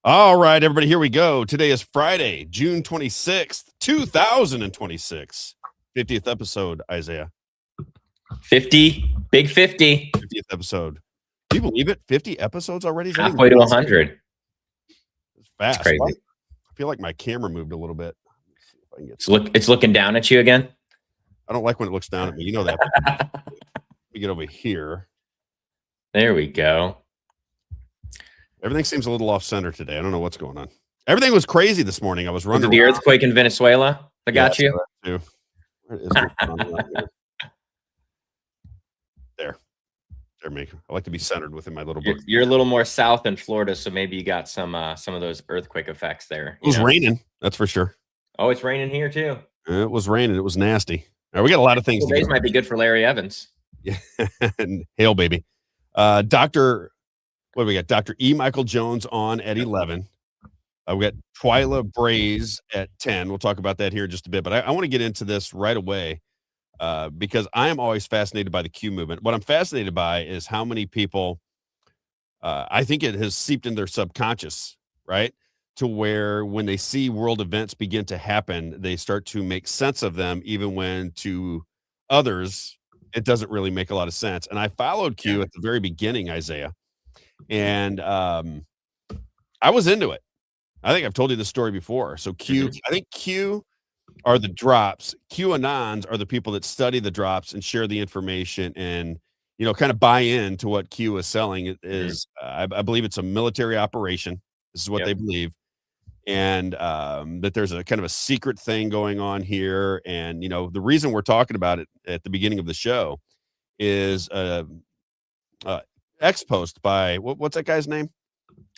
All right, everybody, here we go. Today is Friday, June 26th, 2026. 50th episode, Isaiah. 50, big 50, 50th episode. Do you believe it? 50 episodes already? Is that even halfway to possible? 100. It's fast. It's crazy. I feel like my camera moved a little bit. Let's see if I can get It's looking down at you again. I don't like when it looks down at me. You know that. Let me get over here. There we go. Everything seems a little off center today. I don't know what's going on. Everything was crazy this morning. I was Was running it the around. earthquake in Venezuela that got you? Too. Where is it? There. There, me. I like to be centered within my little book. You're a little more south in Florida, so maybe you got some of those earthquake effects there. It was raining, that's for sure. Oh, it's raining here too. It was raining. It was nasty. All right, we got a lot of things. Days might be good for Larry Evans. Yeah, and hail, baby. What do we got? Dr. E. Michael Jones on at 11. We got Twyla Braze at 10. We'll talk about that here in just a bit, but I want to get into this right away because I am always fascinated by the Q movement. What I'm fascinated by is how many people, I think it has seeped in their subconscious, right? To where when they see world events begin to happen, they start to make sense of them, even when to others, it doesn't really make a lot of sense. And I followed Q at the very beginning, Isaiah, and I was into it. I think I've told you this story before. So I think Q are the drops. QAnons are the people that study the drops and share the information and, kind of buy into what Q is selling. It is, I believe it's a military operation. This is what they believe. And that there's a kind of a secret thing going on here. And, the reason we're talking about it at the beginning of the show is X post by what's that guy's name?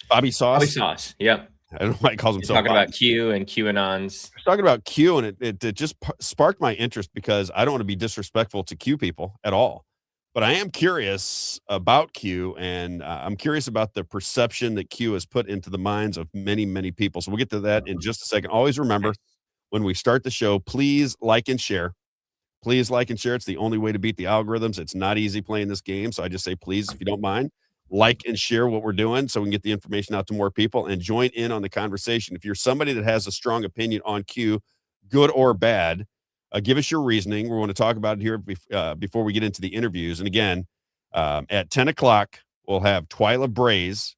Bobby Sauce. Bobby Sauce. Yep. I don't know why he calls himself. Talking about Q and QAnons. He's talking about Q, and it just sparked my interest because I don't want to be disrespectful to Q people at all, but I am curious about Q, and I'm curious about the perception that Q has put into the minds of many, many people. So we'll get to that in just a second. Always remember, when we start the show, please like and share. Please like and share. It's the only way to beat the algorithms. It's not easy playing this game. So I just say, please, if you don't mind, like and share what we're doing so we can get the information out to more people and join in on the conversation. If you're somebody that has a strong opinion on Q, good or bad, give us your reasoning. We want to talk about it here before we get into the interviews. And again, at 10 o'clock, we'll have Twyla Braze.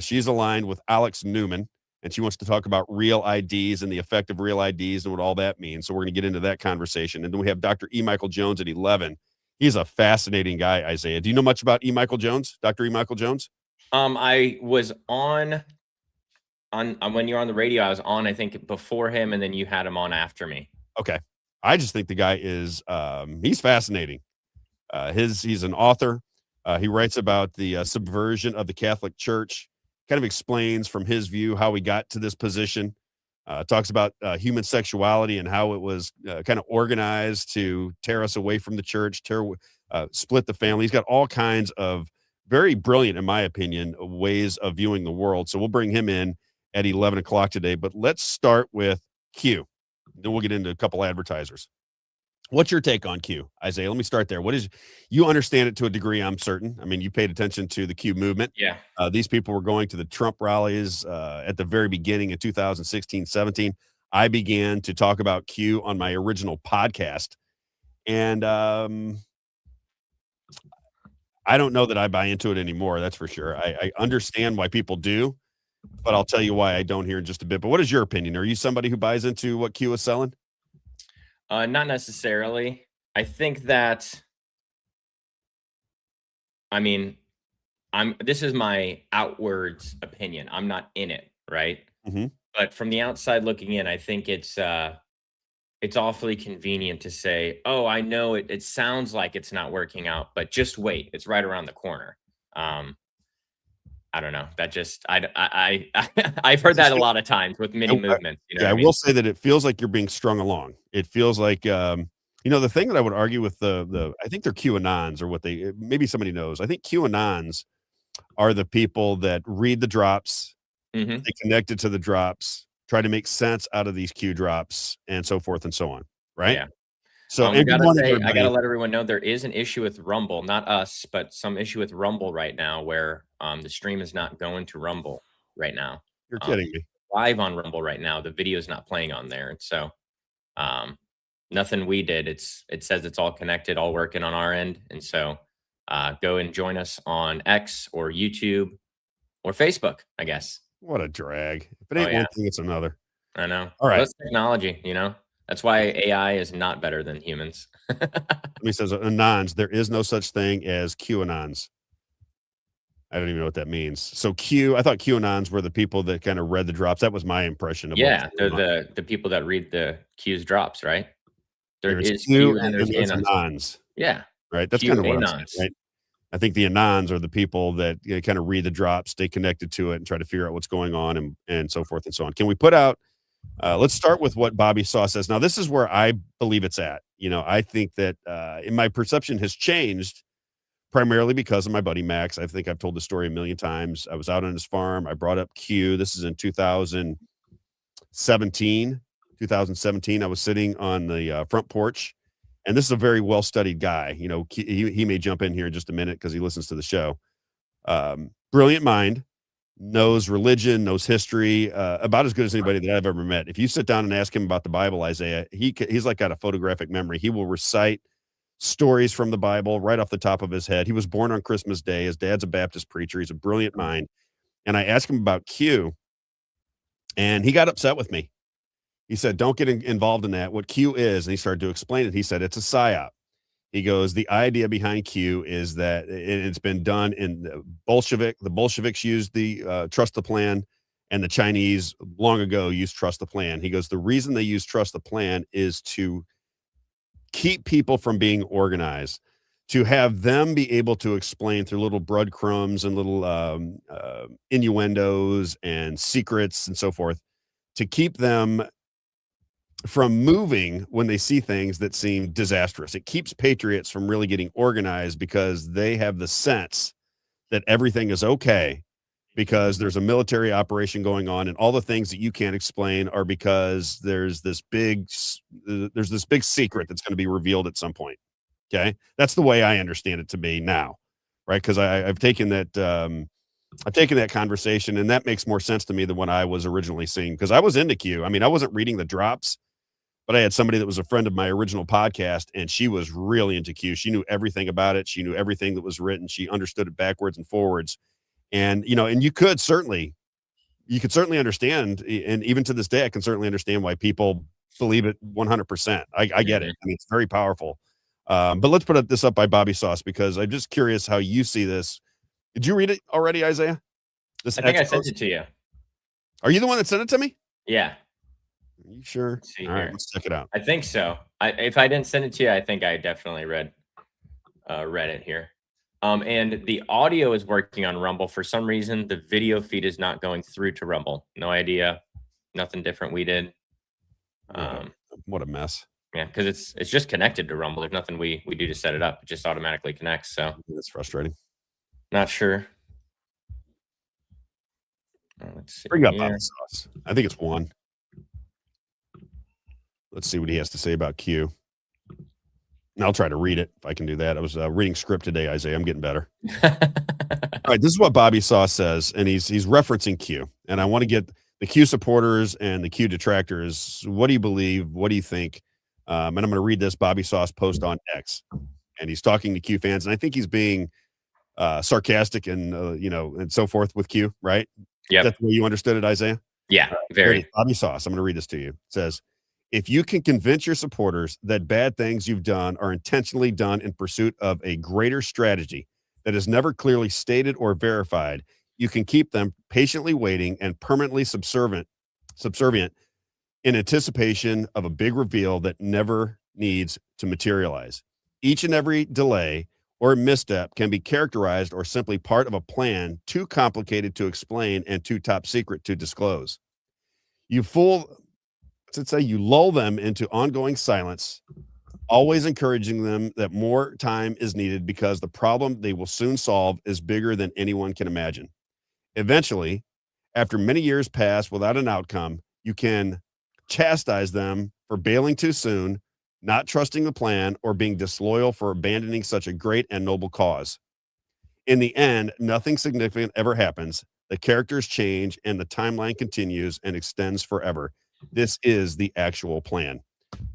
She's aligned with Alex Newman, and she wants to talk about real IDs and the effect of real IDs and what all that means. So we're going to get into that conversation. And then we have Dr. E. Michael Jones at 11. He's a fascinating guy, Isaiah. Do you know much about E. Michael Jones, Dr. E. Michael Jones? I was on when you were on the radio. I was on, I think, before him, and then you had him on after me. Okay. I just think the guy is he's fascinating. He's an author. He writes about the subversion of the Catholic Church, kind of explains from his view how we got to this position. Talks about human sexuality and how it was kind of organized to tear us away from the church, split the family. He's got all kinds of very brilliant, in my opinion, ways of viewing the world. So we'll bring him in at 11 o'clock today. But let's start with Q. Then we'll get into a couple advertisers. What's your take on Q, Isaiah? Let me start there. You understand it to a degree, I'm certain. I mean, you paid attention to the Q movement. Yeah. These people were going to the Trump rallies at the very beginning in 2016, 17. I began to talk about Q on my original podcast. And I don't know that I buy into it anymore. That's for sure. I understand why people do, but I'll tell you why I don't here in just a bit. But what is your opinion? Are you somebody who buys into what Q is selling? Not necessarily. I think that, this is my outwards opinion. I'm not in it, right? Mm-hmm. But from the outside looking in, I think it's awfully convenient to say, oh, I know it sounds like it's not working out, but just wait, it's right around the corner. I don't know. That just I've heard that a lot of times with many movements. I will say that it feels like you're being strung along. It feels like the thing that I would argue with I think they're QAnons, or maybe somebody knows. I think QAnons are the people that read the drops, they connect it to the drops, try to make sense out of these Q drops, and so forth and so on. Right? Yeah. So I gotta let everyone know there is an issue with Rumble, not us, but some issue with Rumble right now where the stream is not going to Rumble right now. You're Um, kidding me. live on Rumble right now. The video is not playing on there, and so um, nothing we did. It says it's all connected, all working on our end, and so go and join us on X or YouTube or Facebook, I guess. What a drag. If it Oh ain't yeah, one thing, it's another. I know. All Well, right. that's technology, you know. That's why AI is not better than humans. Somebody says, Anons, there is no such thing as QAnons. I don't even know what that means. So I thought QAnons were the people that kind of read the drops. That was my impression of what was Yeah, they're going on. the people that read the Q's drops, right? There There's is Q Q and and there's then there's anons. Anons, Yeah, right? That's kind Q of what I'm saying, anons. right? I think the Anons are the people that kind of read the drops, stay connected to it, and try to figure out what's going on and so forth and so on. Can we put out let's start with what Bobby Saw says. Now, this is where I believe it's at. I think that in my perception has changed primarily because of my buddy Max. I think I've told the story a million times. I was out on his farm. I brought up Q. This is in 2017. 2017. I was sitting on the front porch, and this is a very well studied guy. He may jump in here in just a minute because he listens to the show. Brilliant mind, knows religion, knows history, about as good as anybody that I've ever met. If you sit down and ask him about the Bible, Isaiah, he's like got a photographic memory. He will recite stories from the Bible right off the top of his head. He was born on Christmas Day. His dad's a Baptist preacher. He's a brilliant mind. And I asked him about Q, and he got upset with me. He said, "Don't get involved in that. What Q is," and he started to explain it. He said, "It's a psyop." He goes, "The idea behind Q is that it's been done in the Bolsheviks used the trust the plan, and the Chinese long ago used trust the plan." He goes, "The reason they use trust the plan is to keep people from being organized, to have them be able to explain through little breadcrumbs and little innuendos and secrets and so forth, to keep them from moving when they see things that seem disastrous. It keeps patriots from really getting organized because they have the sense that everything is okay because there's a military operation going on, and all the things that you can't explain are because there's this big secret that's going to be revealed at some point." Okay, that's the way I understand it to be now, right? Because I've taken that conversation, and that makes more sense to me than what I was originally seeing. Because I was into Q. I mean, I wasn't reading the drops, but I had somebody that was a friend of my original podcast, and she was really into Q. She knew everything about it. She knew everything that was written. She understood it backwards and forwards. And you could certainly understand, and even to this day, I can certainly understand why people believe it 100%. I get it. Mhm. I mean, it's very powerful. But let's put this up by Bobby Sauce because I'm just curious how you see this. Did you read it already, Isaiah? This I think X I sent post? it to you. Are you the one that sent it to me? Yeah. Are you sure? Let's see All right, here. let's check it out. I think so. If I didn't send it to you, I think I definitely read it here. And the audio is working on Rumble. For some reason, the video feed is not going through to Rumble. No idea. Nothing different we did. What a Um, what a mess. yeah, because it's just connected to Rumble. There's nothing we do to set it up. It just automatically connects. So That's frustrating. not sure. Let's see Bring up Bobby here. Sauce. I think it's one. Let's see what he has to say about Q. And I'll try to read it if I can do that. I was reading script today, Isaiah. I'm getting better. All right, this is what Bobby Saw says, and he's referencing Q. And I want to get the Q supporters and the Q detractors. What do you believe? What do you think? And I'm going to read this Bobby Sauce post on X, and he's talking to Q fans, and I think he's being sarcastic and and so forth with Q. Right? Yep. That's the way you understood it, Isaiah. Yeah. Here it is, Very. Bobby Sauce. I'm going to read this to you. It says, "If you can convince your supporters that bad things you've done are intentionally done in pursuit of a greater strategy that is never clearly stated or verified, you can keep them patiently waiting and permanently subservient in anticipation of a big reveal that never needs to materialize. Each and every delay or misstep can be characterized or simply part of a plan too complicated to explain and too top secret to disclose. You fool, what's it say? You lull them into ongoing silence, always encouraging them that more time is needed because the problem they will soon solve is bigger than anyone can imagine. Eventually, after many years pass without an outcome, you can chastise them for bailing too soon, not trusting the plan, or being disloyal for abandoning such a great and noble cause. In the end, nothing significant ever happens. The characters change and the timeline continues and extends forever. This is the actual plan.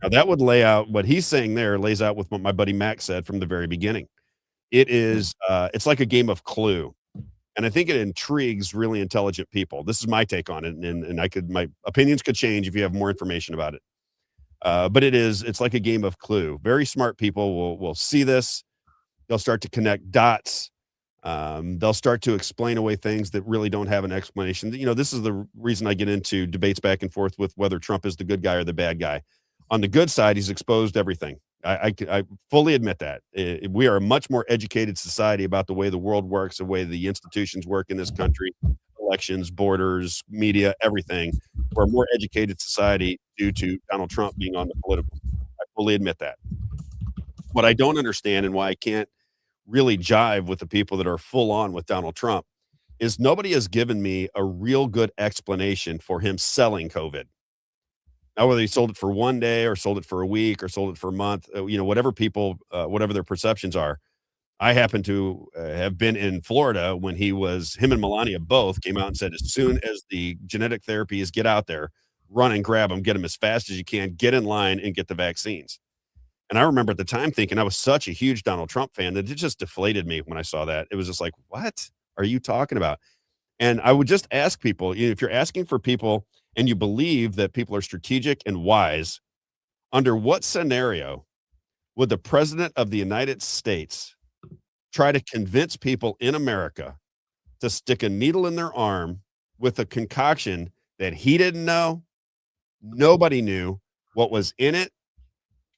Now that would lay out what he's saying there lays out with what my buddy Mac said from the very beginning. It is, it's like a game of Clue, and I think it intrigues really intelligent people. This is my take on it, and my opinions could change if you have more information about it. But it's like a game of Clue. Very smart people will see this. They'll start to connect dots. They'll start to explain away things that really don't have an explanation. You know, this is the reason I get into debates back and forth with whether Trump is the good guy or the bad guy. On the good side, he's exposed everything. I fully admit that. We are a much more educated society about the way the world works, the way the institutions work in this country, elections, borders, media, everything. We're a more educated society due to Donald Trump being on the political. I fully admit that. What I don't understand and why I can't really jive with the people that are full on with Donald Trump is nobody has given me a real good explanation for him selling COVID. Now, whether he sold it for 1 day or sold it for a week or sold it for a month, whatever people, whatever their perceptions are. I happen to have been in Florida when him and Melania both came out and said, as soon as the genetic therapy is get out there, run and grab them, get them as fast as you can, get in line and get the vaccines. And I remember at the time thinking I was such a huge Donald Trump fan that it just deflated me when I saw that. It was just like, what are you talking about? And I would just ask people, if you're asking for people and you believe that people are strategic and wise, under what scenario would the president of the United States try to convince people in America to stick a needle in their arm with a concoction that he didn't know, nobody knew what was in it,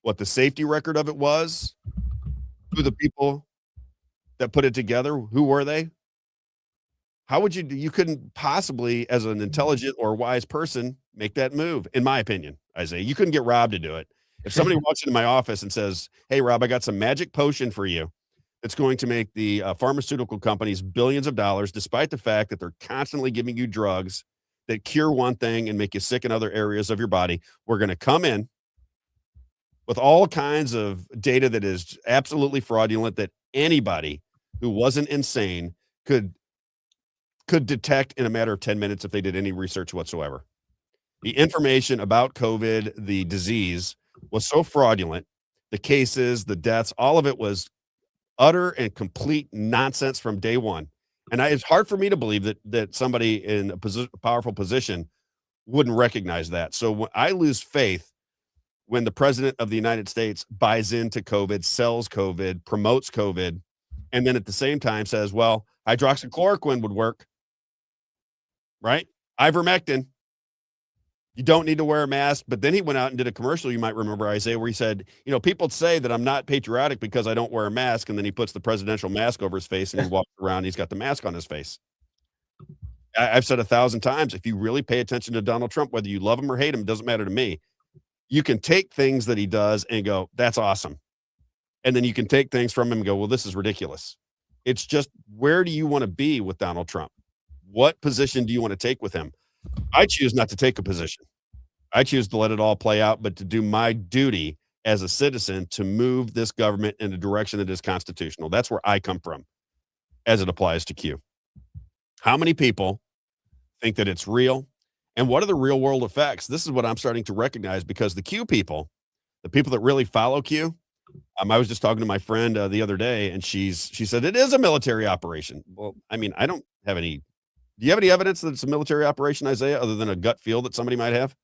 what the safety record of it was, who the people that put it together, who were they? How would you couldn't possibly, as an intelligent or wise person, make that move, in my opinion, Isaiah. You couldn't get Rob to do it. If somebody walks into my office and says, "Hey, Rob, I got some magic potion for you that's going to make the pharmaceutical companies billions of dollars, despite the fact that they're constantly giving you drugs that cure one thing and make you sick in other areas of your body. We're going to come in with all kinds of data that is absolutely fraudulent that anybody who wasn't insane could detect in a matter of 10 minutes if they did any research whatsoever. The information about COVID, the disease, was so fraudulent. The cases, the deaths, all of it was utter and complete nonsense from day one. And it's hard for me to believe that somebody in a powerful position wouldn't recognize that. So when I lose faith when the president of the United States buys into COVID, sells COVID, promotes COVID, and then at the same time says, well, hydroxychloroquine would work, right? Ivermectin. You don't need to wear a mask. But then he went out and did a commercial, you might remember, Isaiah, where he said, people say that I'm not patriotic because I don't wear a mask. And then he puts the presidential mask over his face and he walks around. He's got the mask on his face. I've said 1,000 times, if you really pay attention to Donald Trump, whether you love him or hate him, it doesn't matter to me. You can take things that he does and go, that's awesome. And then you can take things from him and go, well, this is ridiculous. It's just, where do you want to be with Donald Trump? What position do you want to take with him? I choose not to take a position. I choose to let it all play out, but to do my duty as a citizen to move this government in a direction that is constitutional. That's where I come from as it applies to Q. How many people think that it's real? And what are the real world effects? This is what I'm starting to recognize, because the Q people, the people that really follow Q, I was just talking to my friend the other day, and she said it is a military operation. Well, I mean, I don't have any. Do you have any evidence that it's a military operation, Isaiah, other than a gut feel that somebody might have?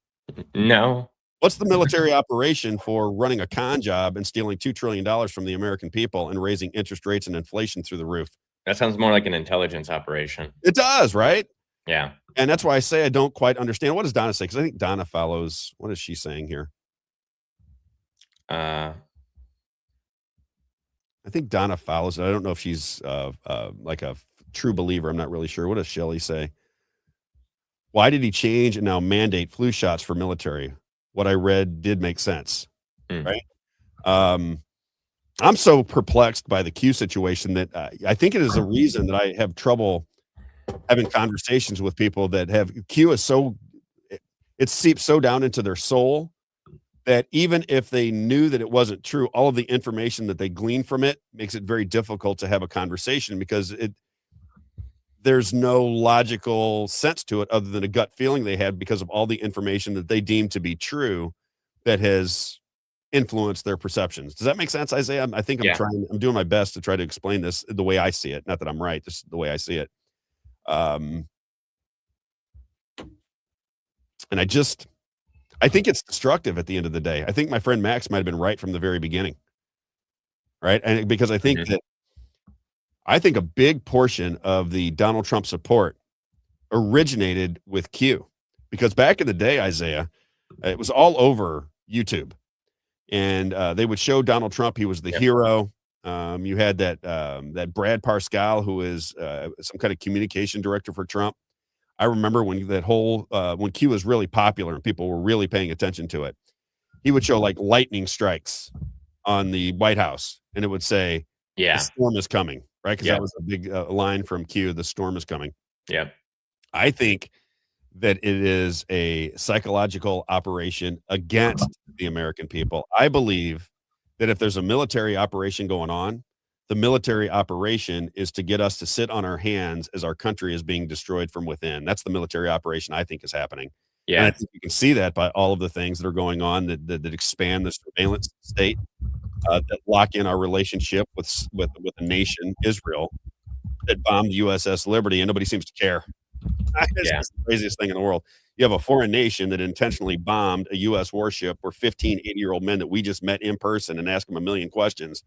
No. What's the military operation for running a con job and stealing $2 trillion from the American people and raising interest rates and inflation through the roof? That sounds more like an intelligence operation. It does, right? Yeah. And that's why I say I don't quite understand. What does Donna say? Because I think Donna follows. What is she saying here? Uh, I think Donna follows it. I don't know if she's like a true believer. I'm not really sure. What does Shelley say? Why did he change and now mandate flu shots for military? What I read did make sense, right? I'm so perplexed by the Q situation that I think it is a reason that I have trouble having conversations with people that have Q is so it seeps so down into their soul that even if they knew that it wasn't true, all of the information that they glean from it makes it very difficult to have a conversation, because there's no logical sense to it other than a gut feeling they had because of all the information that they deem to be true that has influenced their perceptions. Does that make sense, Isaiah? I think Yeah. I'm doing my best to try to explain this the way I see it. Not that I'm right, just the way I see it. Um, and I think it's destructive at the end of the day. I think my friend Max might have been right from the very beginning, right? And because Mhm. I think a big portion of the Donald Trump support originated with Q. Because back in the day, Isaiah, it was all over YouTube. And they would show Donald Trump, he was the Yep. hero. You had that Brad Parscale, who is some kind of communication director for Trump. I remember when when Q was really popular and people were really paying attention to it. He would show like lightning strikes on the White House, and it would say, "The Yeah. storm is coming," right? Because that Yep. was a big line from Q. The storm is coming. Yep. I think that it is a psychological operation against the American people. I believe that if there's a military operation going on, the military operation is to get us to sit on our hands as our country is being destroyed from within. That's the military operation I think is happening. And I Yeah. think you can see that by all of the things that are going on that expand the surveillance state, that lock in our relationship with a nation, Israel, that bombed USS Liberty, and nobody seems to care. It's Yeah. just the craziest thing in the world. You have a foreign nation that intentionally bombed a US warship where 15 80-year-old men that we just met in person and asked them a million questions.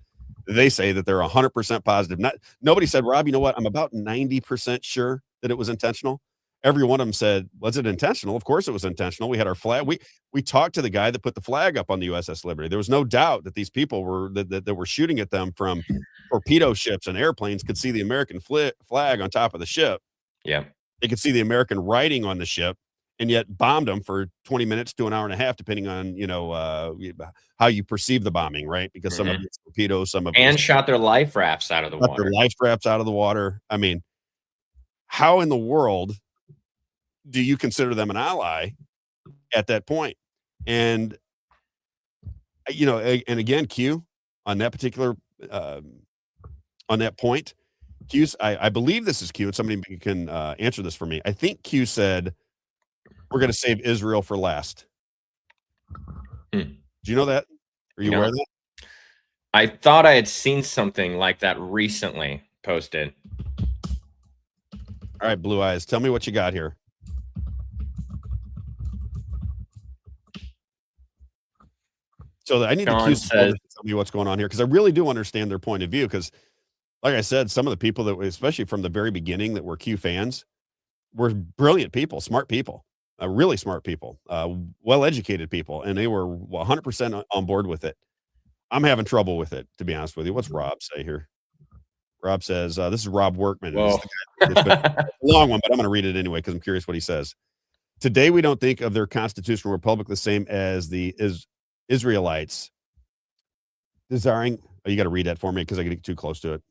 They say that they're 100% positive. Nobody said, "Rob, you know what? I'm about 90% sure that it was intentional." Every one of them said, "Was it intentional? Of course it was intentional. We had our flag." We talked to the guy that put the flag up on the USS Liberty. There was no doubt that these people that were shooting at them from torpedo ships and airplanes could see the American flag on top of the ship. Yep. They could see the American writing on the ship and yet bombed them for 20 minutes to an hour and a half, depending on, how you perceive the bombing, right? Because some of Mhm. it's torpedoes, some of it was And shot their life rafts out of the got their water. life rafts out of the water. I mean, how in the world do you consider them an ally at that point? And, and again, Q on that particular, um, on that point, I believe this is Q, and somebody can answer this for me. I think Q said, "We're going to save Israel for last." Hmm. Do you know that? Are you aware No. of that? I thought I had seen something like that recently posted. All right, Blue Eyes, tell me what you got here. So I need the Sean Q's elders says, to tell me what's going on here because I really do understand their point of view. Because, like I said, some of the people that, especially from the very beginning, that were Q fans, were brilliant people, smart people, really smart people, well-educated people, and they were 100% on board with it. I'm having trouble with it, to be honest with you. What's Rob say here? Rob says, "This is Rob Workman, and this is "Whoa." the guy that's been it's a long one, but I'm going to read it anyway because I'm curious what he says. Today, we don't think of their constitutional republic the same as the Israelites desiring." Oh, you got to read that for me because I get too close to it.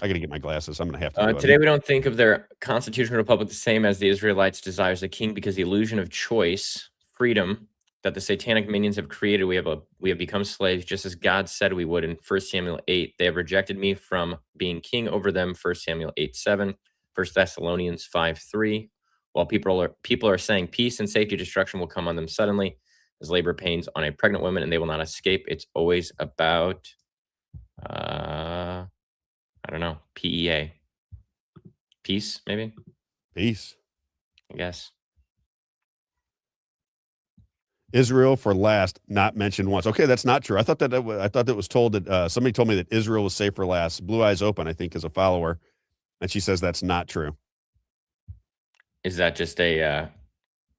I got to get my glasses. I'm going to have to do it. Today we don't think of their constitutional republic the same as the Israelites desires a king because the illusion of choice, freedom that the satanic minions have created, we have become slaves just as God said we would in 1 Samuel 8. They have rejected me from being king over them, 1 Samuel 8:7, 1 Thessalonians 5:3. While people are saying peace and safety, destruction will come on them suddenly as labor pains on a pregnant woman and they will not escape. It's always about I don't know, PEA. Peace, maybe? Peace. I guess. Israel for last, not mentioned once. Okay, that's not true. I thought that was told that somebody told me that Israel was saved for last. Blue Eyes Open, I think, is a follower, and she says that's not true. Is that just a,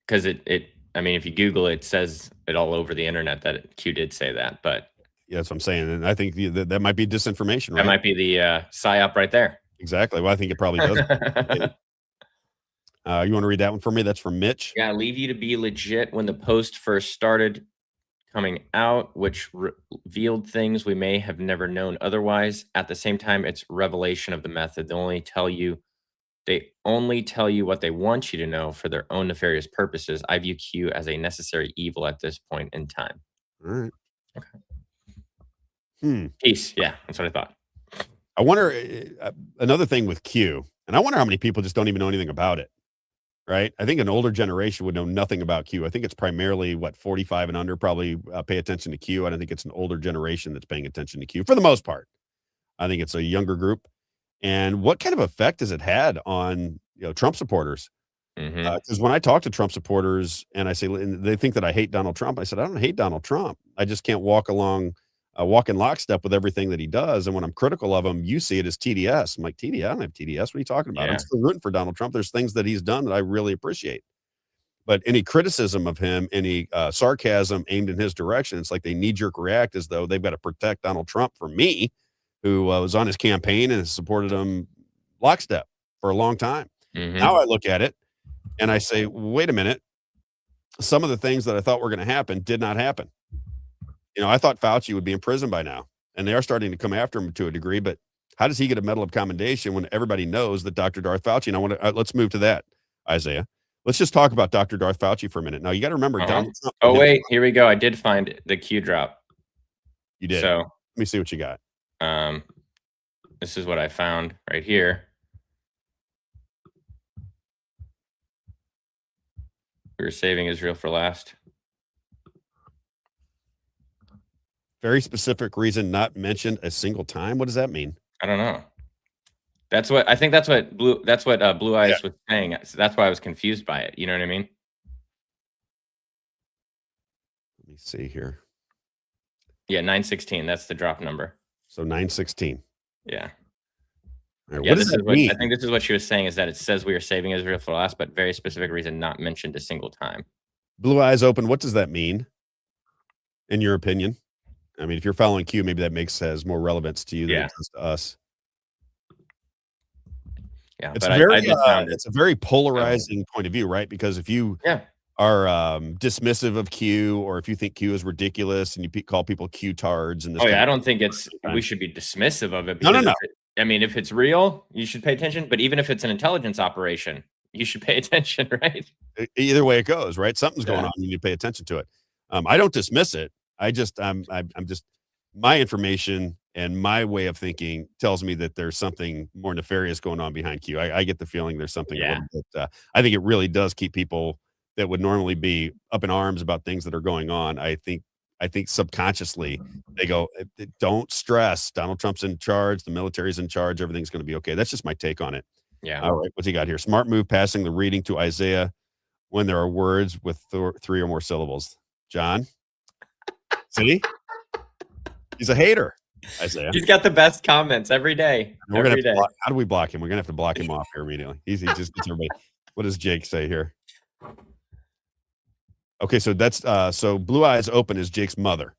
because I mean, if you Google it, it says it all over the internet that Q did say that, but Yeah, that's what I'm saying, and I think that might be disinformation, that right? might be the, psyop right there. Exactly. Well, I think it probably does. You want to read that one for me? That's from Mitch. Yeah, leave you to be legit when the post first started coming out, which revealed things we may have never known otherwise. At the same time, it's revelation of the method. They only tell you what they want you to know for their own nefarious purposes. I view Q as a necessary evil at this point in time. All right. Okay. Hmm. Peace. Yeah, that's what I thought. I wonder another thing with Q. And I wonder how many people just don't even know anything about it, right? I think an older generation would know nothing about Q. I think it's primarily what 45 and under probably pay attention to Q. I don't think it's an older generation that's paying attention to Q for the most part. I think it's a younger group. And what kind of effect has it had on Trump supporters? Mhm. Because when I talk to Trump supporters and I say, and they think that I hate Donald Trump, I said, I don't hate Donald Trump. I just can't walk in lockstep with everything that he does. And when I'm critical of him, you see it as TDS. I'm like, TDS? I don't have TDS. What are you talking about? I'm Yeah. still rooting for Donald Trump. There's things that he's done that I really appreciate. But any criticism of him, any sarcasm aimed in his direction, it's like they knee jerk react as though they've got to protect Donald Trump from me, who was on his campaign and has supported him lockstep for a long time. Now Mhm. I look at it and I say, wait a minute. Some of the things that I thought were going to happen did not happen. I thought Fauci would be in prison by now, and they are starting to come after him to a degree. But how does he get a Medal of Commendation when everybody knows that Dr. Darth Fauci? And I want to let's move to that, Isaiah. Let's just talk about Dr. Darth Fauci for a minute. Now you got to remember Uh-huh. Donald Trump put Oh, him. wait, here we go. I did find the Q drop. You did. So, Let me see what you got. um, this is what I found right here. We were saving Israel for last. Very specific reason not mentioned a single time. What does that mean? I don't know. I think that's what, Blue Yeah. Eyes was saying, so that's why I was confused by it, you know what I mean? Let me see here. Yeah, 916, that's the drop number. So 916. Yeah. All right, Yeah, what does this is that what mean? I think this is what she was saying, is that it says we are saving Israel for last, but very specific reason not mentioned a single time. Blue eyes open. What does that mean, in your opinion? I mean, if you're following Q, maybe that makes has more relevance to you than Yeah, it does to us. yeah, It's but a I very, did found it, it's a very so polarizing point of view, right? Because if you yeah. are, dismissive of Q, or if you think Q is ridiculous and you call people Q-tards and this Oh, kind yeah, I of don't think we sometimes. should be dismissive of it No, no, because no. if it's real, you should pay attention, but even if it's an intelligence operation, you should pay attention, right? Either way it goes, right? Something's going Yeah, on, you need to pay attention to it. I don't dismiss it. I'm just my information and my way of thinking tells me that there's something more nefarious going on behind Q. I get the feeling there's something a yeah, little bit, I think it really does keep people that would normally be up in arms about things that are going on. I think subconsciously they go, don't stress. Donald Trump's in charge. The military's in charge. Everything's going to be okay. That's just my take on it. yeah. All right. What's he got here? Smart move passing the reading to Isaiah when there are words with three or more syllables. John, see, he's a hater, Isaiah. He's got the best comments every day, And we're gonna have every to day. block. How do we block him? We're gonna have to block him off here immediately. He just gets everybody. What does Jake say here? Okay, so that's so Blue Eyes Open is Jake's mother.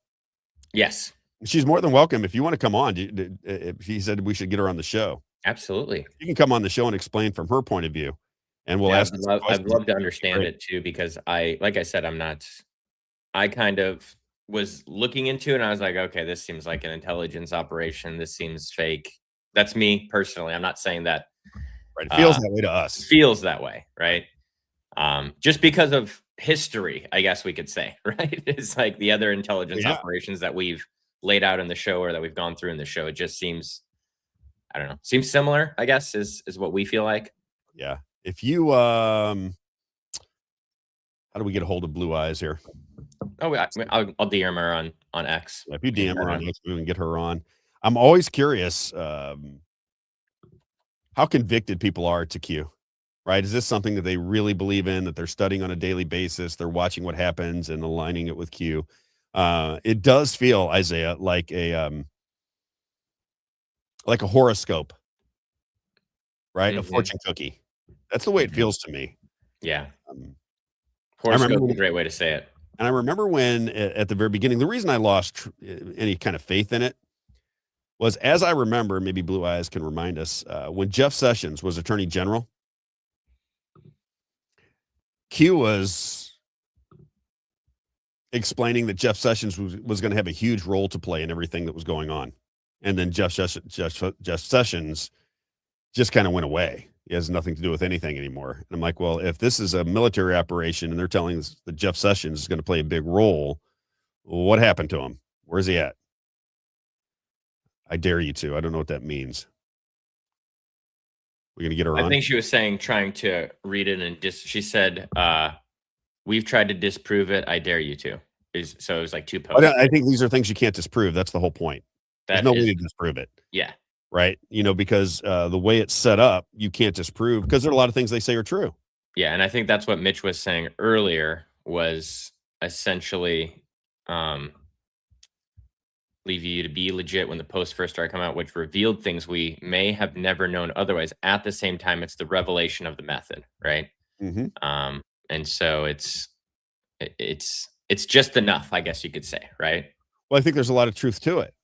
Yes, She's more than welcome if you want to come on. He said we should get her on the show. absolutely. You can come on the show and explain from her point of view, and we'll Yeah, ask her some I'd questions. love to It'd be understand great. it too because like I said, I kind of was looking into it and I was like, "Okay, this seems like an intelligence operation. This seems fake." That's me personally. I'm not saying that, Right? It feels uh, that way to us. feels that way, right? Just because of history, I guess we could say, right? It's like the other intelligence Yeah, operations that we've laid out in the show or that we've gone through in the show. It just seems, I don't know, seems similar, I guess, is what we feel like. yeah. If you how do we get a hold of Blue Eyes here? Oh, I'll DM her on X. If you We can DM chat her on on. X, we can get her on. I'm always curious how convicted people are to Q. Right? Is this something that they really believe in? That they're studying on a daily basis? They're watching what happens and aligning it with Q. It does feel, Isaiah, like a horoscope, right? A Mhm. fortune cookie. That's the way it Mhm. feels to me. Yeah. Um, I remember Horoscope's a when, great way to say it. and I remember when at the very beginning, the reason I lost any kind of faith in it was, as I remember, maybe Blue Eyes can remind us, when Jeff Sessions was Attorney General, Q was explaining that Jeff Sessions was going to have a huge role to play in everything that was going on, and then Jeff Sessions just kind of went away. He has nothing to do with anything anymore. And I'm like, well, if this is a military operation and they're telling us that Jeff Sessions is going to play a big role, what happened to him? Where's he at? I dare you to. I don't know what that means. We're gonna get her I on. think she was saying trying to read it and she said, "We've tried to disprove it. I dare you to." So it was like 2 But posts. I think these are things you can't disprove. That's the whole point. There's That no way is to disprove it, yeah. right? Because the way it's set up, you can't disprove because there are a lot of things they say are true. Yeah, and I think that's what Mitch was saying earlier was essentially, um, leave you to be legit when the posts first started coming out, which revealed things we may have never known otherwise. At the same time, it's the revelation of the method, right? Mhm. And so it's just enough, I guess you could say, right? Well, I think there's a lot of truth to it,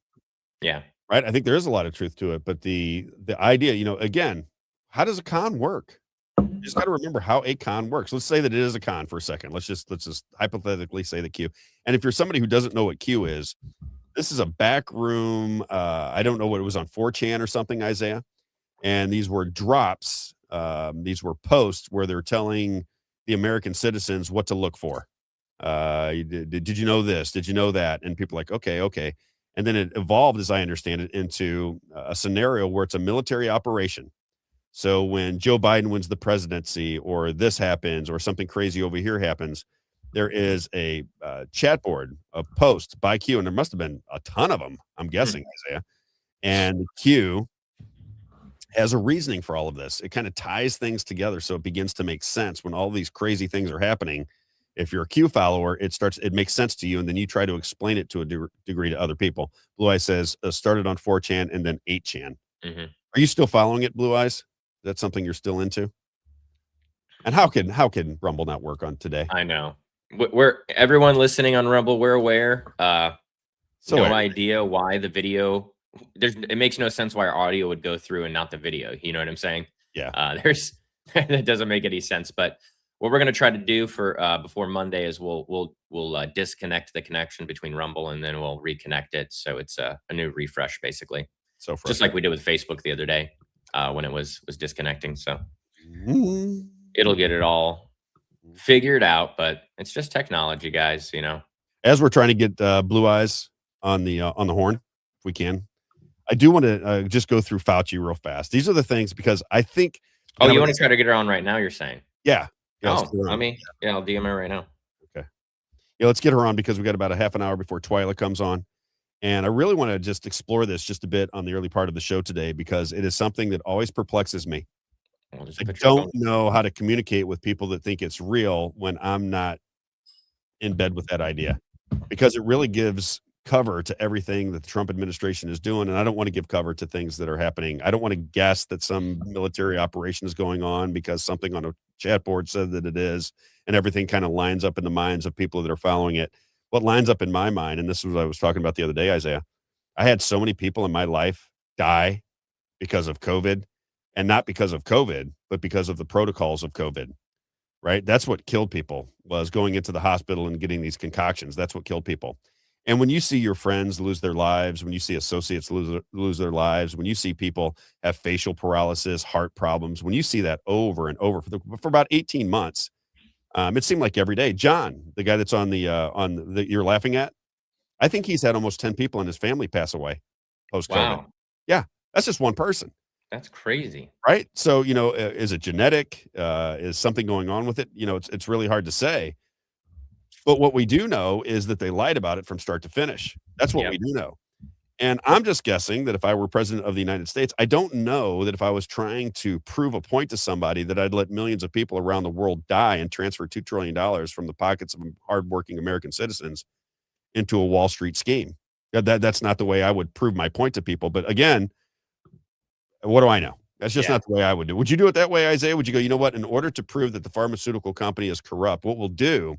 Yeah. right? I think there is a lot of truth to it, but the idea, again, how does a con work? You just gotta remember how a con works. Let's say that it is a con for a second. Let's just hypothetically say the Q. And if you're somebody who doesn't know what Q is, this is a back room, I don't know what it was on 4chan or something, Isaiah, and these were drops, these were posts where they're telling the American citizens what to look for. Did you know this? Did you know that? And people are like, okay, okay. And then it evolved, as I understand it, into a scenario where it's a military operation. So when Joe Biden wins the presidency, or this happens, or something crazy over here happens, there is a chat board of posts by Q, and there must have been a ton of them. I'm guessing, Mhm. Isaiah. And Q has a reasoning for all of this. It kind of ties things together so it begins to make sense when all these crazy things are happening. If you're a Q follower, it makes sense to you, and then you try to explain it to a degree to other people. Blue Eyes says started on 4chan and then 8chan. Mhm. Are you still following it, Blue Eyes? Is that something you're still into? And how can Rumble not work on today? I know. We're everyone listening on Rumble, we're aware. So No aggravating. idea why the video it makes no sense why our audio would go through and not the video, you know what I'm saying? Yeah. There's that doesn't make any sense, but what we're gonna try to do for, before Monday is we'll disconnect the connection between Rumble, and then we'll reconnect it, so it's a new refresh, basically. So Just like frustrating. we did with Facebook the other day, when it was disconnecting, so Mm. it'll get it all figured out, but it's just technology, guys, you know? As we're trying to get Blue Eyes on the horn, if we can, I do want to just go through Fauci real fast. These are the things because I think, Oh, and I'm you gonna, wanna try to get her on right now, you're saying? yeah, yeah, let's Oh, get her let on. me yeah, I'll DM her right now. Okay, yeah, let's get her on because we got about a half an hour before Twyla comes on, and I really want to just explore this just a bit on the early part of the show today because it is something that always perplexes me. We'll just I put your don't phone know how to communicate with people that think it's real when I'm not in bed with that idea because it really gives cover to everything that the Trump administration is doing. And I don't want to give cover to things that are happening. I don't want to guess that some military operation is going on because something on a chat board said that it is, and everything kind of lines up in the minds of people that are following it. What lines up in my mind, and this is what I was talking about the other day, Isaiah, I had so many people in my life die because of COVID, and not because of COVID, but because of the protocols of COVID. Right? That's what killed people, was going into the hospital and getting these concoctions. That's what killed people. And when you see your friends lose their lives, when you see associates lose their lives, when you see people have facial paralysis, heart problems, when you see that over and over for about 18 months, it seemed like every day. John, the guy that's on that you're laughing at, I think he's had almost 10 people in his family pass away post COVID. wow, Yeah, that's just one person. that's crazy. Right? So, is it genetic? Is something going on with it? It's really hard to say. But what we do know is that they lied about it from start to finish. That's what we Yep. do know. And I'm just guessing that if I were president of the United States, I don't know that if I was trying to prove a point to somebody that I'd let millions of people around the world die and transfer $2 trillion from the pockets of hardworking American citizens into a Wall Street scheme. That's not the way I would prove my point to people. But again, what do I know? That's just Yeah. not the way I would do. Would you do it that way, Isaiah? Would you go, you know what? In order to prove that the pharmaceutical company is corrupt, what we'll do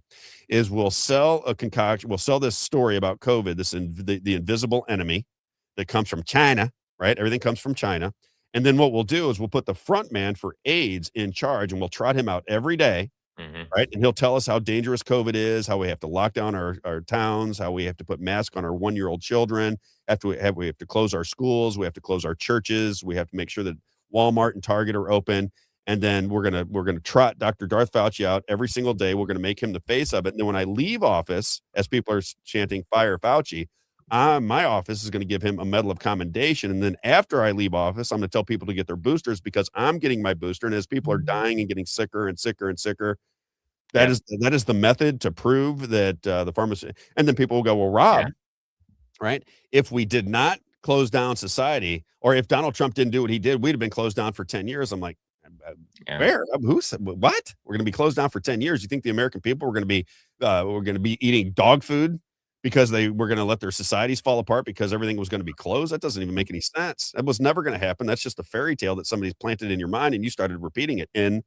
is we'll sell a concoction. We'll sell this story about COVID, the invisible enemy that comes from China, right? Everything comes from China. And then what we'll do is we'll put the front man for AIDS in charge, and we'll trot him out every day, Mhm. right? And he'll tell us how dangerous COVID is, how we have to lock down our towns, how we have to put masks on our 1-year-old children, we have to close our schools, we have to close our churches, we have to make sure that Walmart and Target are open. And then we're gonna trot Dr. Darth Fauci out every single day. We're gonna make him the face of it. And then when I leave office, as people are chanting "Fire Fauci," My office is going to give him a medal of commendation. And then after I leave office, I'm going to tell people to get their boosters because I'm getting my booster. And as people are dying and getting sicker and sicker and sicker, Yep. that is the method to prove that the pharmacy. And then people will go, well, Yeah. Rob, right? If we did not close down society, or if Donald Trump didn't do what he did, we'd have been closed down for 10 years. I'm like, Yeah. where? Who said what? We're going to be closed down for 10 years. You think the American people were going to be eating dog food because they were going to let their societies fall apart because everything was going to be closed? That doesn't even make any sense. That was never going to happen. That's just a fairy tale that somebody's planted in your mind and you started repeating it, in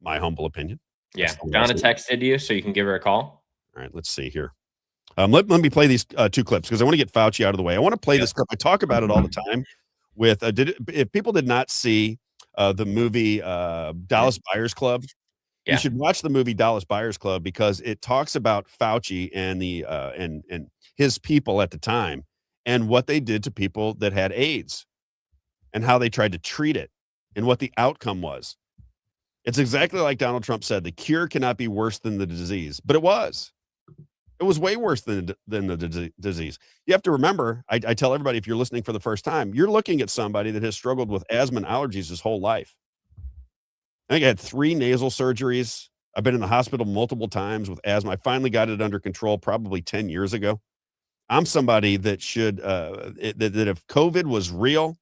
my humble opinion. Yeah. Donna texted you so you can give her a call. All right, let's see here. Let me play these 2 clips because I want to get Fauci out of the way. I want to play this clip. I talk about it all the time with if people did not see the movie Dallas Buyers Club, you should watch the movie Dallas Buyers Club because it talks about Fauci and the and his people at the time and what they did to people that had AIDS and how they tried to treat it and what the outcome was. It's exactly like Donald Trump said, the cure cannot be worse than the disease, but it was. It was way worse than the disease. You have to remember, I tell everybody, if you're listening for the first time, you're looking at somebody that has struggled with asthma and allergies his whole life. I think I had 3 nasal surgeries. I've been in the hospital multiple times with asthma. I finally got it under control probably 10 years ago. I'm somebody that should, that if COVID was real,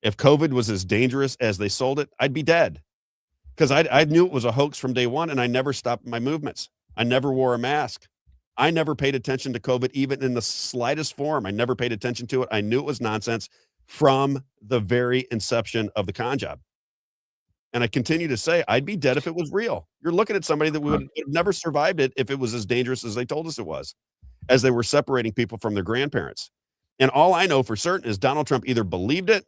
if COVID was as dangerous as they sold it, I'd be dead. Because I knew it was a hoax from day one, and I never stopped my movements. I never wore a mask. I never paid attention to COVID, even in the slightest form. I never paid attention to it. I knew it was nonsense from the very inception of the con job. And I continue to say, I'd be dead if it was real. You're looking at somebody that would have never survived it if it was as dangerous as they told us it was, as they were separating people from their grandparents. And all I know for certain is Donald Trump either believed it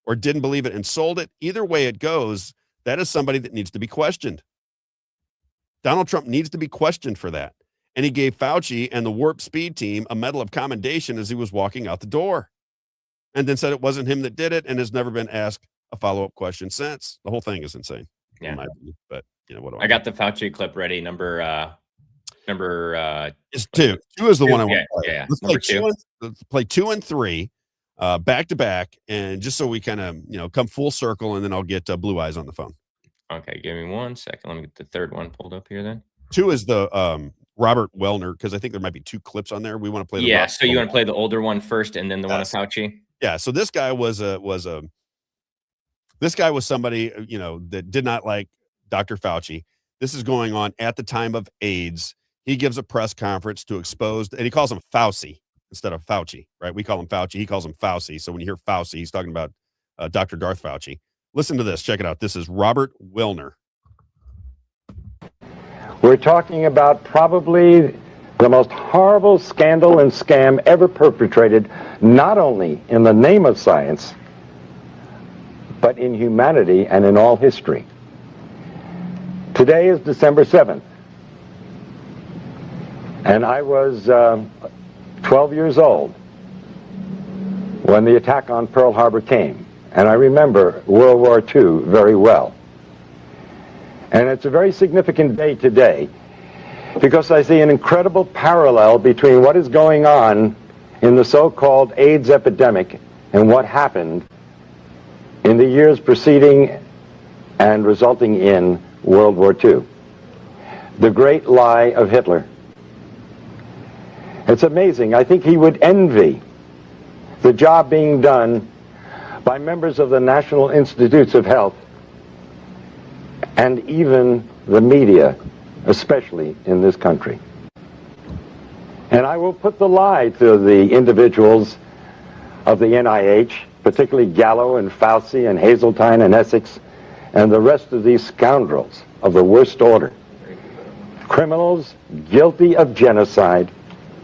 or didn't believe it and sold it. Either way it goes, that is somebody that needs to be questioned. Donald Trump needs to be questioned for that. And he gave Fauci and the Warp Speed team a medal of commendation as he was walking out the door. And then said it wasn't him that did it and has never been asked a follow-up question since. The whole thing is insane. Yeah. In my opinion. But, what do I got the Fauci clip ready. Number it's 2. 2 is the one I want to play. Yeah. Let's play 2 and 3 back to back, and just so we kind of, come full circle, and then I'll get Blue Eyes on the phone. Okay, give me 1 second. Let me get the third one pulled up here then. 2 is the Robert Wellner, because I think there might be 2 clips on there. We want to play the so you want to play the older one first and then the one of Fauci? Yeah, so this guy was somebody, that did not like Dr. Fauci. This is going on at the time of AIDS. He gives a press conference to expose, and he calls him Fauci instead of Fauci, right? We call him Fauci. He calls him Fauci. So when you hear Fauci, he's talking about Dr. Darth Fauci. Listen to this. Check it out. This is Robert Wellner. We're talking about probably the most horrible scandal and scam ever perpetrated, not only in the name of science, but in humanity and in all history. Today is December 7th, and I was 12 years old when the attack on Pearl Harbor came, and I remember World War II very well. And it's a very significant day today because I see an incredible parallel between what is going on in the so-called AIDS epidemic and what happened in the years preceding and resulting in World War II. The great lie of Hitler. It's amazing. I think he would envy the job being done by members of the National Institutes of Health and even the media, especially in this country. And I will put the lie to the individuals of the NIH, particularly Gallo and Fauci and Hazeltine and Essex, and the rest of these scoundrels of the worst order. Criminals guilty of genocide,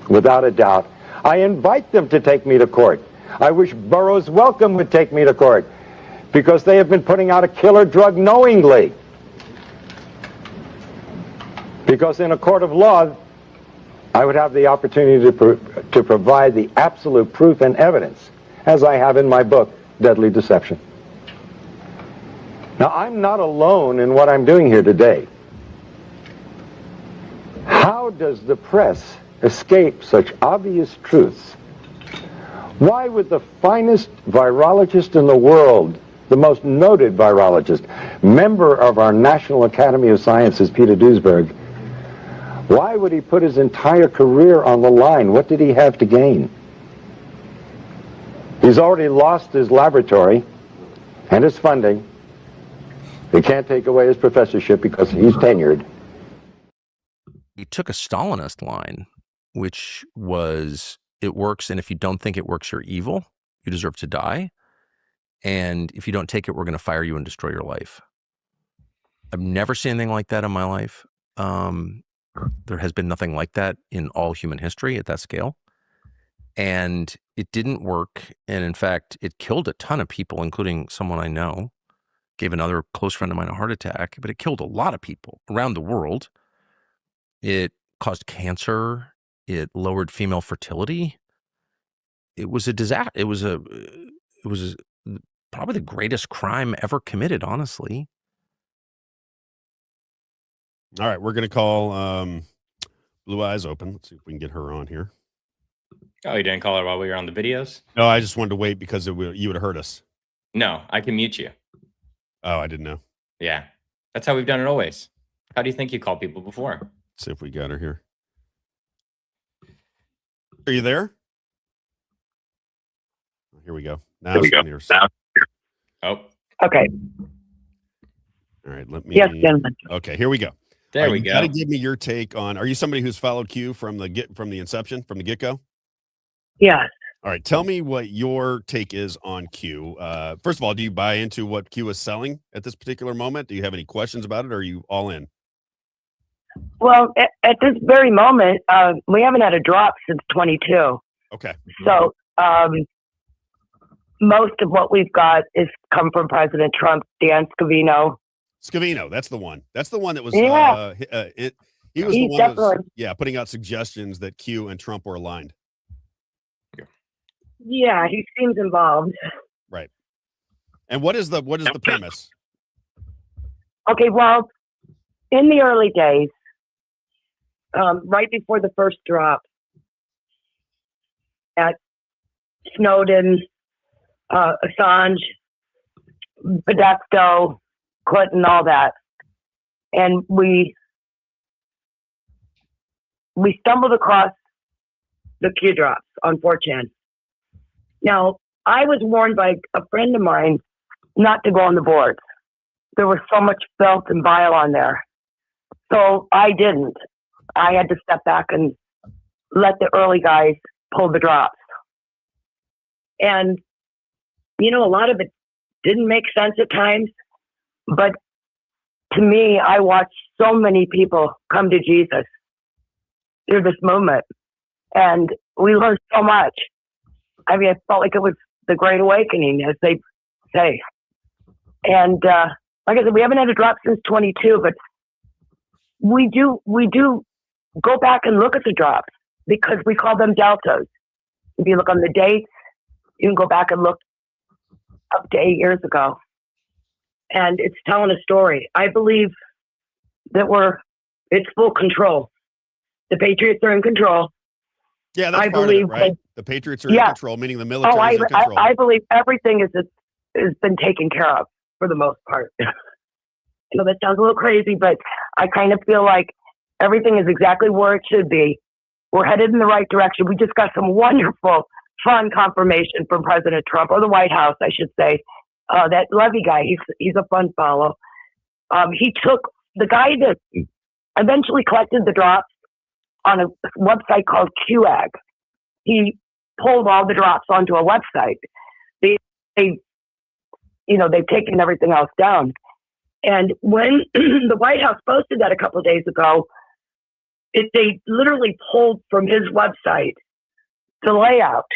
without a doubt. I invite them to take me to court. I wish Burroughs Wellcome would take me to court, because they have been putting out a killer drug knowingly. Because in a court of law, I would have the opportunity to provide the absolute proof and evidence, as I have in my book, Deadly Deception. Now, I'm not alone in what I'm doing here today. How does the press escape such obvious truths Why would the finest virologist in the world, the most noted virologist, member of our National Academy of Sciences, Peter Duesberg, why would he put his entire career on the line? What did he have to gain? He's already lost his laboratory and his funding. They can't take away his professorship because he's tenured. He took a Stalinist line, which was, it works, and if you don't think it works, you're evil. You deserve to die. And if you don't take it, we're going to fire you and destroy your life. I've never seen anything like that in my life. There has been nothing like that in all human history at that scale. And it didn't work. And in fact, it killed a ton of people, including someone I know, gave another close friend of mine a heart attack, but it killed a lot of people around the world. It caused cancer. It lowered female fertility. It was a disaster. It was probably the greatest crime ever committed, honestly. All right, we're going to call Blue Eyes Open. Let's see if we can get her on here. Oh, you didn't call her while we were on the videos? No, I just wanted to wait because you would have heard us. No, I can mute you. Oh, I didn't know. Yeah, that's how we've done it always. How do you think you call people before? Let's see if we got her here. Are you there? Here we go. Now she can hear us. Oh, Okay. All right, let me. Yes, gentlemen. Okay, here we go. there we You go. got to give me your take on. Are you somebody who's followed Q from the inception, from the get-go? Yes. All right, tell me what your take is on Q. First of all, do you buy into what Q is selling at this particular moment? Do you have any questions about it, or are you all in? Well, at this very moment, we haven't had a drop since 22. Okay. So most of what we've got is come from President Trump, Dan Scavino. Scavino, that's the one. That's the one that was. Yeah. He was He's the one that was, definitely- putting out suggestions that Q and Trump were aligned. Yeah, he seems involved. Right. And what is the premise? Okay, well, in the early days, right before the first drop, at Snowden, Assange, Podesta, Clinton, all that, and we stumbled across the Q drops on 4chan. Now, I was warned by a friend of mine not to go on the boards. There was so much filth and bile on there. So I didn't. I had to step back and let the early guys pull the drops. And, a lot of it didn't make sense at times. But to me, I watched so many people come to Jesus through this movement. And we learned so much. I mean, I felt like it was the Great Awakening, as they say. And like I said, we haven't had a drop since 22, but we do go back and look at the drops because we call them deltas. If you look on the dates, you can go back and look up to 8 years ago. And it's telling a story. I believe that it's full control. The Patriots are in control. Yeah, that's I part believe of it, right? The Patriots are in control, meaning the military is in control. I believe everything has been taken care of for the most part. That sounds a little crazy, but I kind of feel like everything is exactly where it should be. We're headed in the right direction. We just got some wonderful, fun confirmation from President Trump, or the White House, I should say. That Levy guy, he's a fun follow. He took the guy that eventually collected the drops on a website called QAnon. He pulled all the drops onto a website. They've taken everything else down. And when the White House posted that a couple of days ago, they literally pulled from his website the layout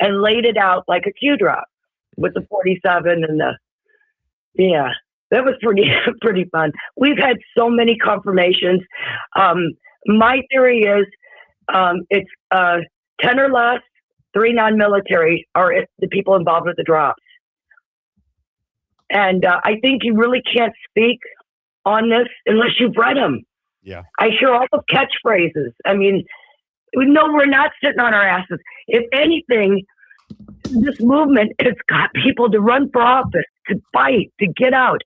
and laid it out like a Q drop with the 47 and that was pretty fun. We've had so many confirmations. My theory is it's 10 or less, 3 non-military are the people involved with the drops. And I think you really can't speak on this unless you've read them. Yeah. I hear all the catchphrases. I mean, no, we're not sitting on our asses. If anything, this movement has got people to run for office, to fight, to get out.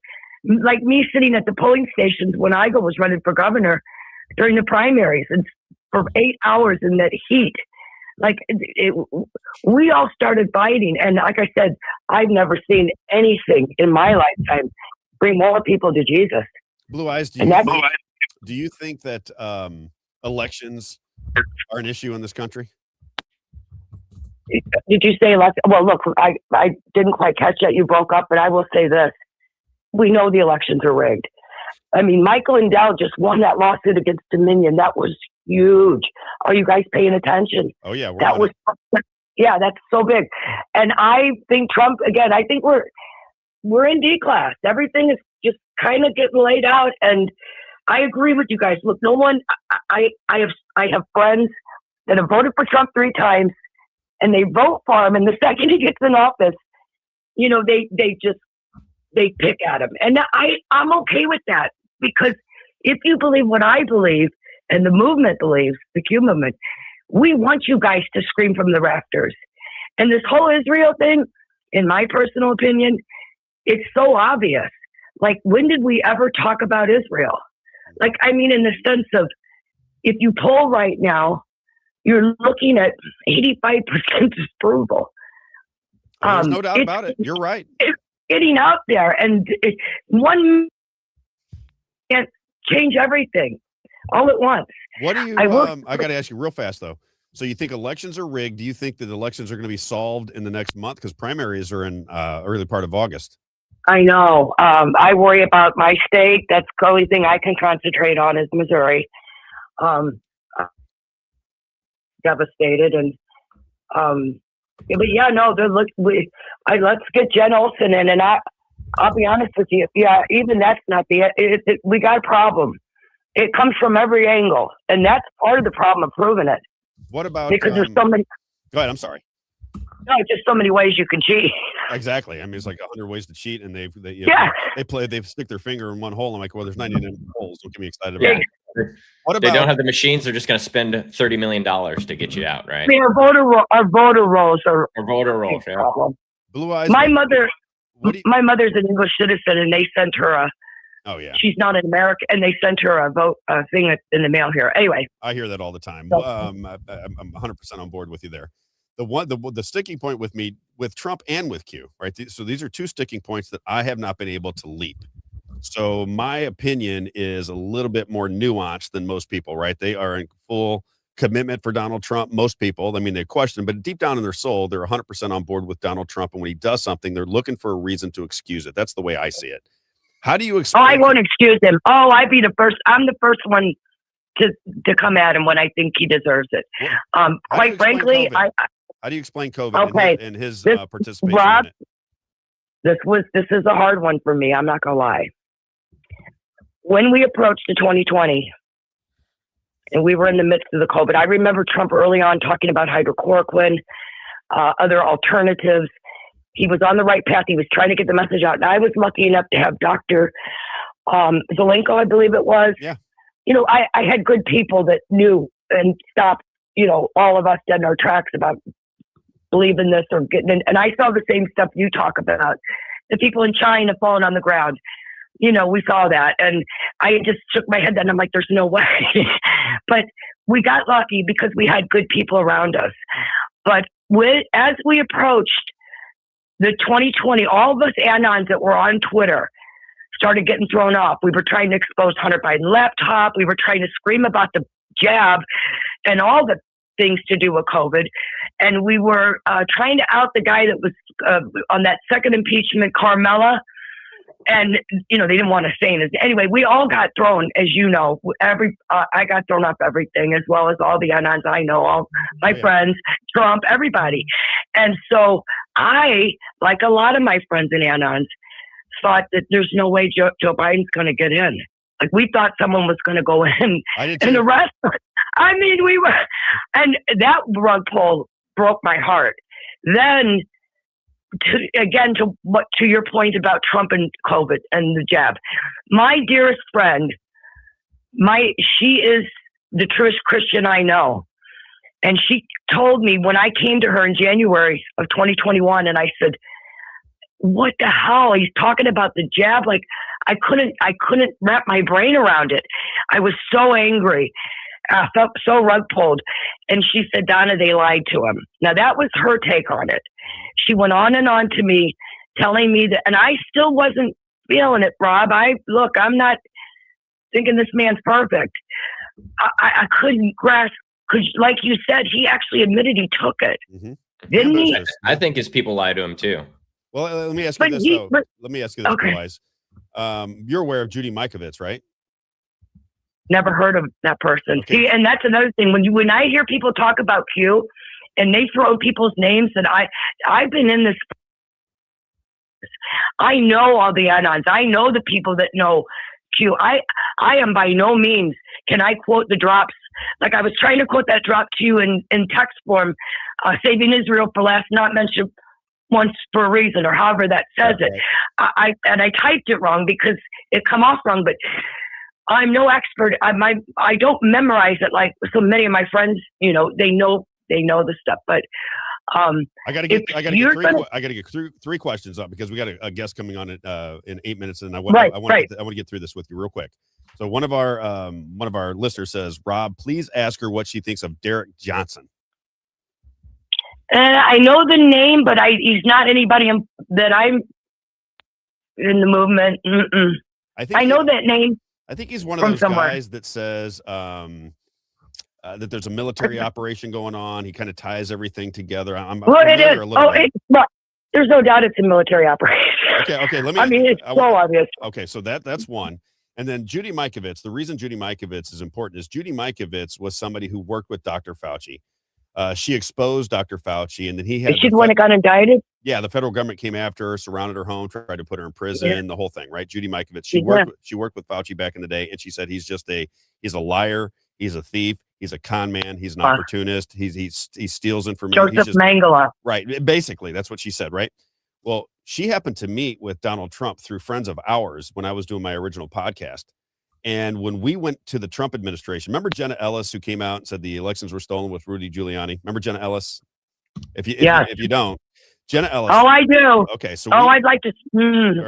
Like me sitting at the polling stations when I was running for governor during the primaries and for 8 hours in that heat. Like we all started fighting. And like I said, I've never seen anything in my lifetime bring more people to Jesus. Blue Eyes, do you think that elections are an issue in this country? Did you say election? Well, look, I didn't quite catch that. You broke up, but I will say this. We know the elections are rigged. I mean, Michael Lindell just won that lawsuit against Dominion. That was huge. Are you guys paying attention? Oh, yeah. That's so big. And I think Trump, again, I think we're in D class. Everything is just kind of getting laid out. And I agree with you guys. Look, no one, I have friends that have voted for Trump 3 times and they vote for him. And the second he gets in office, you know, they pick at him. And I'm okay with that, because if you believe what I believe and the movement believes, the Q movement, we want you guys to scream from the rafters. And this whole Israel thing, in my personal opinion, it's so obvious. Like, when did we ever talk about Israel? Like, I mean, in the sense of, if you poll right now, you're looking at 85% approval. There's no doubt about it. You're right. It's getting out there, and one can't change everything all at once. What do you? I got to ask you real fast though. So you think elections are rigged? Do you think that elections are going to be solved in the next month? Because primaries are in early part of August. I know. I worry about my state. That's the only thing I can concentrate on is Missouri. Devastated, and but yeah, no. Let's get Jen Olson in, and I'll be honest with you. Yeah, even that's not we got a problem. It comes from every angle, and that's part of the problem of proving it. What about because there's so many? Go ahead. I'm sorry. No, just so many ways you can cheat. Exactly. I mean, it's like 100 ways to cheat, and they stick their finger in one hole. I'm like, well, there's 99 holes. Don't get me excited about it. What about, they don't have the machines? They're just going to spend $30 million to get you out, right? I mean, our voter rolls are our voter rolls. Yeah. Blue Eyes. My mother's an English citizen, and they sent her Oh yeah. She's not an American, and they sent her a vote thing in the mail here. Anyway, I hear that all the time. I'm 100% on board with you there. The sticking point with me, with Trump and with Q, right? So these are two sticking points that I have not been able to leap. So my opinion is a little bit more nuanced than most people, right? They are in full commitment for Donald Trump. Most people, I mean, they question, but deep down in their soul, they're 100% on board with Donald Trump. And when he does something, they're looking for a reason to excuse it. That's the way I see it. How do you explain? Oh, I won't excuse him. Oh, I'm the first one to come at him when I think he deserves it. Quite frankly, how do you explain COVID and his participation Rob, in it? This is a hard one for me. I'm not gonna lie. When we approached the 2020 and we were in the midst of the COVID, I remember Trump early on talking about hydrochloroquine, other alternatives. He was on the right path. He was trying to get the message out. And I was lucky enough to have Dr. Zelenko, I believe it was. Yeah. You know, I had good people that knew and stopped, all of us dead in our tracks about believing this or getting in. And I saw the same stuff you talk about. The people in China falling on the ground. We saw that. And I just shook my head then. I'm like, there's no way. But we got lucky because we had good people around us. But as we approached the 2020, all of us anons that were on Twitter started getting thrown off. We were trying to expose Hunter Biden laptop. We were trying to scream about the jab and all the things to do with COVID. And we were trying to out the guy that was on that second impeachment, Carmella. And, they didn't want to say anything. Anyway, we all got thrown, as you know. I got thrown off everything, as well as all the anons I know, all my friends, Trump, everybody. And so I, like a lot of my friends in anons, thought that there's no way Joe Biden's going to get in. Like, we thought someone was going to go in. And the rest, we were, and that rug pull broke my heart. Then, to your point about Trump and COVID and the jab, my dearest friend, she is the truest Christian I know. And she told me when I came to her in January of 2021, and I said, what the hell? He's talking about the jab. Like, I couldn't wrap my brain around it. I was so angry. I felt so rug pulled. And she said, Donna, they lied to him. Now, that was her take on it. She went on and on to me, telling me that, and I still wasn't feeling it, Rob. I'm not thinking this man's perfect. I couldn't grasp, because like you said, he actually admitted he took it. Mm-hmm. Didn't he? I think his people lie to him too. Well, let me ask you this, though. Let me ask you this, okay. Wise. You're aware of Judy Mikovits, right? Never heard of that person. Okay. See, and that's another thing. When I hear people talk about Q, and they throw people's names, and I've been in this. I know all the add-ons. I know the people that know Q. I am by no means. Can I quote the drops? Like, I was trying to quote that drop to you in text form, saving Israel for last, not mentioned once for a reason, or however that says it. I typed it wrong because it come off wrong, but I'm no expert. I don't memorize it like so many of my friends. You know, they know the stuff, but I got to get three questions up because we got a guest coming on in 8 minutes, and I want to get through this with you real quick. So one of our listeners says, Rob, please ask her what she thinks of Derek Johnson. I know the name, but he's not anybody that I'm in the movement. Mm-mm. I know that name. I think he's one of those guys that says that there's a military operation going on. He kind of ties everything together. It is. There's no doubt it's a military operation. Okay. It's so obvious. Okay, so that's one. And then Judy Mikovits. The reason Judy Mikovits is important is Judy Mikovits was somebody who worked with Dr. Fauci. She exposed Dr. Fauci, and then he had. Is she the one that got indicted? Yeah, the federal government came after her, surrounded her home, tried to put her in prison, the whole thing, right? Judy Mikovits. She worked with Fauci back in the day, and she said he's a liar, he's a thief, he's a con man, he's an opportunist, he steals information. Joseph Mengele. Right. Basically, that's what she said, right? Well, she happened to meet with Donald Trump through friends of ours when I was doing my original podcast. And when we went to the Trump administration, remember Jenna Ellis, who came out and said the elections were stolen with Rudy Giuliani? Remember Jenna Ellis? If you don't, Jenna Ellis. Oh, I do. Okay, so I'd like to.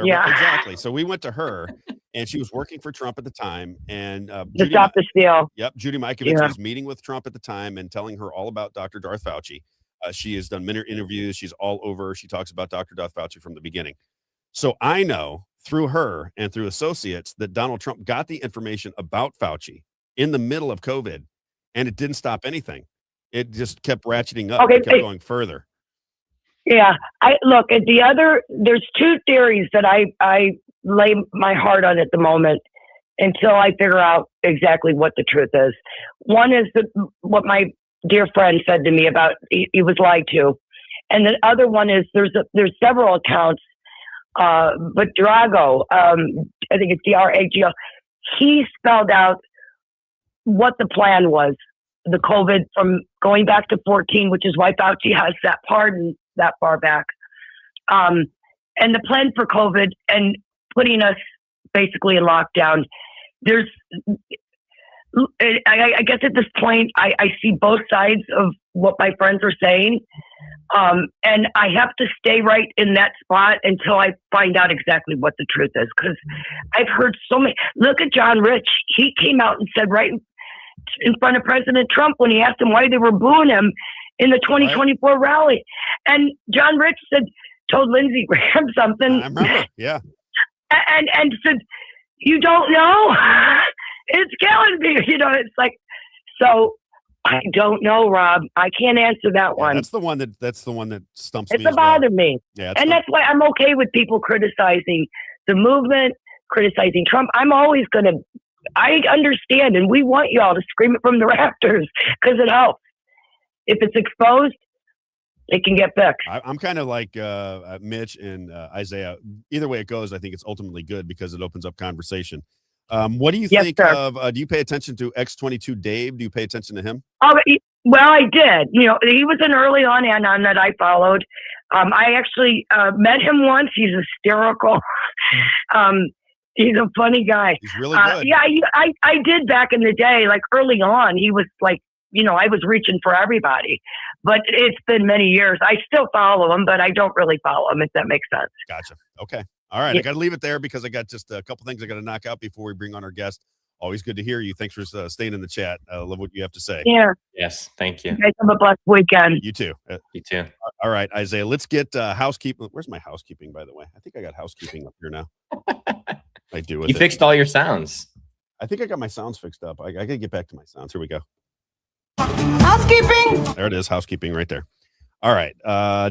Yeah, exactly. So we went to her, and she was working for Trump at the time, and to stop the steal. Yep, Judy Mikovits was meeting with Trump at the time and telling her all about Dr. Darth Fauci. She has done many interviews. She's all over. She talks about Dr. Darth Fauci from the beginning. So I know through her and through associates that Donald Trump got the information about Fauci in the middle of COVID, and it didn't stop anything. It just kept ratcheting up. It kept going further. Yeah. There's two theories that I lay my heart on at the moment until I figure out exactly what the truth is. One is what my dear friend said to me about he was lied to. And the other one is there's several accounts, but Drago, I think it's Drago, he spelled out what the plan was, the COVID from going back to 14, which is why Fauci has that pardon that far back. And the plan for COVID and putting us basically in lockdown. I guess at this point, I see both sides of what my friends are saying. And I have to stay right in that spot until I find out exactly what the truth is. Because I've heard so many. Look at John Rich. He came out and said right in front of President Trump when he asked him why they were booing him in the 2024 rally. And John Rich told Lindsey Graham something. I remember, yeah. And said, you don't know? It's killing me. It's like, so I don't know, Rob. I can't answer that one. That's the one that stumps me. It's bothered me. Yeah, and that's why I'm okay with people criticizing the movement, criticizing Trump. I'm always I understand, and we want y'all to scream it from the rafters because it helps. If it's exposed, it can get fixed. I'm kind of like Mitch and Isaiah. Either way it goes, I think it's ultimately good because it opens up conversation. What do you think of, do you pay attention to X22 Dave? Do you pay attention to him? Well, I did. He was an early on anon that I followed. I actually met him once. He's hysterical. He's a funny guy. He's really good. Yeah, I did back in the day, like early on. He was like I was reaching for everybody. But it's been many years. I still follow them, but I don't really follow them, if that makes sense. Gotcha. Okay. All right. Yeah. I got to leave it there because I got just a couple things I got to knock out before we bring on our guest. Always good to hear you. Thanks for staying in the chat. I love what you have to say. Yeah. Yes, thank you. You guys have a blessed weekend. You too. You too. All right, Isaiah, let's get housekeeping. Where's my housekeeping, by the way? I think I got housekeeping up here now. I do. With You fixed all your sounds. I think I got my sounds fixed up. I got to get back to my sounds. Here we go. Housekeeping. There it is. Housekeeping right there. All right.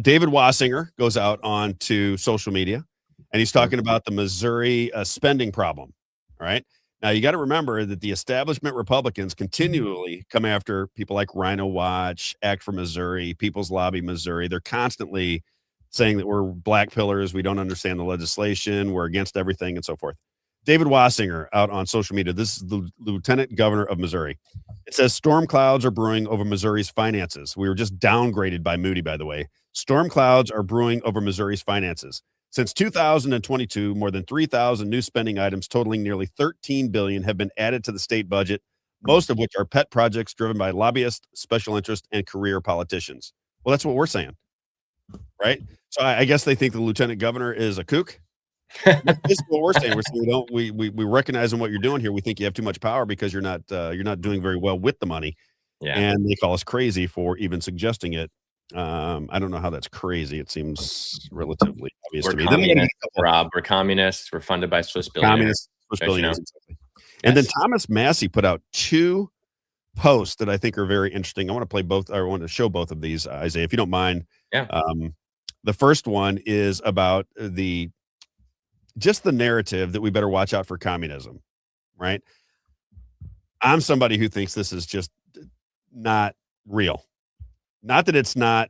David Wassinger goes out onto social media and he's talking about the Missouri spending problem. All right. Now, you got to remember that the establishment Republicans continually come after people like Rhino Watch, Act for Missouri, People's Lobby Missouri. They're constantly saying that we're black pillars, we don't understand the legislation, we're against everything, and so forth. David Wassinger out on social media. This is the Lieutenant Governor of Missouri. It says storm clouds are brewing over Missouri's finances. We were just downgraded by Moody, by the way. Storm clouds are brewing over Missouri's finances. Since 2022, more than 3,000 new spending items totaling nearly $13 billion have been added to the state budget, most of which are pet projects driven by lobbyists, special interest, and career politicians. Well, that's what we're saying, right? So I guess they think the lieutenant governor is a kook. This is what we're saying. We're saying we recognize what you're doing here. We think you have too much power because you're not doing very well with the money. Yeah. And they call us crazy for even suggesting it. I don't know how that's crazy. It seems relatively obvious to me. Rob, we're communists. We're funded by Swiss billionaires. Exactly. And then Thomas Massey put out 2 posts that I think are very interesting. I want to play both. I want to show both of these, Isaiah, if you don't mind. Yeah. The first one is about just the narrative that we better watch out for communism, right? I'm somebody who thinks this is just not real. Not that it's not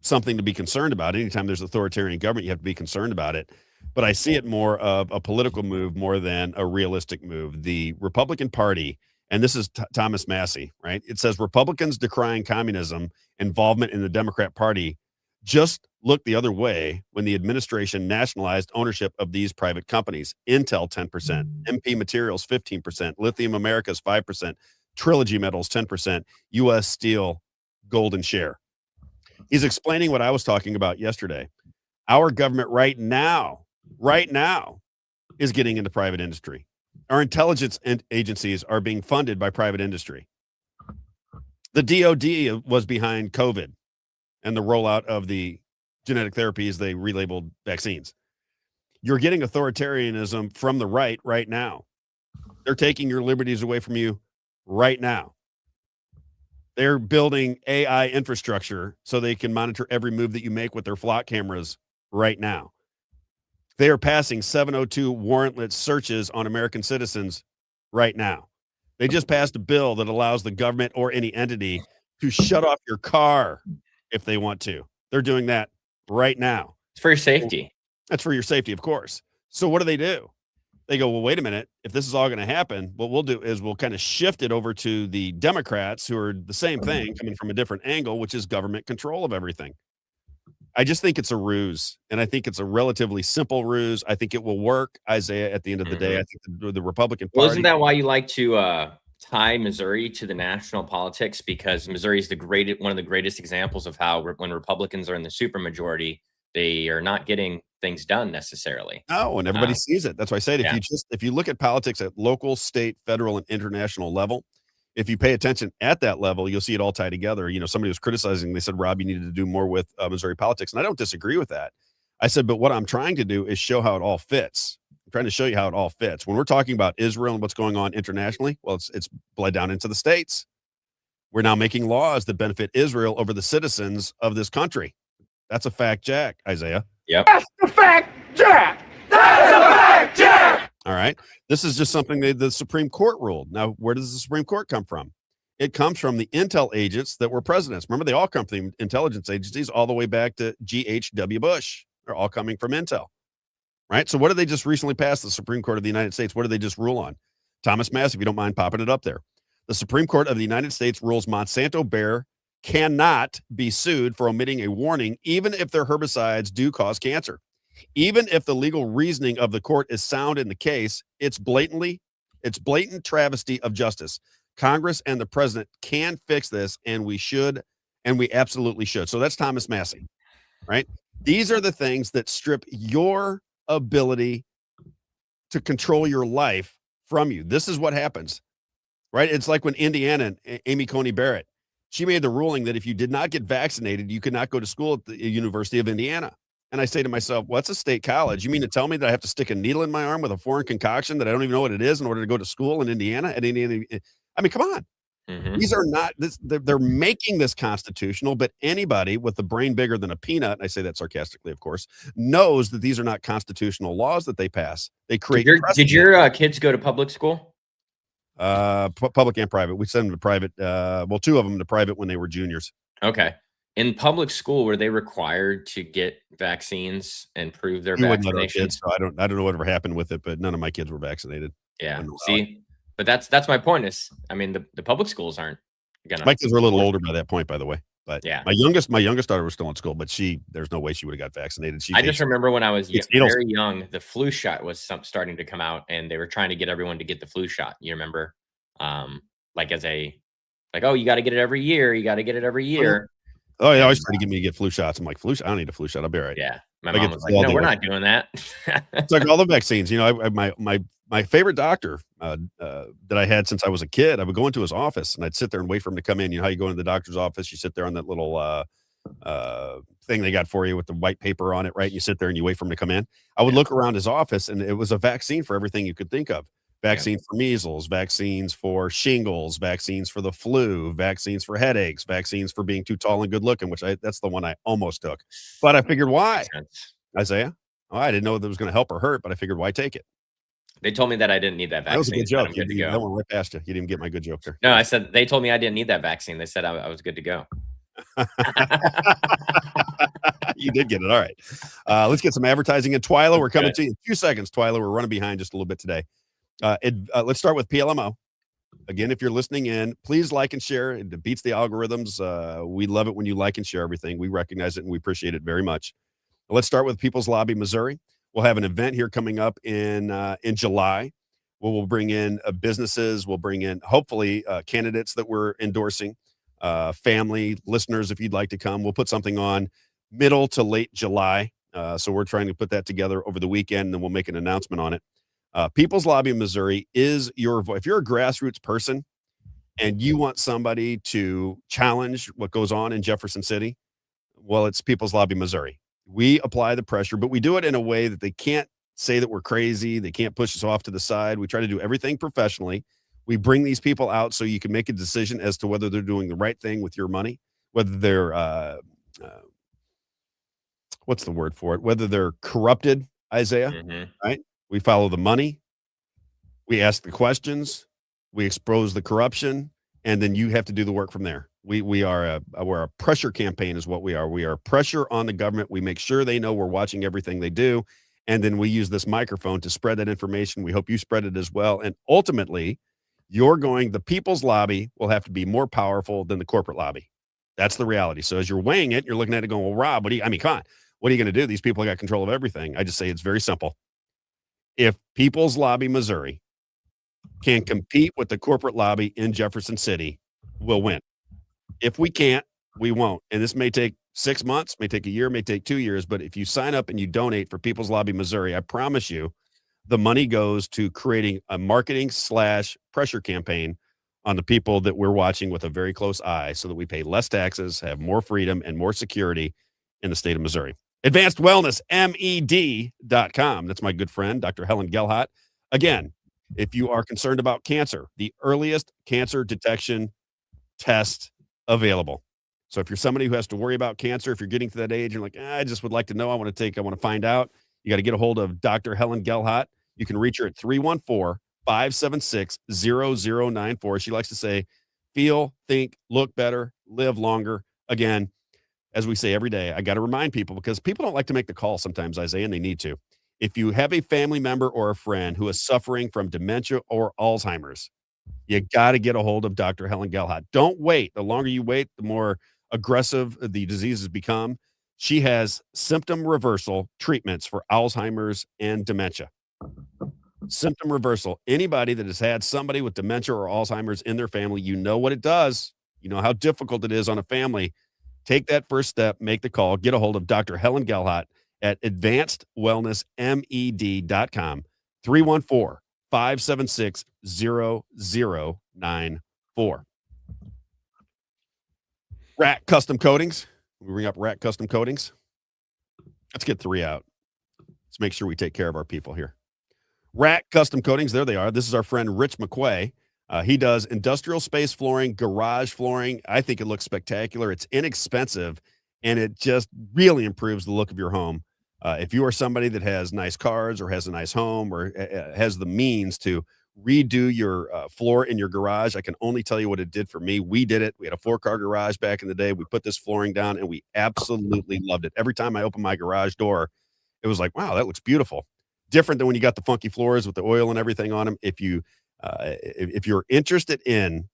something to be concerned about. Anytime there's authoritarian government, you have to be concerned about it. But I see it more of a political move more than a realistic move. The Republican Party, and this is Thomas Massey, right? It says Republicans decrying communism involvement in the Democrat Party just looked the other way when the administration nationalized ownership of these private companies. Intel, 10%, MP Materials, 15%, Lithium Americas, 5%, Trilogy Metals, 10%, U.S. Steel, golden share. He's explaining what I was talking about yesterday. Our government right now is getting into private industry. Our intelligence agencies are being funded by private industry. The DOD was behind COVID and the rollout of the genetic therapies they relabeled vaccines. You're getting authoritarianism from the right now. They're taking your liberties away from you right now. They're building AI infrastructure so they can monitor every move that you make with their flock cameras right now. They are passing 702 warrantless searches on American citizens right now. They just passed a bill that allows the government or any entity to shut off your car if they want to. They're doing that right now. It's for your safety. That's for your safety, of course. So what do? They go, well, wait a minute. If this is all going to happen, what we'll do is we'll kind of shift it over to the Democrats, who are the same thing, coming from a different angle, which is government control of everything. I just think it's a ruse, and I think it's a relatively simple ruse. I think it will work, Isaiah, at the end of the day. I think the Republican Party... Well, isn't that why you like to tie Missouri to the national politics? Because Missouri is one of the greatest examples of how when Republicans are in the supermajority, they are not getting things done necessarily. No, and everybody sees it. That's why I said if you look at politics at local, state, federal, and international level, if you pay attention at that level, you'll see it all tie together. You know, somebody was criticizing, they said, Rob, you needed to do more with Missouri politics. And I don't disagree with that. I said, but what I'm trying to do is show how it all fits. I'm trying to show you how it all fits. When we're talking about Israel and what's going on internationally, well, it's bled down into the states. We're now making laws that benefit Israel over the citizens of this country. That's a fact, Jack, Isaiah. Yep. That's the fact, Jack. That's a fact, Jack. All right. This is just something that the Supreme Court ruled. Now, where does the Supreme Court come from? It comes from the intel agents that were presidents. Remember, they all come from the intelligence agencies all the way back to G.H.W. Bush. They're all coming from intel, right? So what did they just recently pass, the Supreme Court of the United States? What did they just rule on? Thomas Massey, if you don't mind popping it up there. The Supreme Court of the United States rules Monsanto Bayer cannot be sued for omitting a warning, even if their herbicides do cause cancer. Even if the legal reasoning of the court is sound in the case, it's blatant travesty of justice. Congress and the president can fix this, and we should, and we absolutely should. So that's Thomas Massey, right? These are the things that strip your ability to control your life from you. This is what happens, right? It's like when Indiana, Amy Coney Barrett, she made the ruling that if you did not get vaccinated, you could not go to school at the University of Indiana. And I say to myself, well, it's a state college. You mean to tell me that I have to stick a needle in my arm with a foreign concoction that I don't even know what it is in order to go to school in Indiana? At Indiana? I mean, come on. These are not this. They're making this constitutional, but anybody with a brain bigger than a peanut, and I say that sarcastically, of course, knows that these are not constitutional laws that they pass. They create. Did your kids go to public school? Public and private. We sent them to private. Well, two of them to private when they were juniors. Okay. In public school, were they required to get vaccines and prove their We wouldn't let our vaccination? kids, so I don't know whatever happened with it, but none of my kids were vaccinated. Yeah. Wouldn't allow it. See, but that's my point is, I mean, the public schools aren't gonna. My kids were a little older by that point, by the way. But Yeah. my youngest daughter was still in school, but there's no way she would have got vaccinated. I just remember when I was It's needles. very young, the flu shot was starting to come out, and they were trying to get everyone to get the flu shot. You remember, like oh, you got to get it every year. You got to get it every year. Oh, yeah, always trying to get me to get flu shots. I'm like, flu shot? I don't need a flu shot. I'll be all right. Yeah, my I get mom the was flu like, all "No, day we're long." not doing that." It's like all the vaccines. You know, my favorite doctor that I had since I was a kid, I would go into his office and I'd sit there and wait for him to come in. You know how you go into the doctor's office, you sit there on that little thing they got for you with the white paper on it, right? And you sit there and you wait for him to come in. I would look around his office and it was a vaccine for everything you could think of. Vaccine for measles, vaccines for shingles, vaccines for the flu, vaccines for headaches, vaccines for being too tall and good looking, that's the one I almost took. But I figured, why? Makes sense. Isaiah? Oh, I didn't know that it was going to help or hurt, but I figured, why take it? They told me that I didn't need that vaccine. That was a good but joke. I'm good to That go. one right past you. You didn't even get my good joke there. No, I said they told me I didn't need that vaccine. They said I was good to go. You did get it. All right. Let's get some advertising. And Twyla, we're coming Good. to you in 2 seconds. Twyla, we're running behind just a little bit today. Let's start with PLMO. Again, if you're listening in, please like and share. It beats the algorithms. We love it when you like and share everything. We recognize it and we appreciate it very much. Let's start with People's Lobby, Missouri. We'll have an event here coming up in July where we'll bring in businesses. We'll bring in, hopefully, candidates that we're endorsing, family, listeners, if you'd like to come. We'll put something on middle to late July. So we're trying to put that together over the weekend, and then we'll make an announcement on it. People's Lobby, Missouri is your voice. If you're a grassroots person and you want somebody to challenge what goes on in Jefferson City, well, it's People's Lobby, Missouri. We apply the pressure, but we do it in a way that they can't say that we're crazy. They can't push us off to the side. We try to do everything professionally. We bring these people out so you can make a decision as to whether they're doing the right thing with your money, whether they're, what's the word for it? Whether they're corrupted, Isaiah, right? We follow the money. We ask the questions. We expose the corruption, and then you have to do the work from there. We're a pressure campaign is what we are. We are pressure on the government. We make sure they know we're watching everything they do. And then we use this microphone to spread that information. We hope you spread it as well. And ultimately, the people's lobby will have to be more powerful than the corporate lobby. That's the reality. So as you're weighing it, you're looking at it going, well, Rob, come on. What are you going to do? These people got control of everything. I just say it's very simple. If People's Lobby, Missouri can compete with the corporate lobby in Jefferson City, we'll win. If we can't, we won't. And this may take 6 months, may take a year, may take 2 years. But if you sign up and you donate for People's Lobby, Missouri, I promise you the money goes to creating a marketing / pressure campaign on the people that we're watching with a very close eye so that we pay less taxes, have more freedom and more security in the state of Missouri. Advanced Wellness, MED.com. That's my good friend, Dr. Helen Gelhart. Again, if you are concerned about cancer, the earliest cancer detection test available. So if you're somebody who has to worry about cancer, if you're getting to that age, you're like, I just would like to know, I want to find out. You got to get a hold of Dr. Helen Gelhart. You can reach her at 314-576-0094. She likes to say, feel, think, look better, live longer. Again, as we say every day, I got to remind people because people don't like to make the call sometimes, Isaiah, and they need to. If you have a family member or a friend who is suffering from dementia or Alzheimer's, you got to get a hold of Dr. Helen Gelhart. Don't wait. The longer you wait, the more aggressive the diseases become. She has symptom reversal treatments for Alzheimer's and dementia. Symptom reversal. Anybody that has had somebody with dementia or Alzheimer's in their family, you know what it does. You know how difficult it is on a family. Take that first step, make the call, get a hold of Dr. Helen Gelhot at advancedwellnessmed.com, 314-576-0094. Rack Custom Coatings. We bring up Rack Custom Coatings. Let's get 3 out. Let's make sure we take care of our people here. Rack Custom Coatings, there they are. This is our friend Rich McQuay. He does industrial space flooring, garage flooring. I think it looks spectacular. It's inexpensive, and it just really improves the look of your home. If you are somebody that has nice cars or has a nice home or has the means to redo your floor in your garage, I can only tell you what it did for me. We did it. We had a 4-car garage back in the day. We put this flooring down, and we absolutely loved it. Every time I opened my garage door, it was like, wow, that looks beautiful. Different than when you got the funky floors with the oil and everything on them. If you're interested in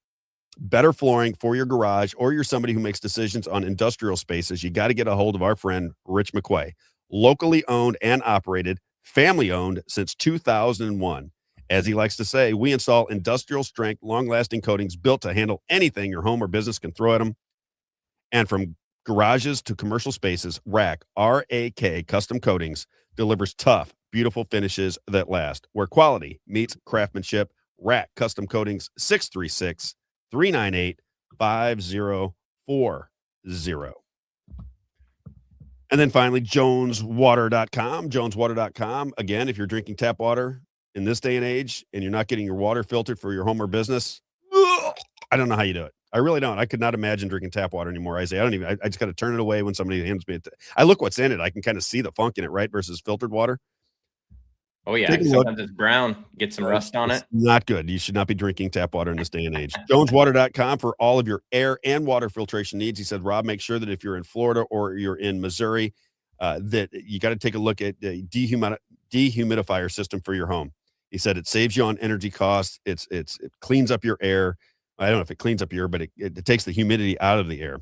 better flooring for your garage, or you're somebody who makes decisions on industrial spaces, you got to get a hold of our friend Rich McQuay. Locally owned and operated, family owned since 2001. As he likes to say, we install industrial strength, long-lasting coatings built to handle anything your home or business can throw at them. And from garages to commercial spaces, Rack, R-A-K Custom Coatings, delivers tough, beautiful finishes that last. Where quality meets craftsmanship, Rack Custom Coatings, 636-398-5040. And then finally, joneswater.com. Joneswater.com. Again, if you're drinking tap water in this day and age and you're not getting your water filtered for your home or business, I don't know how you do it. I really don't. I could not imagine drinking tap water anymore. I just got to turn it away when somebody hands me it. I look what's in it. I can kind of see the funk in it, right? Versus filtered water. Oh, yeah. Sometimes it's brown. Get some rust on it. Not good. You should not be drinking tap water in this day and age. Joneswater.com for all of your air and water filtration needs. He said, Rob, make sure that if you're in Florida or you're in Missouri, that you got to take a look at the dehumidifier system for your home. He said it saves you on energy costs. It cleans up your air. I don't know if it cleans up your air, but it takes the humidity out of the air.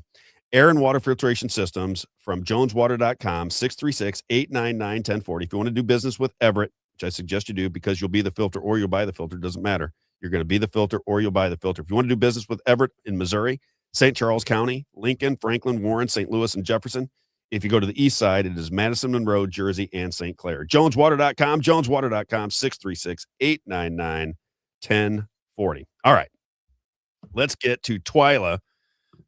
Air and water filtration systems from joneswater.com, 636-899-1040. If you want to do business with Everett, which I suggest you do because you'll be the filter or you'll buy the filter. Doesn't matter. You're going to be the filter or you'll buy the filter. If you want to do business with Everett in Missouri, St. Charles County, Lincoln, Franklin, Warren, St. Louis, and Jefferson. If you go to the east side, it is Madison, Monroe, Jersey, and St. Clair. Joneswater.com, joneswater.com, 636-899-1040. All right. Let's get to Twyla.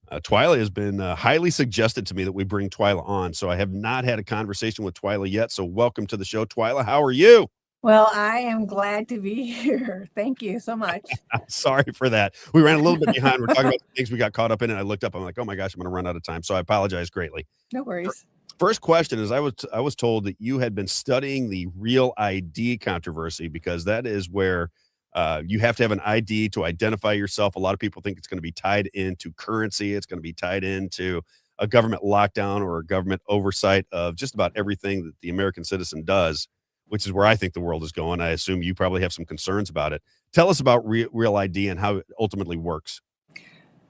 Twyla has been highly suggested to me that we bring Twyla on, so I have not had a conversation with Twyla yet. So welcome to the show, Twyla. How are you? Well, I am glad to be here. Thank you so much. I'm sorry for that. We ran a little bit behind. We're talking about things we got caught up in, and I looked up. I'm like, oh my gosh, I'm going to run out of time. So I apologize greatly. No worries. First question is, I was told that you had been studying the Real ID controversy because that is where you have to have an ID to identify yourself. A lot of people think it's going to be tied into currency. It's going to be tied into a government lockdown or a government oversight of just about everything that the American citizen does, which is where I think the world is going. I assume you probably have some concerns about it. Tell us about Real ID and how it ultimately works.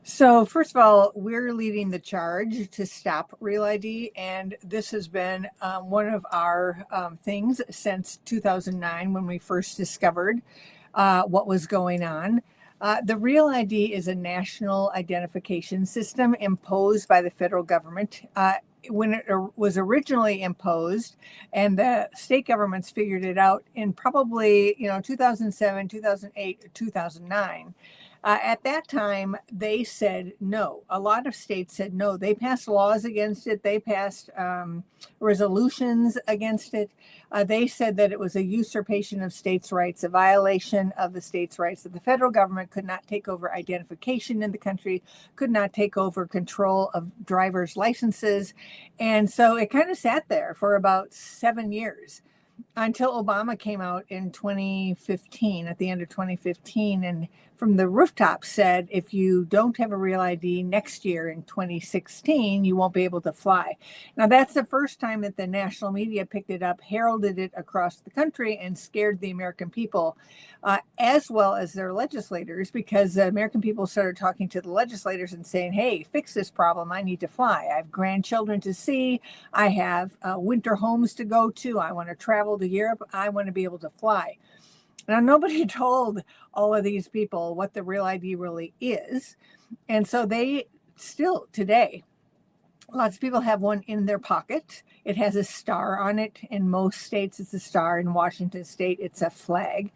So first of all, we're leading the charge to stop Real ID. And this has been one of our things since 2009 when we first discovered what was going on. The Real ID is a national identification system imposed by the federal government. When it was originally imposed and the state governments figured it out in probably 2007, 2008, 2009. At that time, they said no. A lot of states said no. They passed laws against it. They passed resolutions against it. They said that it was a usurpation of states' rights, a violation of the states' rights, that the federal government could not take over identification in the country, could not take over control of driver's licenses. And so it kind of sat there for about 7 years until Obama came out in 2015, at the end of 2015, and from the rooftop said, if you don't have a Real ID next year in 2016, you won't be able to fly. Now, that's the first time that the national media picked it up, heralded it across the country, and scared the American people, as well as their legislators, because the American people started talking to the legislators and saying, hey, fix this problem. I need to fly. I have grandchildren to see. I have winter homes to go to. I want to travel to Europe. I want to be able to fly. Now, nobody told all of these people what the Real ID really is. And so they still today, lots of people have one in their pocket. It has a star on it. In most states, it's a star. In Washington State, it's a flag.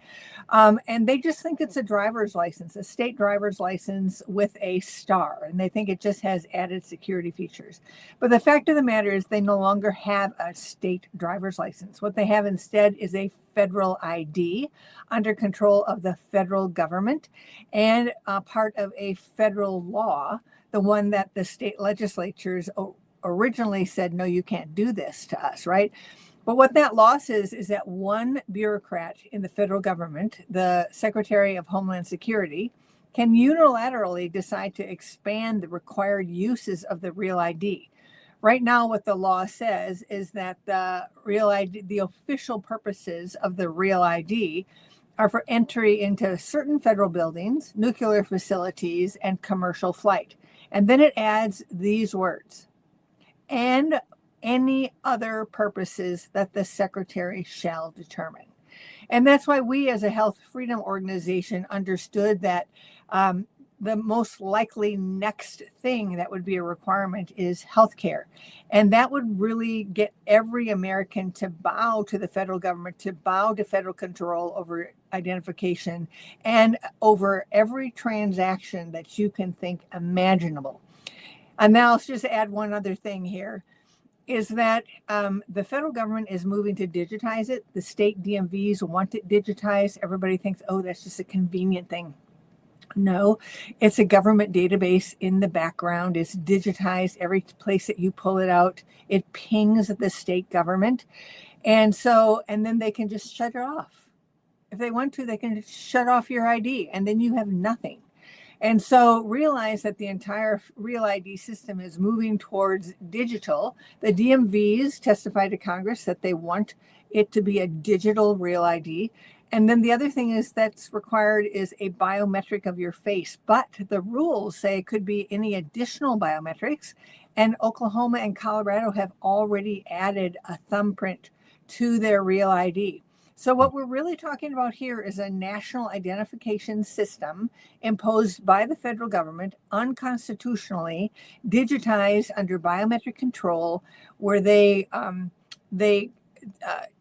And they just think it's a driver's license, a state driver's license with a star. And they think it just has added security features. But the fact of the matter is they no longer have a state driver's license. What they have instead is a federal ID under control of the federal government and part of a federal law, the one that the state legislatures originally said, no, you can't do this to us, right? But what that law says is that one bureaucrat in the federal government, the Secretary of Homeland Security, can unilaterally decide to expand the required uses of the Real ID. Right now, what the law says is that the Real ID, the official purposes of the Real ID are for entry into certain federal buildings, nuclear facilities, and commercial flight. And then it adds these words, and any other purposes that the secretary shall determine. And that's why we as a health freedom organization understood that the most likely next thing that would be a requirement is healthcare. And that would really get every American to bow to the federal government, to bow to federal control over identification and over every transaction that you can think imaginable. And now let's just add one other thing here, is that the federal government is moving to digitize it. The state DMVs want it digitized. Everybody thinks, oh, that's just a convenient thing. No, it's a government database in the background. It's digitized. Every place that you pull it out, it pings the state government. And then they can just shut it off. If they want to, they can just shut off your ID and then you have nothing. And so realize that the entire Real ID system is moving towards digital. The DMVs testify to Congress that they want it to be a digital Real ID. And then the other thing is that's required is a biometric of your face. But the rules say it could be any additional biometrics. And Oklahoma and Colorado have already added a thumbprint to their Real ID. So what we're really talking about here is a national identification system imposed by the federal government unconstitutionally, digitized under biometric control, where they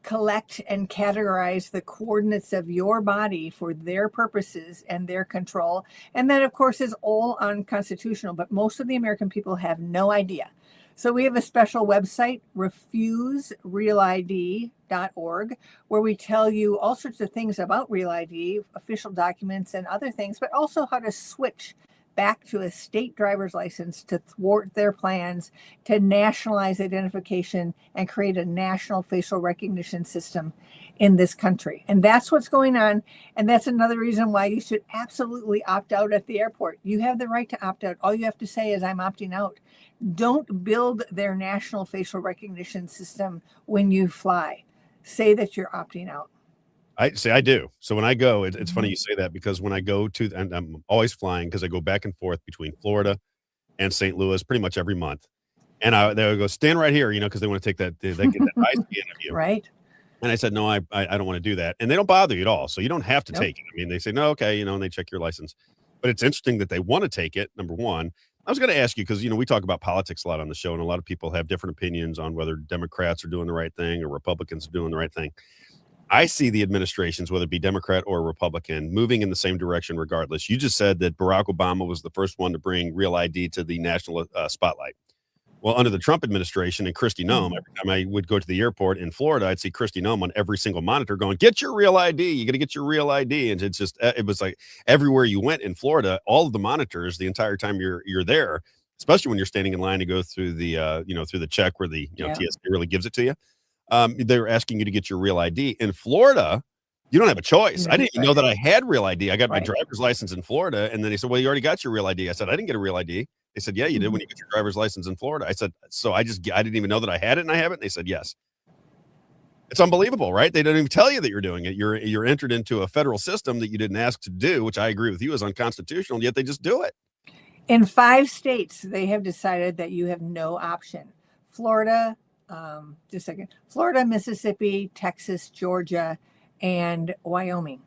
collect and categorize the coordinates of your body for their purposes and their control. And that, of course, is all unconstitutional, but most of the American people have no idea. So we have a special website, refuserealid.org, where we tell you all sorts of things about Real ID, official documents and other things, but also how to switch back to a state driver's license to thwart their plans to nationalize identification and create a national facial recognition system in this country. And that's what's going on. And that's another reason why you should absolutely opt out at the airport. You have the right to opt out. All you have to say is, I'm opting out. Don't build their national facial recognition system when you fly. Say that you're opting out. I do. So when I go, it's funny you say that, because when I go to, and I'm always flying because I go back and forth between Florida and St. Louis pretty much every month. And they would go, stand right here, because they want to take that, they get that IC interview. Right. And I said, no, I don't want to do that. And they don't bother you at all. So you don't have to take it. I mean, they say, no, okay, and they check your license. But it's interesting that they want to take it, number one. I was going to ask you, because, we talk about politics a lot on the show, and a lot of people have different opinions on whether Democrats are doing the right thing or Republicans are doing the right thing. I see the administrations, whether it be Democrat or Republican, moving in the same direction regardless. You just said that Barack Obama was the first one to bring Real ID to the national spotlight. Well, under the Trump administration and Kristi Noem, every time I would go to the airport in Florida, I'd see Kristi Noem on every single monitor going, get your Real ID. You got to get your Real ID. And it was like everywhere you went in Florida, all of the monitors the entire time you're there, especially when you're standing in line to go through the, through the check where the TSA really gives it to you. They were asking you to get your Real ID. In Florida, you don't have a choice. I didn't even know that I had Real ID. I got my driver's license in Florida, and then they said, well, you already got your Real ID. I said, I didn't get a Real ID. They said, yeah, you did when you got your driver's license in Florida. I said, so I didn't even know that I had it and I have it. And they said, yes. It's unbelievable, right? They don't even tell you that you're doing it. You're entered into a federal system that you didn't ask to do, which I agree with you is unconstitutional, yet they just do it. In 5 states, they have decided that you have no option. Florida, Florida, Mississippi, Texas, Georgia, and Wyoming.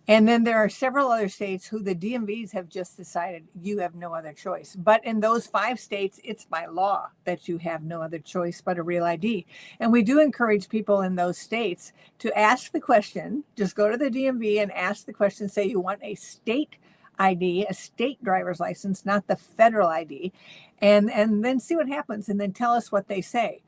And then there are several other states who the DMVs have just decided you have no other choice. But in those 5 states, it's by law that you have no other choice but a real ID. And we do encourage people in those states to ask the question. Just go to the DMV and ask the question. Say you want a state ID, a state driver's license, not the federal ID, and then see what happens, and then tell us what they say.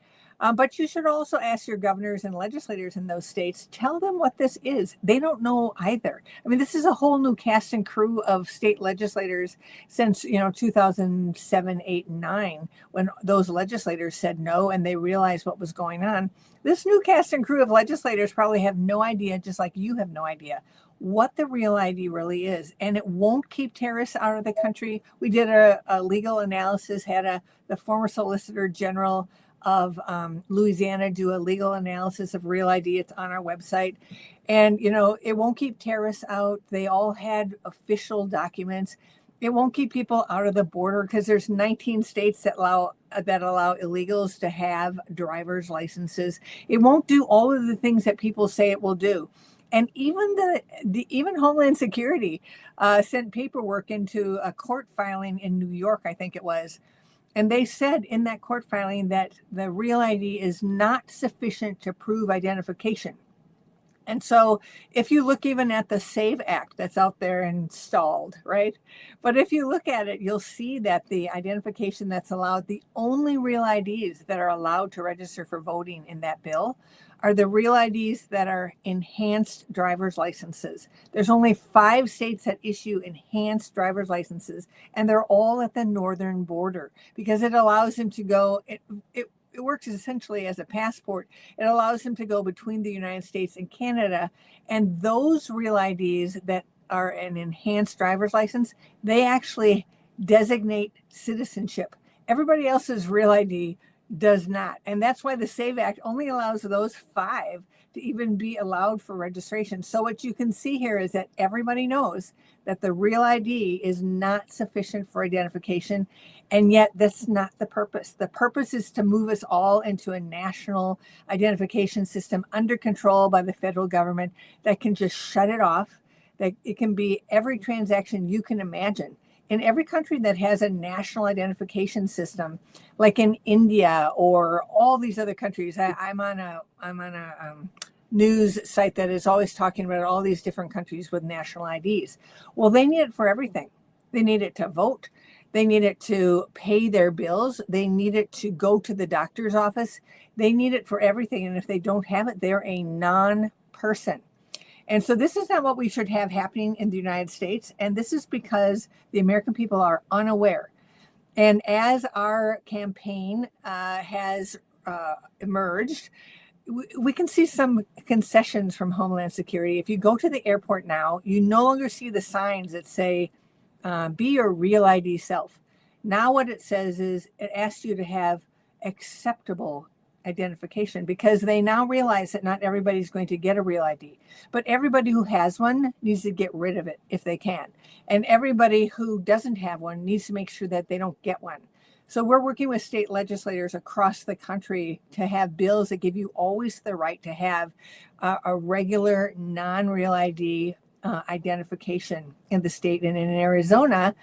But you should also ask your governors and legislators in those states, tell them what this is. They don't know either. I mean, this is a whole new cast and crew of state legislators since, 2007, 8, and 9, when those legislators said no and they realized what was going on. This new cast and crew of legislators probably have no idea, just like you have no idea, what the real ID really is. And it won't keep terrorists out of the country. We did a legal analysis, had the former Solicitor General of Louisiana do a legal analysis of real ID. It's on our website. And, it won't keep terrorists out. They all had official documents. It won't keep people out of the border because there's 19 states that allow illegals to have driver's licenses. It won't do all of the things that people say it will do. And even even Homeland Security sent paperwork into a court filing in New York, I think it was. And they said in that court filing that the real ID is not sufficient to prove identification. And so if you look even at the SAVE Act that's out there installed, right? But if you look at it, you'll see that the identification that's allowed, the only real IDs that are allowed to register for voting in that bill are the real IDs that are enhanced driver's licenses. There's only 5 states that issue enhanced driver's licenses, and they're all at the northern border because it allows them to go, it works essentially as a passport. It allows them to go between the United States and Canada, and those real IDs that are an enhanced driver's license, they actually designate citizenship. Everybody else's real ID does not. And that's why the SAVE Act only allows those 5 to even be allowed for registration. So what you can see here is that everybody knows that the real ID is not sufficient for identification. And yet that's not the purpose. The purpose is to move us all into a national identification system under control by the federal government that can just shut it off, that it can be every transaction you can imagine. In every country that has a national identification system, like in India or all these other countries, I'm on a news site that is always talking about all these different countries with national IDs. Well, they need it for everything. They need it to vote. They need it to pay their bills. They need it to go to the doctor's office. They need it for everything. And if they don't have it, they're a non-person. And so this is not what we should have happening in the United States. And this is because the American people are unaware. And as our campaign has emerged, we can see some concessions from Homeland Security. If you go to the airport now, you no longer see the signs that say, be your real ID self. Now what it says is it asks you to have acceptable identification because they now realize that not everybody's going to get a real ID, but everybody who has one needs to get rid of it if they can. And everybody who doesn't have one needs to make sure that they don't get one. So we're working with state legislators across the country to have bills that give you always the right to have a regular non-real ID identification in the state. And in Arizona,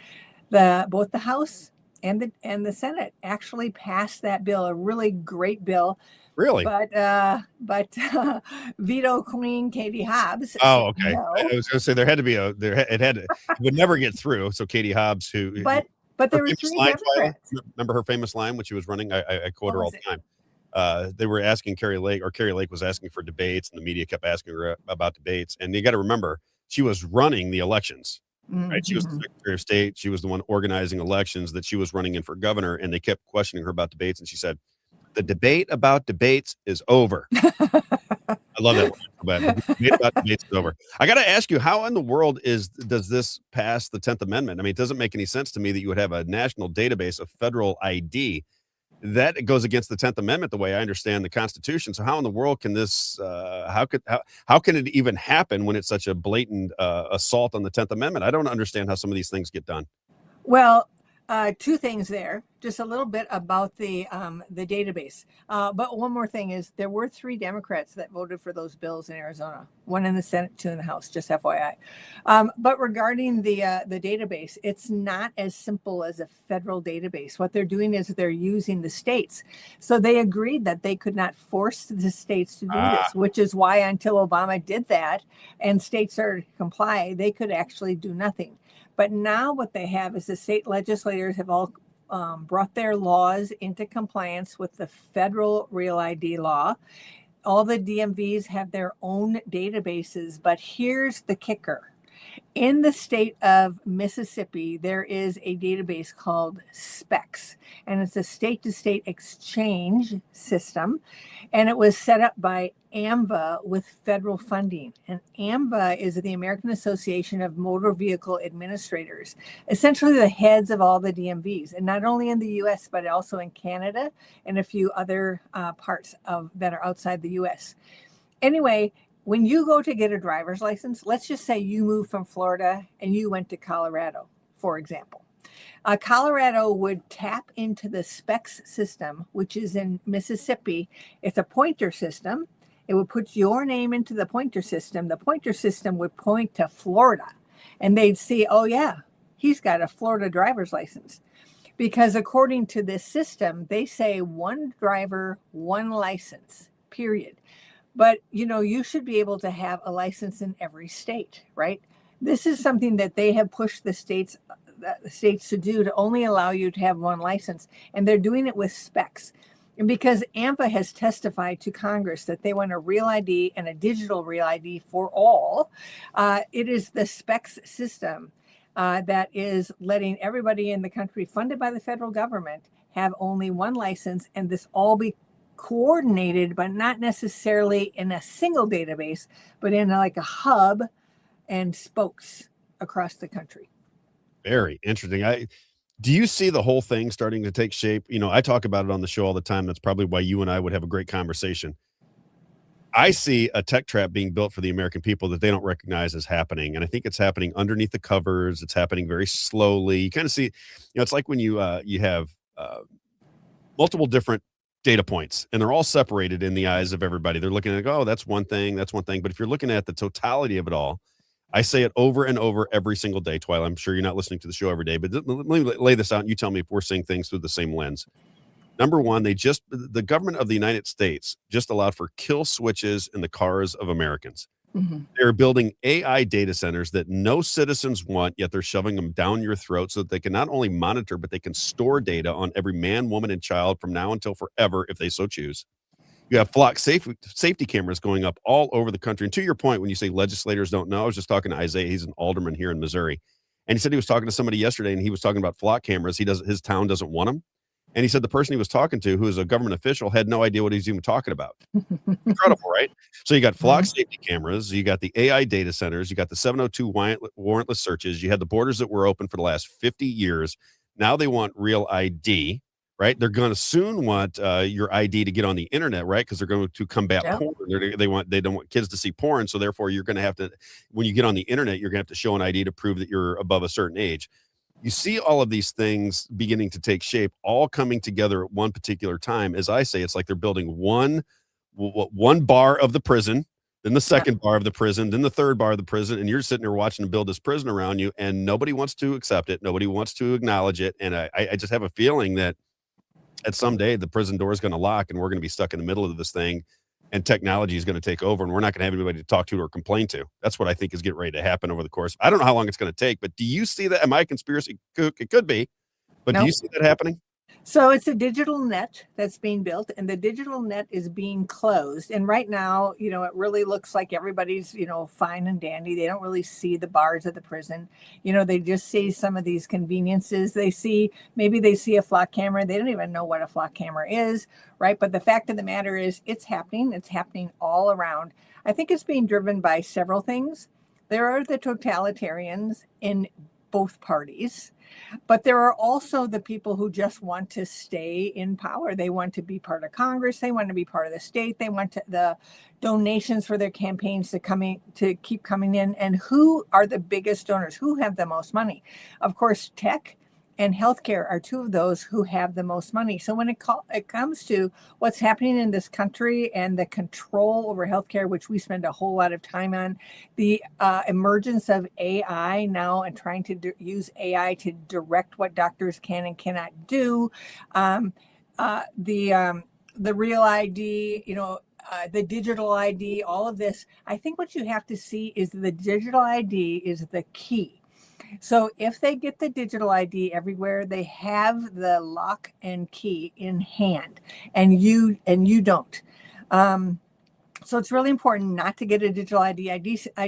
both the House and the Senate actually passed that bill, a really great bill. Really? But veto queen Katie Hobbs. Oh, okay. No. I was going to say it would never get through. So Katie Hobbs, but there were 3 Democrats. Remember her famous line when she was running? I quote her all the time. They were asking Carrie Lake was asking for debates, and the media kept asking her about debates. And you got to remember, she was running the elections. Right. She was the Secretary of State. She was the one organizing elections that she was running in for governor. And they kept questioning her about debates. And she said, the debate about debates is over. I love that. But the debate about debates is over. I got to ask you, how in the world does this pass the 10th Amendment? I mean, it doesn't make any sense to me that you would have a national database of federal ID. That goes against the 10th Amendment, the way I understand the Constitution. So how in the world can this, how can it even happen when it's such a blatant assault on the 10th Amendment? I don't understand how some of these things get done. Well, Two things there. Just a little bit about the database. But one more thing is there were 3 Democrats that voted for those bills in Arizona. 1 in the Senate, 2 in the House. Just FYI. But regarding the database, it's not as simple as a federal database. What they're doing is they're using the states. So they agreed that they could not force the states to do this, which is why until Obama did that and states started to comply, they could actually do nothing. But now what they have is the state legislators have all brought their laws into compliance with the federal Real ID law. All the DMVs have their own databases, but here's the kicker. In the state of Mississippi, there is a database called SPECS, and it's a state-to-state exchange system, and it was set up by AMVA with federal funding. And AMVA is the American Association of Motor Vehicle Administrators, essentially the heads of all the DMVs, and not only in the U.S., but also in Canada and a few other parts that are outside the U.S. Anyway, when you go to get a driver's license, let's just say you moved from Florida and you went to Colorado, for example. Colorado would tap into the SPECS system, which is in Mississippi. It's a pointer system. It would put your name into the pointer system. The pointer system would point to Florida, and they'd see, oh yeah, he's got a Florida driver's license. Because according to this system, they say 1 driver, 1 license, period. But, you should be able to have a license in every state, right? This is something that they have pushed the states to do, to only allow you to have 1 license. And they're doing it with SPECS. And because AMPA has testified to Congress that they want a real ID and a digital real ID for all, it is the SPECS system that is letting everybody in the country funded by the federal government have only 1 license, and this all be coordinated, but not necessarily in a single database, but in like a hub and spokes across the country. Very interesting. Do you see the whole thing starting to take shape? I talk about it on the show all the time. That's probably why you and I would have a great conversation. I see a tech trap being built for the American people that they don't recognize as happening. And I think it's happening underneath the covers. It's happening very slowly. You kind of see, it's like when you have multiple different data points, and they're all separated in the eyes of everybody. They're looking at, oh, that's one thing. But if you're looking at the totality of it all, I say it over and over every single day, Twyla. I'm sure you're not listening to the show every day, but let me lay this out and you tell me if we're seeing things through the same lens. Number one, the government of the United States just allowed for kill switches in the cars of Americans. Mm-hmm. They're building AI data centers that no citizens want, yet they're shoving them down your throat so that they can not only monitor, but they can store data on every man, woman, and child from now until forever if they so choose. You have flock safety cameras going up all over the country. And to your point, when you say legislators don't know, I was just talking to Isaiah. He's an alderman here in Missouri. And he said he was talking to somebody yesterday, and he was talking about flock cameras. His town doesn't want them. And he said the person he was talking to, who is a government official, had no idea what he was even talking about. Incredible, right? So you got flock safety cameras, you got the AI data centers, you got the 702 warrantless searches, you had the borders that were open for the last 50 years. Now they want real ID, right? They're going to soon want your ID to get on the internet, right? Because they're going to combat porn. They don't want kids to see porn, so therefore you're going to have to, when you get on the internet, you're going to have to show an ID to prove that you're above a certain age. You see all of these things beginning to take shape, all coming together at one particular time. As I say, it's like they're building one bar of the prison, then the second bar of the prison, then the third bar of the prison, and you're sitting there watching them build this prison around you, and nobody wants to accept it. Nobody wants to acknowledge it. And I just have a feeling that at some day the prison door is going to lock, and we're going to be stuck in the middle of this thing, and technology is going to take over, and we're not going to have anybody to talk to or complain to. That's what I think is getting ready to happen over the course. I don't know how long it's going to take, but do you see that? Am I a conspiracy kook? It could be, but do you see that happening? So it's a digital net that's being built, and the digital net is being closed. And right now, it really looks like everybody's, fine and dandy. They don't really see the bars of the prison. They just see some of these conveniences. Maybe they see a flock camera. They don't even know what a flock camera is, right? But the fact of the matter is it's happening. It's happening all around. I think it's being driven by several things. There are the totalitarians in both parties. But there are also the people who just want to stay in power. They want to be part of Congress. They want to be part of the state. They want the donations for their campaigns to keep coming in. And who are the biggest donors? Who have the most money? Of course, tech and healthcare are two of those who have the most money. So when it comes to what's happening in this country and the control over healthcare, which we spend a whole lot of time on, the emergence of AI now and trying to use AI to direct what doctors can and cannot do, the real ID, the digital ID, all of this. I think what you have to see is the digital ID is the key. So if they get the digital ID everywhere, they have the lock and key in hand, and you don't. So it's really important not to get a digital ID. I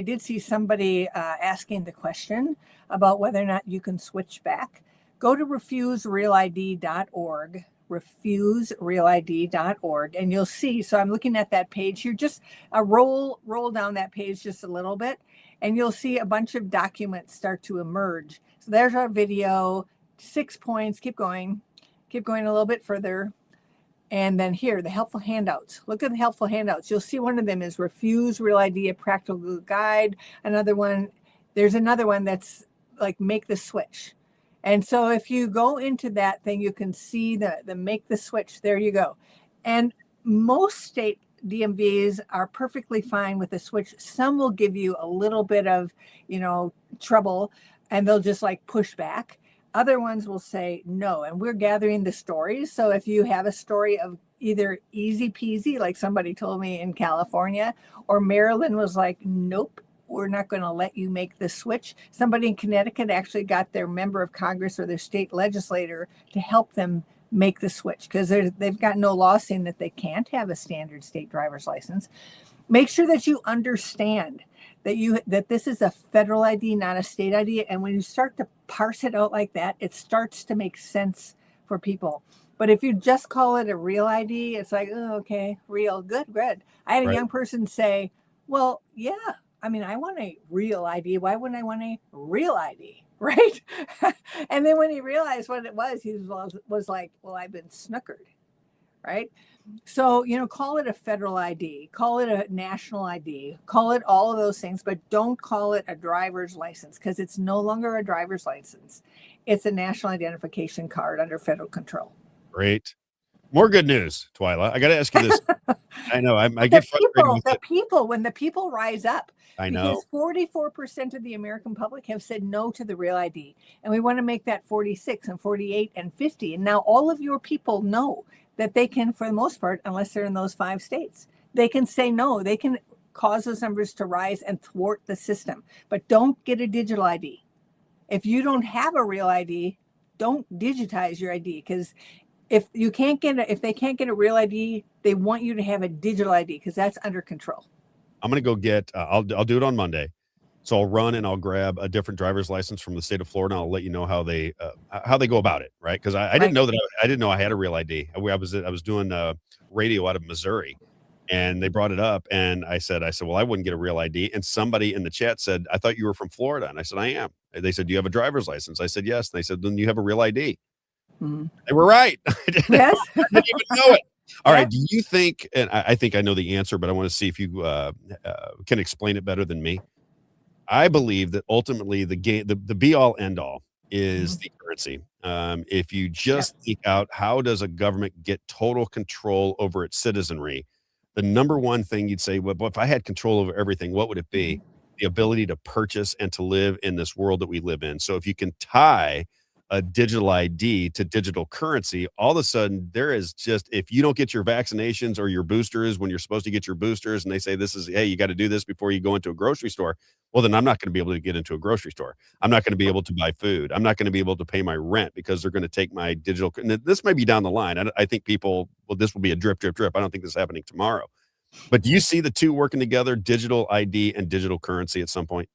did see somebody asking the question about whether or not you can switch back. Go to refuserealid.org, refuserealid.org, and you'll see. So I'm looking at that page here. Just roll down that page just a little bit, and you'll see a bunch of documents start to emerge. So there's our video, 6 points. Keep going a little bit further. And then here, the helpful handouts. Look at the helpful handouts. You'll see one of them is Refuse Real ID, a practical guide. There's another one that's like make the switch. And so if you go into that thing, you can see the make the switch. There you go. And most state DMVs are perfectly fine with the switch. Some will give you a little bit of, trouble, and they'll just like push back. Other ones will say no, and we're gathering the stories. So if you have a story of either easy peasy, like somebody told me in California, or Maryland was like, nope, we're not going to let you make the switch. Somebody in Connecticut actually got their member of Congress or their state legislator to help them make the switch because they've got no law saying that they can't have a standard state driver's license. Make sure that you understand that this is a federal ID, not a state ID. And when you start to parse it out like that, it starts to make sense for people. But if you just call it a real ID, it's like, oh, okay, real, good. I had a young person say, well, yeah, I mean, I want a real ID. Why wouldn't I want a real ID? Right? And then when he realized what it was, he was like, well, I've been snookered. Right? So, call it a federal ID, call it a national ID, call it all of those things, but don't call it a driver's license because it's no longer a driver's license. It's a national identification card under federal control. Great. More good news, Twyla. I got to ask you this. I know I get frustrated with when the people rise up. I know. Because 44% of the American public have said no to the real ID. And we want to make that 46 and 48 and 50. And now all of your people know that they can, for the most part, unless they're in those 5 states, they can say no. They can cause those numbers to rise and thwart the system. But don't get a digital ID. If you don't have a real ID, don't digitize your ID because if they can't get a real ID, they want you to have a digital ID because that's under control. I'm going to go get, I'll do it on Monday. So I'll run and I'll grab a different driver's license from the state of Florida. And I'll let you know how they go about it. Right. Cause I didn't know that I didn't know I had a real ID. I was doing radio out of Missouri and they brought it up and I said, well, I wouldn't get a real ID. And somebody in the chat said, I thought you were from Florida. And I said, I am. And they said, do you have a driver's license? I said, yes. And they said, then you have a real ID. Mm-hmm. They were right. Yes. I didn't even know it. All right. Do you think, and I think I know the answer, but I want to see if you can explain it better than me. I believe that ultimately the be all end all is the currency. If you just think out how does a government get total control over its citizenry, the number one thing you'd say, well, if I had control over everything, what would it be? The ability to purchase and to live in this world that we live in. So if you can tie a digital ID to digital currency, all of a sudden there is just, if you don't get your vaccinations or your boosters when you're supposed to get your boosters and they say hey, you got to do this before you go into a grocery store. Well, then I'm not going to be able to get into a grocery store. I'm not going to be able to buy food. I'm not going to be able to pay my rent because they're going to take my digital. And this may be down the line. I think this will be a drip. I don't think this is happening tomorrow. But do you see the two working together, digital ID and digital currency at some point?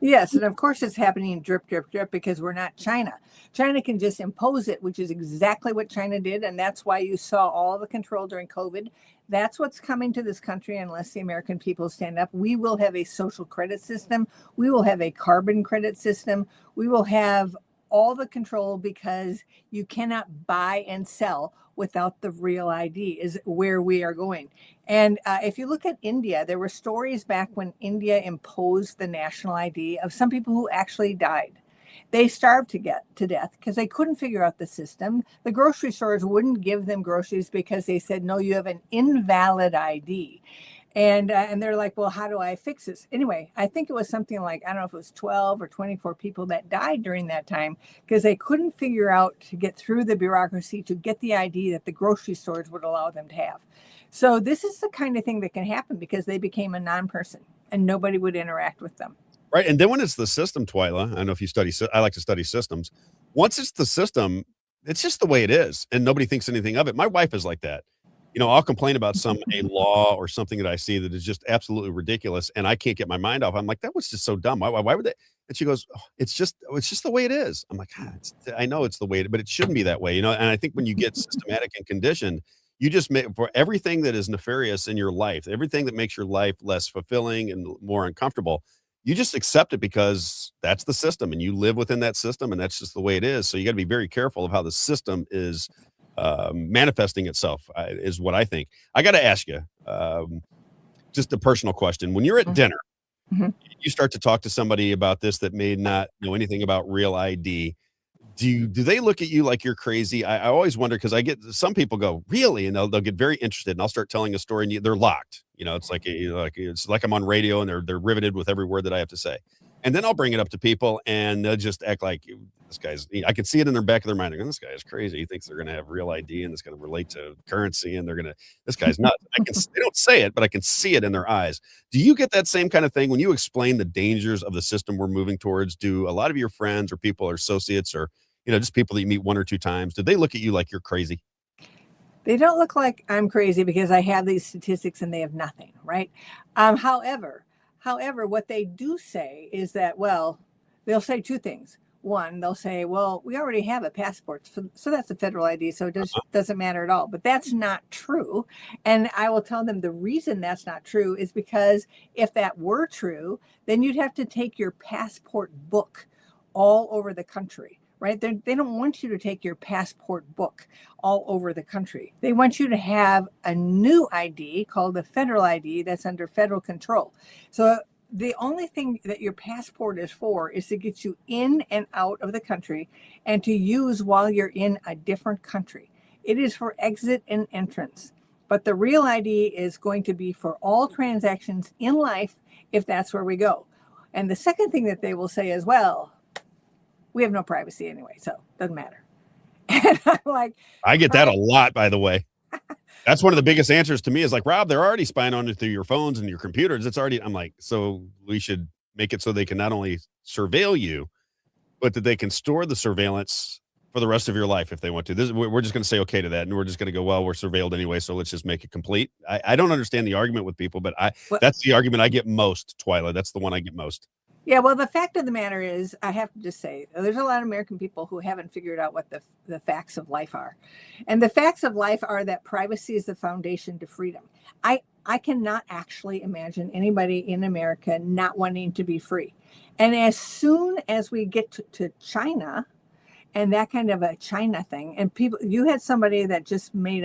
Yes, and of course it's happening drip, because we're not China. China can just impose it, which is exactly what China did, and that's why you saw all the control during COVID. That's what's coming to this country unless the American people stand up. We will have a social credit system. We will have a carbon credit system. We will have all the control because you cannot buy and sell without the real ID is where we are going. And if you look at India, there were stories back when India imposed the national ID of some people who actually died. They starved to death because they couldn't figure out the system. The grocery stores wouldn't give them groceries because they said, no, you have an invalid ID. And they're like, well, how do I fix this? Anyway, I think it was something like, I don't know if it was 12 or 24 people that died during that time because they couldn't figure out to get through the bureaucracy to get the ID that the grocery stores would allow them to have. So this is the kind of thing that can happen because they became a non-person and nobody would interact with them. Right. And then when it's the system, Twyla, I don't know if you study, I like to study systems. Once it's the system, it's just the way it is. And nobody thinks anything of it. My wife is like that. I'll complain about a law or something that I see that is just absolutely ridiculous, and I can't get my mind off. I'm like, that was just so dumb. Why would they? And she goes, oh, it's just the way it is. I'm like, I know it's the way, but it shouldn't be that way, And I think when you get systematic and conditioned, you just make for everything that is nefarious in your life, everything that makes your life less fulfilling and more uncomfortable. You just accept it because that's the system, and you live within that system, and that's just the way it is. So you got to be very careful of how the system is manifesting itself, is what I think. I got to ask you, just a personal question. When you're at dinner, you start to talk to somebody about this that may not know anything about real ID. Do they look at you like you're crazy? I always wonder, because I get some people go, really? And they'll get very interested, and I'll start telling a story, and they're locked. It's like it's like I'm on radio, and they're riveted with every word that I have to say. And then I'll bring it up to people, and they'll just act like this guy's. I can see it in their back of their mind. This guy is crazy. He thinks they're going to have real ID, and it's going to relate to currency, and this guy's nuts. They don't say it, but I can see it in their eyes. Do you get that same kind of thing when you explain the dangers of the system we're moving towards? Do a lot of your friends or people or associates or just people that you meet one or two times, do they look at you like you're crazy? They don't look like I'm crazy because I have these statistics and they have nothing, right? However, what they do say is that, well, they'll say two things. One, they'll say, well, we already have a passport, so that's a federal ID, so it doesn't matter at all. But that's not true. And I will tell them the reason that's not true is because if that were true, then you'd have to take your passport book all over the country. Right? They don't want you to take your passport book all over the country. They want you to have a new ID called a federal ID that's under federal control. So the only thing that your passport is for is to get you in and out of the country and to use while you're in a different country. It is for exit and entrance. But the real ID is going to be for all transactions in life if that's where we go. And the second thing that they will say is, well, we have no privacy anyway, so it doesn't matter. And I'm like, I get that a lot, by the way. That's one of the biggest answers to me is like, Rob, they're already spying on you through your phones and your computers. I'm like, so we should make it so they can not only surveil you, but that they can store the surveillance for the rest of your life if they want to. We're just going to say okay to that, and we're just going to go, well, we're surveilled anyway, so let's just make it complete. I don't understand the argument with people, but that's the argument I get most, Twyla. That's the one I get most. Yeah, well, the fact of the matter is, I have to just say, there's a lot of American people who haven't figured out what the facts of life are. And the facts of life are that privacy is the foundation to freedom. I cannot actually imagine anybody in America not wanting to be free. And as soon as we get to China and that kind of a China thing, and people, you had somebody that just made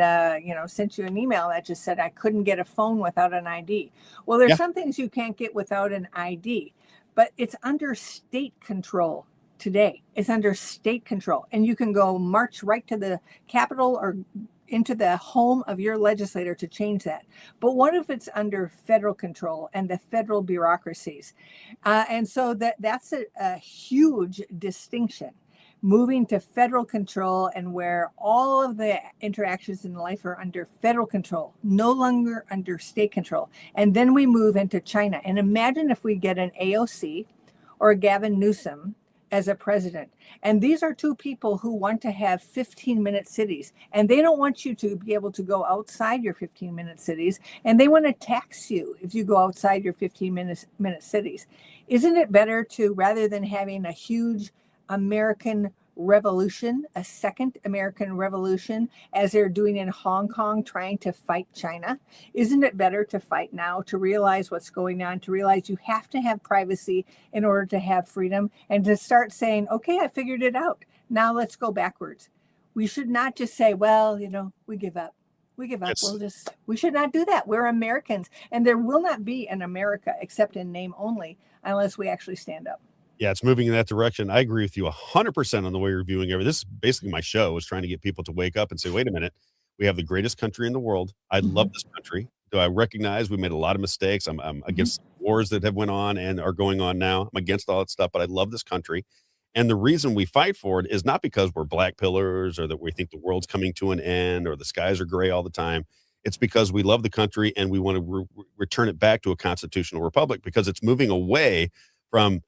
sent you an email that just said, I couldn't get a phone without an ID. Well, there's some things you can't get without an ID. But it's under state control today. It's under state control. And you can go march right to the Capitol or into the home of your legislator to change that. But what if it's under federal control and the federal bureaucracies? And so that's a huge distinction. Moving to federal control and where all of the interactions in life are under federal control, no longer under state control. And then we move into China. And imagine if we get an AOC or a Gavin Newsom as a president. And these are two people who want to have 15-minute cities. And they don't want you to be able to go outside your 15-minute cities. And they want to tax you if you go outside your 15-minute cities. Isn't it better to, rather than having a huge American revolution, a second American revolution, as they're doing in Hong Kong, trying to fight China? Isn't it better to fight now, to realize what's going on, to realize you have to have privacy in order to have freedom, and to start saying, okay, I figured it out. Now let's go backwards. We should not just say, well, we give up. We give up. Yes. We should not do that. We're Americans, and there will not be an America except in name only unless we actually stand up. Yeah, it's moving in that direction. I agree with you 100% on the way you're viewing everything. This is basically my show, is trying to get people to wake up and say, wait a minute, we have the greatest country in the world. I love Mhm. this country. Do I recognize we made a lot of mistakes? I'm Mhm. against wars that have went on and are going on now. I'm against all that stuff, but I love this country. And the reason we fight for it is not because we're black pillars or that we think the world's coming to an end or the skies are gray all the time. It's because we love the country and we want to return it back to a constitutional republic because it's moving away from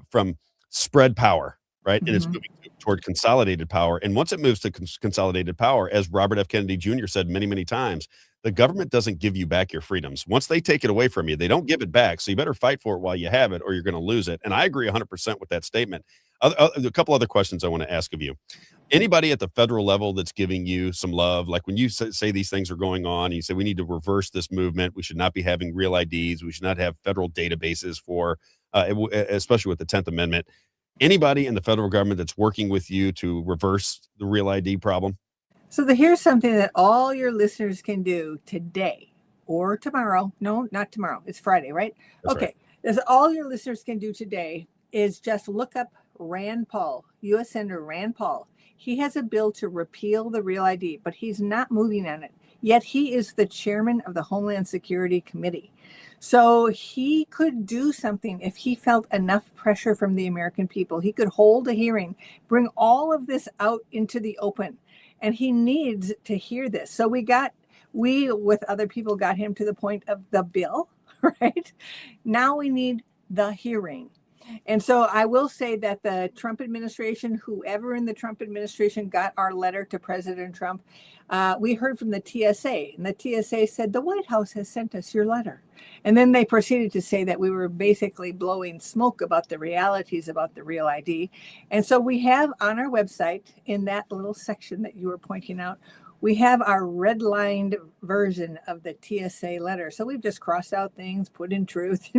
from spread power, right? And it's Mhm. moving toward consolidated power. And once it moves to consolidated power, as Robert F. Kennedy Jr. said many, many times, the government doesn't give you back your freedoms. Once they take it away from you, they don't give it back. So you better fight for it while you have it, or you're going to lose it. And I agree 100% with that statement. A couple other questions I want to ask of you. Anybody at the federal level that's giving you some love, like when you say these things are going on, and you say we need to reverse this movement, we should not be having real IDs, we should not have federal databases for, especially with the 10th Amendment. Anybody in the federal government that's working with you to reverse the real ID problem? So here's something that all your listeners can do today or tomorrow. No, not tomorrow. It's Friday, right? That's right. Okay. That's all your listeners can do today is just look up Rand Paul, U.S. Senator Rand Paul. He has a bill to repeal the Real ID, but he's not moving on it. Yet he is the chairman of the Homeland Security Committee. So he could do something if he felt enough pressure from the American people. He could hold a hearing, bring all of this out into the open. And he needs to hear this. So we with other people got him to the point of the bill, right? Now we need the hearing. And so I will say that the Trump administration, whoever in the Trump administration got our letter to President Trump, we heard from the TSA, and the TSA said, the White House has sent us your letter. And then they proceeded to say that we were basically blowing smoke about the realities about the Real ID. And so we have on our website, in that little section that you were pointing out, we have our redlined version of the TSA letter. So we've just crossed out things, put in truth,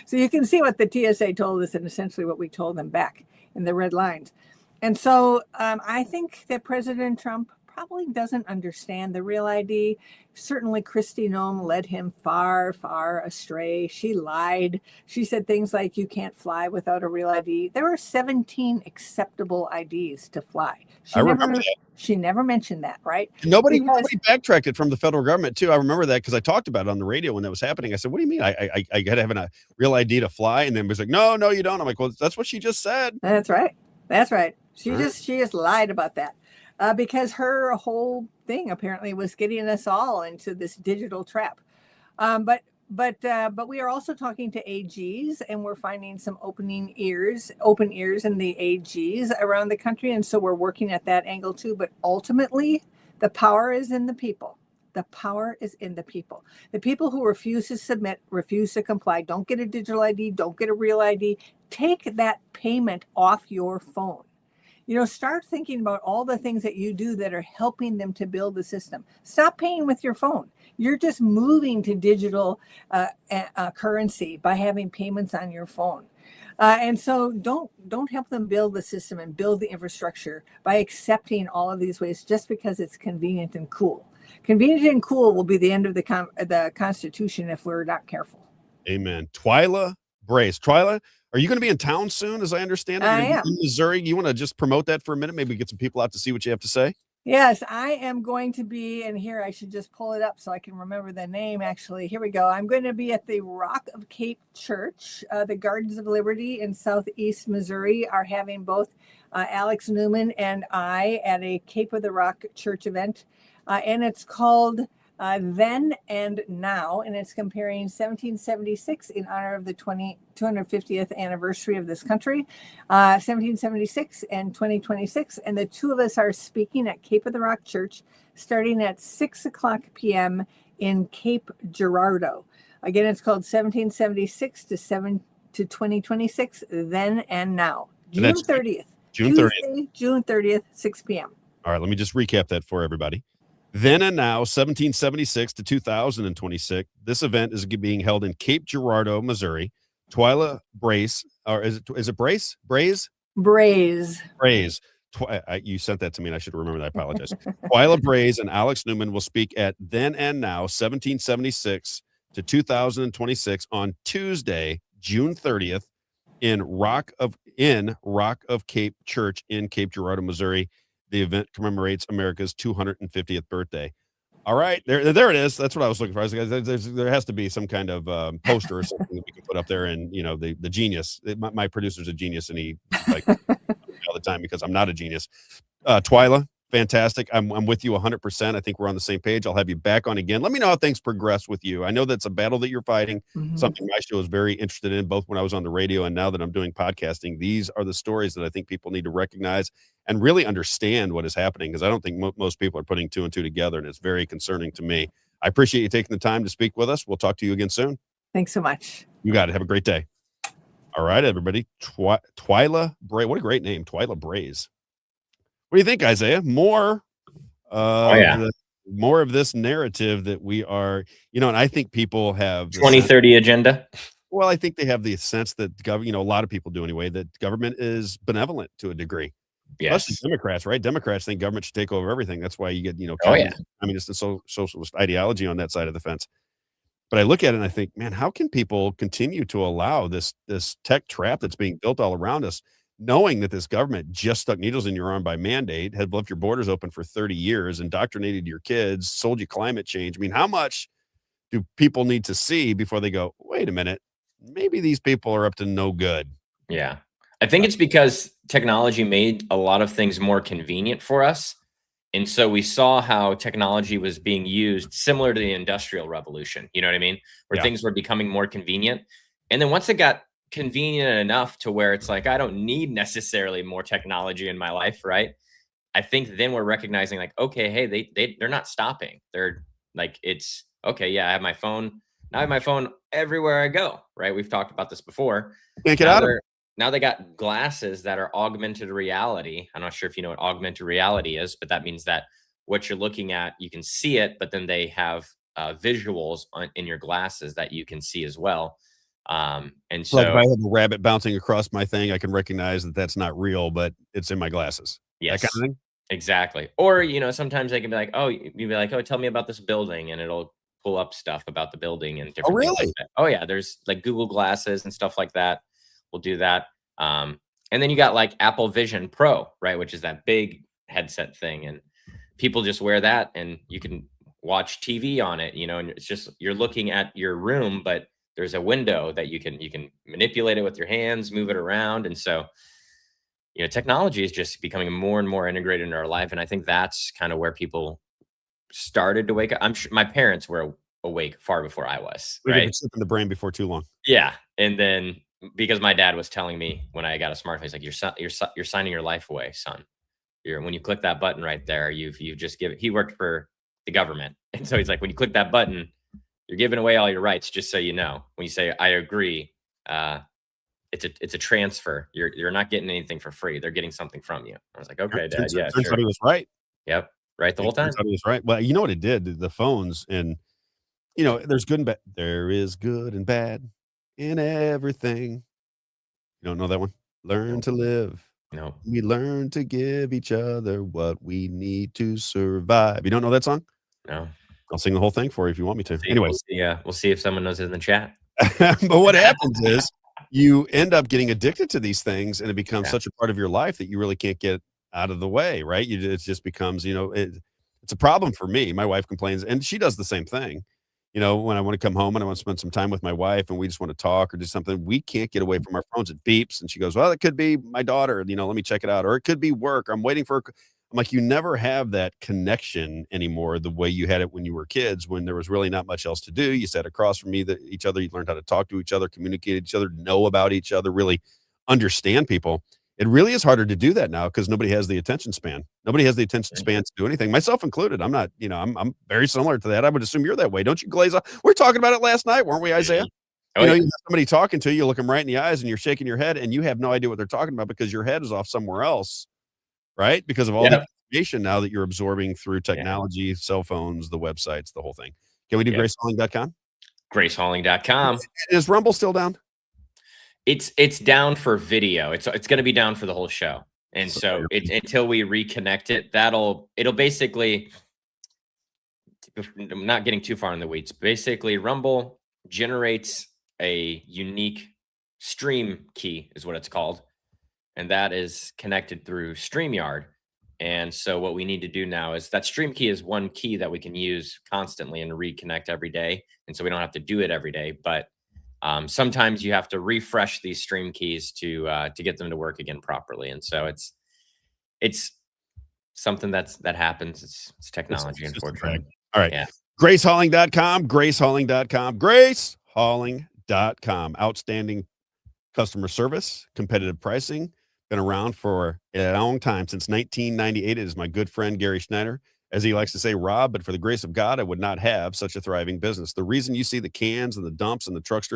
so you can see what the TSA told us and essentially what we told them back in the red lines. And so I think that President Trump probably doesn't understand the Real ID. Certainly Kristi Noem led him far, far astray. She lied. She said things like, you can't fly without a Real ID. There are 17 acceptable IDs to fly. I remember that. She never mentioned that, right? Nobody backtracked it from the federal government too. I remember that because I talked about it on the radio when that was happening. I said, "What do you mean? I got to have a real ID to fly?" And then it was like, "No, no, you don't." I'm like, "Well, that's what she just said." That's right. That's right. She Right. just lied about that because her whole thing apparently was getting us all into this digital trap. But we are also talking to AGs, and we're finding some open ears in the AGs around the country, and so we're working at that angle too. But ultimately, the power is in the people. The power is in the people. The people who refuse to submit, refuse to comply, don't get a digital ID, don't get a real ID. Take that payment off your phone. Start thinking about all the things that you do that are helping them to build the system. Stop paying with your phone. You're just moving to digital currency by having payments on your phone. And so don't help them build the system and build the infrastructure by accepting all of these ways just because it's convenient and cool. Convenient and cool will be the end of the Constitution if we're not careful. Amen. Twyla Brace. Twyla, are you going to be in town soon, as I understand it? I You're am. in Missouri. You want to just promote that for a minute? Maybe get some people out to see what you have to say? Yes, I am going to be, and here I should just pull it up so I can remember the name, actually. Here we go. I'm going to be at the Rock of Cape Church. The Gardens of Liberty in Southeast Missouri are having both Alex Newman and I at a Cape of the Rock church event. And it's called Then and Now, and it's comparing 1776 in honor of the 250th anniversary of this country, 1776 and 2026. And the two of us are speaking at Cape of the Rock Church starting at 6:00 p.m. in Cape Girardeau. Again, it's called 1776 to 2026, Then and Now. June 30th. June 30th. Tuesday, June 30th, 6 p.m. All right, let me just recap that for everybody. Then and Now, 1776 to 2026. This event is being held in Cape Girardeau, Missouri. Twyla Brace, or is it Brace? Braze? Braze. Braze. You sent that to me, and I should remember that. I apologize. Twyla Braze and Alex Newman will speak at Then and Now, 1776 to 2026 on Tuesday, June 30th in Rock of Cape Church in Cape Girardeau, Missouri. The event commemorates America's 250th birthday. All right, there it is. That's what I was looking for. I was like, there has to be some kind of poster or something that we can put up there. And the genius. My producer's a genius, and he like all the time because I'm not a genius. Twyla, fantastic. I'm with you 100%. I think we're on the same page. I'll have you back on again. Let me know how things progress with you. I know that's a battle that you're fighting, something my show is very interested in, both when I was on the radio and now that I'm doing podcasting. These are the stories that I think people need to recognize and really understand what is happening, because I don't think most people are putting two and two together, and it's very concerning to me. I appreciate you taking the time to speak with us. We'll talk to you again soon. Thanks so much. You got it. Have a great day. All right, everybody. Twyla Bray. What a great name, Twyla Braze. What do you think, Isaiah? More more of this narrative that we are, and I think people have 2030 agenda. Well, I think they have the sense that a lot of people do anyway, that government is benevolent to a degree. Yes. Especially Democrats, right? Democrats think government should take over everything. That's why you get, communist and socialist ideology on that side of the fence. But I look at it and I think, man, how can people continue to allow this tech trap that's being built all around us, knowing that this government just stuck needles in your arm by mandate, had left your borders open for 30 years, indoctrinated your kids, sold you climate change? I mean, how much do people need to see before they go, wait a minute, maybe these people are up to no good? Yeah. I think it's because technology made a lot of things more convenient for us. And so we saw how technology was being used similar to the Industrial Revolution, you know what I mean? Where things were becoming more convenient. And then once it got convenient enough to where it's like, I don't need necessarily more technology in my life, right? I think then we're recognizing like, okay, hey, they're not stopping. They're like, it's okay, yeah, I have my phone. Now I have my phone everywhere I go, right? We've talked about this before. Can't get out of it. Now they got glasses that are augmented reality. I'm not sure if you know what augmented reality is, but that means that what you're looking at, you can see it, but then they have visuals in your glasses that you can see as well. And so, like if I have a rabbit bouncing across my thing, I can recognize that that's not real, but it's in my glasses. yes, That kind of thing. Exactly. Or, sometimes they can be like, oh, you'd be like, oh, tell me about this building. And it'll pull up stuff about the building and different things like that. Oh, yeah. There's like Google glasses and stuff like that. We'll do that. And then you got like Apple Vision Pro, right? Which is that big headset thing. And people just wear that and you can watch TV on it, and it's just, you're looking at your room, but there's a window that you can manipulate it with your hands, move it around. And so, technology is just becoming more and more integrated into our life. And I think that's kind of where people started to wake up. I'm sure my parents were awake far before I was, We right? could slip in the brain before too long. Yeah. And then because my dad was telling me when I got a smartphone, he's like, you're signing your life away, son. When you click that button right there, you've just given, he worked for the government. And so he's like, when you click that button, you're giving away all your rights, just so you know. When you say, I agree, it's a transfer. You're not getting anything for free. They're getting something from you. I was like, okay, Dad, yeah, turns sure. out he was right. Yep, right the whole time. Turns out he was right. Well, you know what it did? The phones, and there's good and bad. There is good and bad in everything. You don't know that one? Learn to live. No. We learn to give each other what we need to survive. You don't know that song? No. I'll sing the whole thing for you if you want me to. Anyway, we'll see if someone knows it in the chat. but what happens is you end up getting addicted to these things, and it becomes such a part of your life that you really can't get out of the way, right? It just becomes, it's a problem for me. My wife complains, and she does the same thing. When I want to come home and I want to spend some time with my wife and we just want to talk or do something, we can't get away from our phones. It beeps, and she goes, well, it could be my daughter, let me check it out. Or it could be work. I'm waiting for her. I'm like, you never have that connection anymore the way you had it when you were kids, when there was really not much else to do. You sat across from each other. You learned how to talk to each other, communicate with each other, know about each other, really understand people. It really is harder to do that now because nobody has the attention span. Nobody has the attention span to do anything, myself included. I'm not, I'm very similar to that. I would assume you're that way. Don't you, glaze up? We were talking about it last night, weren't we, Isaiah? Oh, you have somebody talking to you, you look them right in the eyes and you're shaking your head and you have no idea what they're talking about because your head is off somewhere else, right? Because of all the information now that you're absorbing through technology, cell phones, the websites, the whole thing. Can we do gracehauling.com? Gracehauling.com. Is Rumble still down? It's down for video. It's going to be down for the whole show. And so until we reconnect it, it'll basically, I'm not getting too far in the weeds. Basically, Rumble generates a unique stream key is what it's called. And that is connected through StreamYard. And so what we need to do now is that stream key is one key that we can use constantly and reconnect every day. And so we don't have to do it every day, but sometimes you have to refresh these stream keys to get them to work again properly. And so it's something that happens. It's technology, It's just a unfortunately. drag. All right. Yeah. GraceHauling.com, GraceHauling.com, GraceHauling.com. Outstanding customer service, competitive pricing. Been around for a long time, since 1998. It is my good friend Gary Schneider. As he likes to say, Rob, but for the grace of God, I would not have such a thriving business. The reason you see the cans and the dumps and the trucks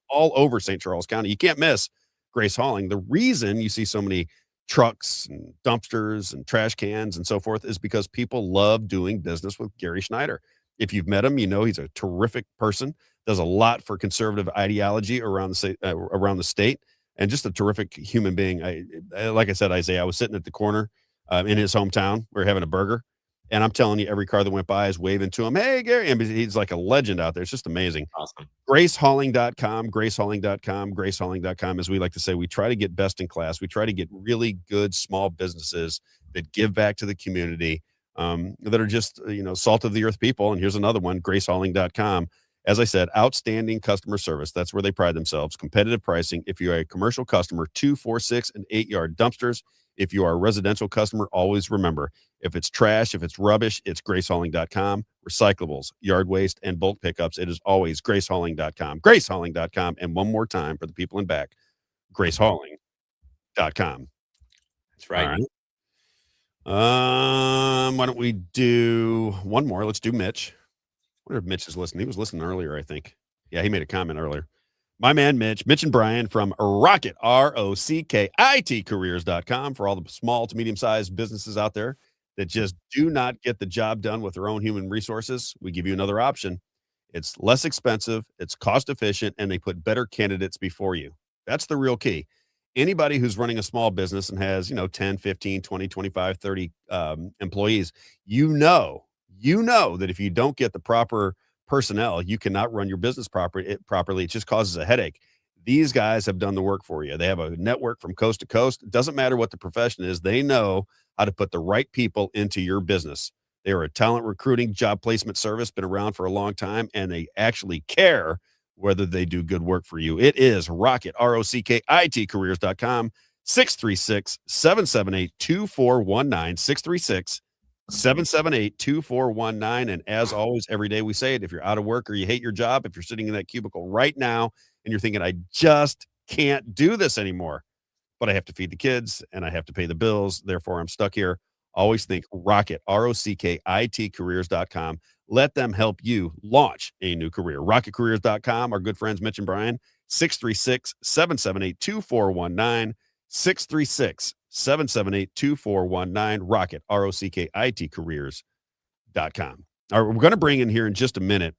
all over St. Charles County, you can't miss Grace Hauling. The reason you see so many trucks and dumpsters and trash cans and so forth is because people love doing business with Gary Schneider. If you've met him, you know he's a terrific person, does a lot for conservative ideology around the state, and just a terrific human being. Like I said, Isaiah, I was sitting at the corner in his hometown. We were having a burger, and I'm telling you, every car that went by is waving to him. Hey, Gary. And he's like a legend out there. It's just amazing. Awesome. GraceHauling.com, GraceHauling.com, GraceHauling.com. As we like to say, we try to get best in class. We try to get really good small businesses that give back to the community, that are just, salt of the earth people. And here's another one, GraceHauling.com. As I said, outstanding customer service. That's where they pride themselves. Competitive pricing. If you are a commercial customer, 2, 4, 6, and 8-yard dumpsters. If you are a residential customer, always remember, if it's trash, if it's rubbish, it's GraceHauling.com. Recyclables, yard waste, and bulk pickups, it is always GraceHauling.com. GraceHauling.com. And one more time for the people in back, GraceHauling.com. That's right. All right. Why don't we do one more? Let's do Mitch. I wonder if Mitch is listening. He was listening earlier, I think. Yeah, he made a comment earlier. My man, Mitch and Brian from Rocket, ROCKIT careers.com, for all the small to medium-sized businesses out there that just do not get the job done with their own human resources. We give you another option. It's less expensive, it's cost efficient, and they put better candidates before you. That's the real key. Anybody who's running a small business and has, 10, 15, 20, 25, 30 employees, you know that if you don't get the proper personnel, you cannot run your business properly. It just causes a headache. These guys have done the work for you. They have a network from coast to coast. It doesn't matter what the profession is. They know how to put the right people into your business. They are a talent recruiting job placement service, been around for a long time, and they actually care whether they do good work for you. It is Rocket, ROCKIT careers.com, 636-778-2419, 636-778-2419. And as always, every day we say it, if you're out of work or you hate your job, if you're sitting in that cubicle right now and you're thinking, I just can't do this anymore, but I have to feed the kids and I have to pay the bills, therefore I'm stuck here. Always think Rocket, ROCKIT careers.com. Let them help you launch a new career. RocketCareers.com. Our good friends Mitch and Brian, 636-778-2419, 636-778-2419, Rocket, ROCKIT careers.com. All right, we're going to bring in here in just a minute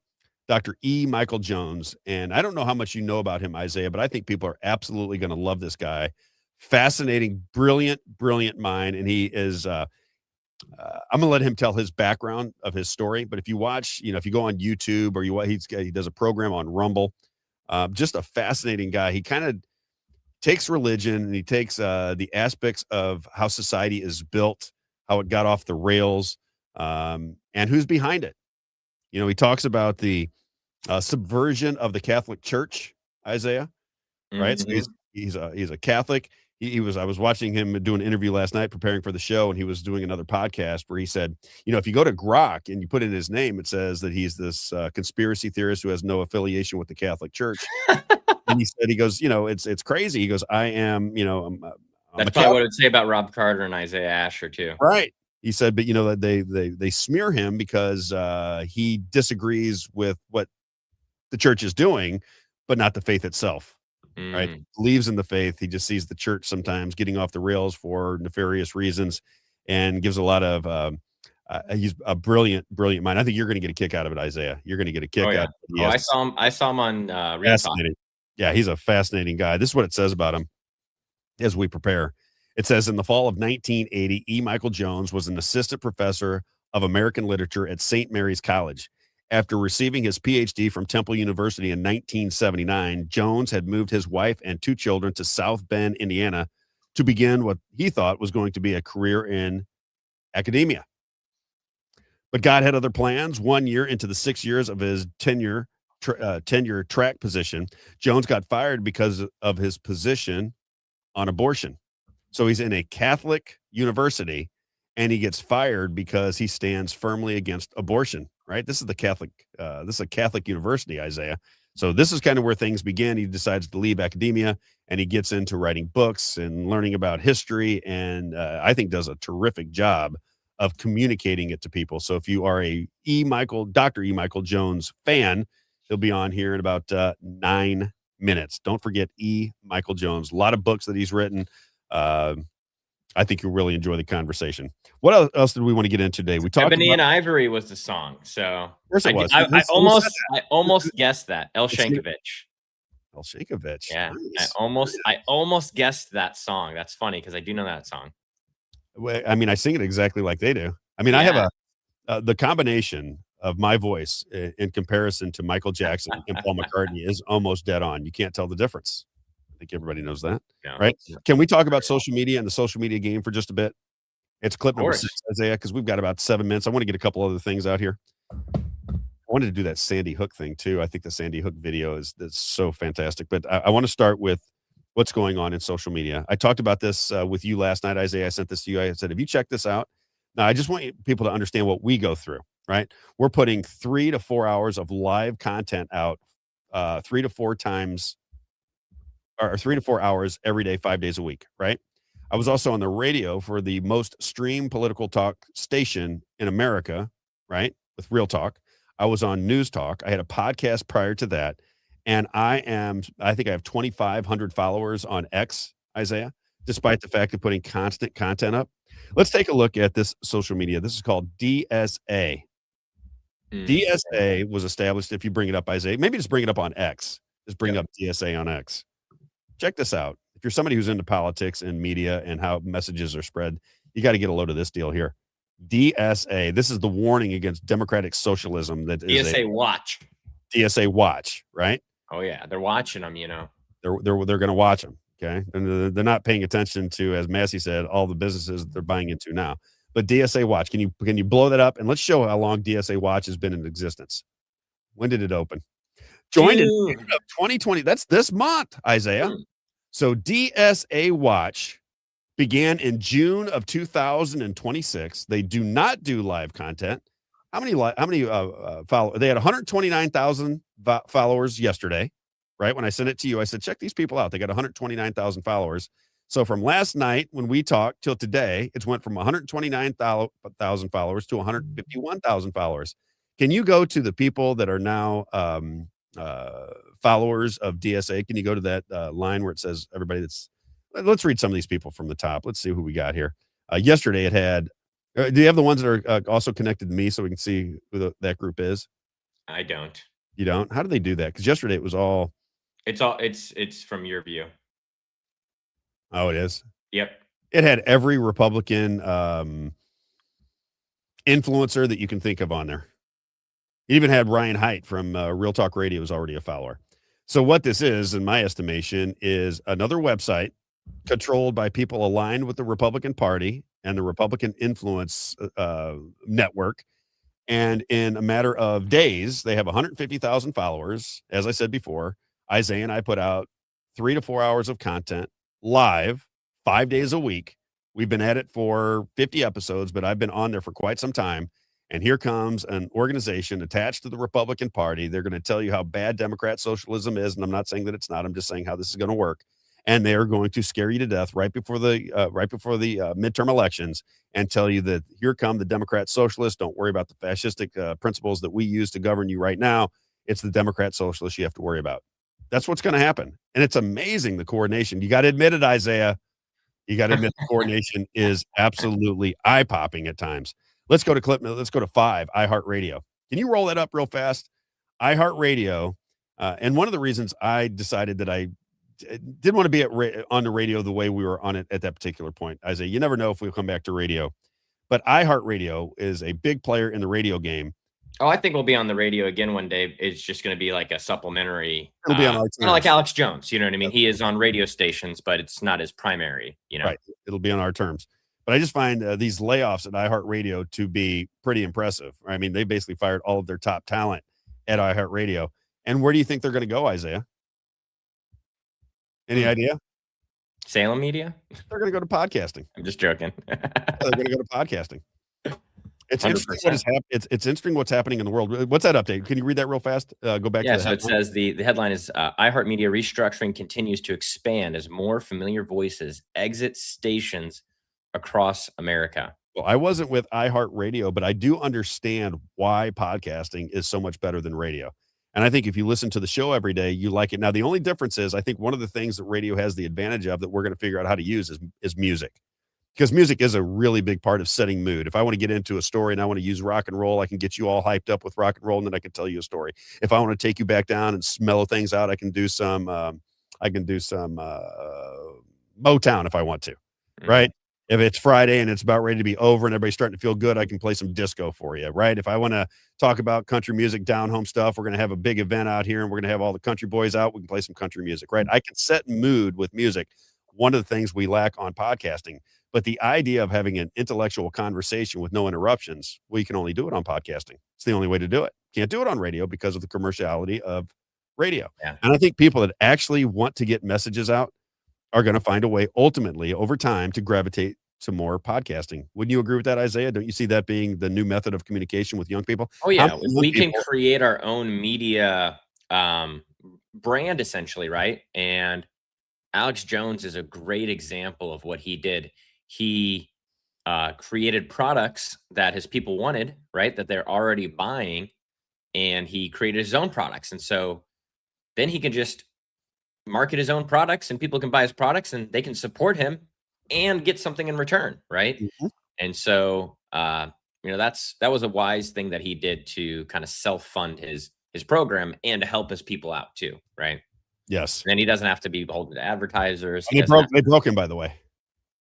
Dr. E. Michael Jones. And I don't know how much you know about him, Isaiah, but I think people are absolutely going to love this guy. Fascinating, brilliant mind. And he is, I'm going to let him tell his background of his story. But if you watch, if you go on YouTube or he does a program on Rumble, just a fascinating guy. He kind of takes religion and he takes the aspects of how society is built, how it got off the rails, and who's behind it. He talks about the subversion of the Catholic Church, Isaiah, right? Mm-hmm. So he's a Catholic. I was watching him do an interview last night preparing for the show, and he was doing another podcast where he said, if you go to Grok and you put in his name, it says that he's this conspiracy theorist who has no affiliation with the Catholic Church. And he said, it's crazy. He goes, I am, that's probably what I'd say about Rob Carter and Isaiah Asher too. Right. He said, but they smear him because he disagrees with what the church is doing, but not the faith itself. Right. Believes in the faith. He just sees the church sometimes getting off the rails for nefarious reasons, and gives a lot of he's a brilliant mind. I think you're going to get a kick out of it, Isaiah. You're going to get a kick out of it. I saw him on fascinating. Yeah, he's a fascinating guy. This is what it says about him as we prepare. It says, in the fall of 1980, E. Michael Jones was an assistant professor of American literature at St. Mary's College. After receiving his PhD from Temple University in 1979, Jones had moved his wife and 2 children to South Bend, Indiana, to begin what he thought was going to be a career in academia. But God had other plans. 1 year into the 6 years of his tenure track position, Jones got fired because of his position on abortion. So he's in a Catholic university and he gets fired because he stands firmly against abortion, right? This is a Catholic university, Isaiah. So this is kind of where things begin. He decides to leave academia and he gets into writing books and learning about history. And I think does a terrific job of communicating it to people. So if you are a Dr. E. Michael Jones fan, he'll be on here in about 9 minutes. Don't forget E. Michael Jones. A lot of books that he's written. I think you'll really enjoy the conversation. What else did we want to get into today? We talked Ebony about and Ivory was the song. So of course it was. I almost guessed that. El Shankovich. El Shankovich. Yeah. Nice. I almost guessed that song. That's funny because I do know that song. Well, I mean, I sing it exactly like they do. I mean, I have the combination of my voice in comparison to Michael Jackson and Paul McCartney is almost dead on. You can't tell the difference. I think everybody knows that, right? Can we talk about social media and the social media game for just a bit? It's clip number 6, Isaiah, because we've got about 7 minutes. I want to get a couple other things out here. I wanted to do that Sandy Hook thing too. I think the Sandy Hook video is so fantastic. But I want to start with what's going on in social media. I talked about this with you last night, Isaiah. I sent this to you. I said, have you checked this out? Now, I just want people to understand what we go through, right? We're putting 3 to 4 hours of live content out 3 to 4 times or 3 to 4 hours every day, 5 days a week, right? I was also on the radio for the most streamed political talk station in America, right? With Real Talk. I was on News Talk. I had a podcast prior to that. And I think I have 2,500 followers on X, Isaiah, despite the fact of putting constant content up. Let's take a look at this social media. This is called DSA. DSA was established, if you bring it up, Isaiah, maybe just bring it up on X. Just bring up DSA on X. Check this out. If you're somebody who's into politics and media and how messages are spread, you got to get a load of this deal here. DSA. This is the warning against democratic socialism. That is DSA watch. DSA watch, right? Oh yeah, they're watching them. They're going to watch them. Okay, and they're not paying attention to, as Massey said, all the businesses they're buying into now. But DSA watch. Can you blow that up and let's show how long DSA watch has been in existence? When did it open? Joined in 2020. That's this month, Isaiah. So DSA Watch began in June of 2026. They do not do live content. How many followers? They had 129,000 followers yesterday, right? When I sent it to you, I said, check these people out. They got 129,000 followers. So from last night when we talked till today, it's went from 129,000 followers to 151,000 followers. Can you go to the people that are now followers of DSA? Can you go to that line where it says everybody let's read some of these people from the top. Let's see who we got here. Yesterday it had, do you have the ones that are also connected to me so we can see who that group is? I don't. You don't? How do they do that? Because yesterday it was all. It's from your view. Oh, it is? Yep. It had every Republican influencer that you can think of on there. It even had Ryan Haidt from Real Talk Radio was already a follower. So what this is, in my estimation, is another website controlled by people aligned with the Republican Party and the Republican influence network. And in a matter of days, they have 150,000 followers. As I said before, Isaiah and I put out 3 to 4 hours of content live 5 days a week. We've been at it for 50 episodes, but I've been on there for quite some time. And here comes an organization attached to the Republican Party. They're going to tell you how bad Democrat socialism is. And I'm not saying that it's not. I'm just saying how this is going to work. And they are going to scare you to death right before the midterm elections and tell you that here come the Democrat socialists. Don't worry about the fascistic principles that we use to govern you right now. It's the Democrat socialists you have to worry about. That's what's going to happen. And it's amazing, the coordination. You got to admit it, Isaiah. You got to admit the coordination is absolutely eye-popping at times. Let's go to let's go to 5, iHeartRadio. Can you roll that up real fast? iHeartRadio. And one of the reasons I decided that I didn't want to be on the radio the way we were on it at that particular point, Isaiah, you never know if we'll come back to radio. But iHeartRadio is a big player in the radio game. Oh, I think we'll be on the radio again one day. It's just going to be like a supplementary, It'll be on our kind of like terms. Alex Jones. You know what I mean? He is on radio stations, but it's not his primary. You know, Right. It'll be on our terms. But I just find these layoffs at iHeartRadio to be pretty impressive. I mean, they basically fired all of their top talent at iHeartRadio. And where do you think they're going to go, Isaiah? Any idea? Salem Media. They're going to go to podcasting. I'm just joking. They're going to go to podcasting. It's 100%. interesting what is it's interesting what's happening in the world. What's that update? Can you read that real fast? Go back to Yeah, the so it headline. says the headline is iHeartMedia restructuring continues to expand as more familiar voices exit stations across America. Well, I wasn't with iHeartRadio, but I do understand why podcasting is so much better than radio. And I think if you listen to the show every day, you like it. Now, the only difference is I think one of the things that radio has the advantage of that we're going to figure out how to use is music. Because music is a really big part of setting mood. If I want to get into a story and I want to use rock and roll, I can get you all hyped up with rock and roll, and then I can tell you a story. If I want to take you back down and mellow things out, I can do some Motown if I want to, right? If it's Friday and it's about ready to be over and everybody's starting to feel good, I can play some disco for you, right? If I want to talk about country music, down home stuff, we're going to have a big event out here and we're going to have all the country boys out. We can play some country music, right? I can set mood with music. One of the things we lack on podcasting, but the idea of having an intellectual conversation with no interruptions, well, you can only do it on podcasting. It's the only way to do it. Can't do it on radio because of the commerciality of radio. Yeah. And I think people that actually want to get messages out are going to find a way ultimately over time to gravitate to more podcasting. Wouldn't you agree with that, Isaiah? Don't you see that being the new method of communication with young people? Oh yeah, we can create our own media brand essentially, right? And Alex Jones is a great example of what he did. He created products that his people wanted, right? That they're already buying, and he created his own products. And so then he can just market his own products and people can buy his products and they can support him and get something in return, right? Mhm. And so that was a wise thing that he did to kind of self-fund his program and to help his people out too, right? Yes. And then he doesn't have to be beholden to advertisers. And they broke him, by the way.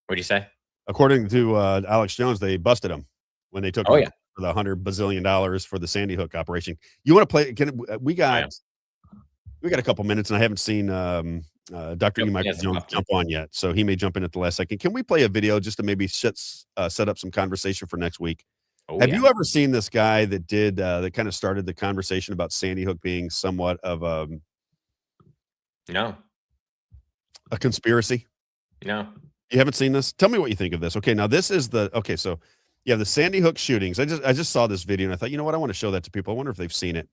What'd you say? According to Alex Jones, they busted him when they took Oh, him yeah. for the $100 bazillion for the Sandy Hook operation. You want to play? We got a couple minutes, and I haven't seen Dr. E. Michael Jones jump on yet, so he may jump in at the last second. Can we play a video just to maybe set up some conversation for next week? Have you ever seen this guy that did that kind of started the conversation about Sandy Hook being somewhat of No. a conspiracy? No. You haven't seen this? Tell me what you think of this. Okay, now this is the so yeah, the Sandy Hook shootings. I just saw this video and I thought, you know what, I want to show that to people. I wonder if they've seen it.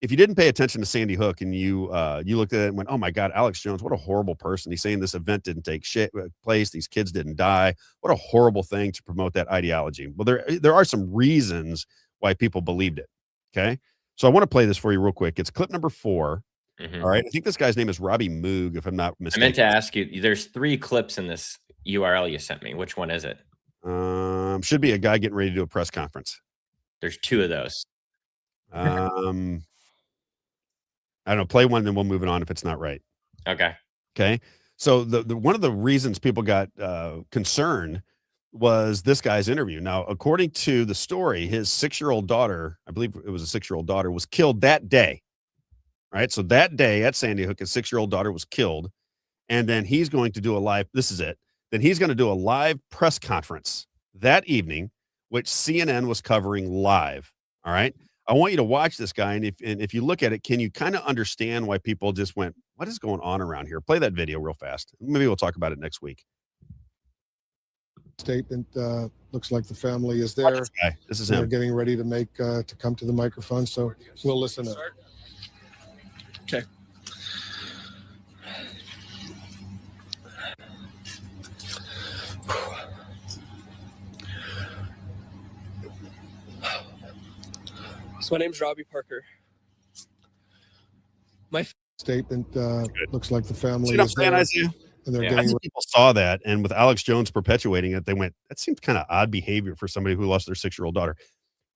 If you didn't pay attention to Sandy Hook and you looked at it and went, oh my God, Alex Jones, what a horrible person. He's saying this event didn't take place. These kids didn't die. What a horrible thing to promote that ideology. Well, there are some reasons why people believed it. Okay. So I want to play this for you real quick. It's clip number 4. Mhm. All right. I think this guy's name is Robbie Moog, if I'm not I mistaken. meant to ask you, there's 3 clips in this URL you sent me. Which one is it? Should be a guy getting ready to do a press conference. There's 2 of those. I don't know, play one, then we'll move it on if it's not right. Okay. Okay. So the one of the reasons people got concerned was this guy's interview. Now, according to the story, his 6-year-old daughter, I believe it was a 6-year-old daughter, was killed that day. Right. So that day at Sandy Hook, his 6-year-old daughter was killed. And then he's going to do this is it. Then he's going to do a live press conference that evening, which CNN was covering live. All right. I want you to watch this guy. And if you look at it, can you kind of understand why people just went, what is going on around here? Play that video real fast. Maybe we'll talk about it next week. Statement. Looks like the family is Watch there. this guy. This is They're him. getting ready to to come to the microphone. So we'll listen in. Okay. So my name's Robbie Parker. Statement. Looks like the family See what I'm is saying, there. Isaiah? And they're Yeah. I getting think people saw that, and with Alex Jones perpetuating it, they went, that seems kind of odd behavior for somebody who lost their 6-year-old daughter.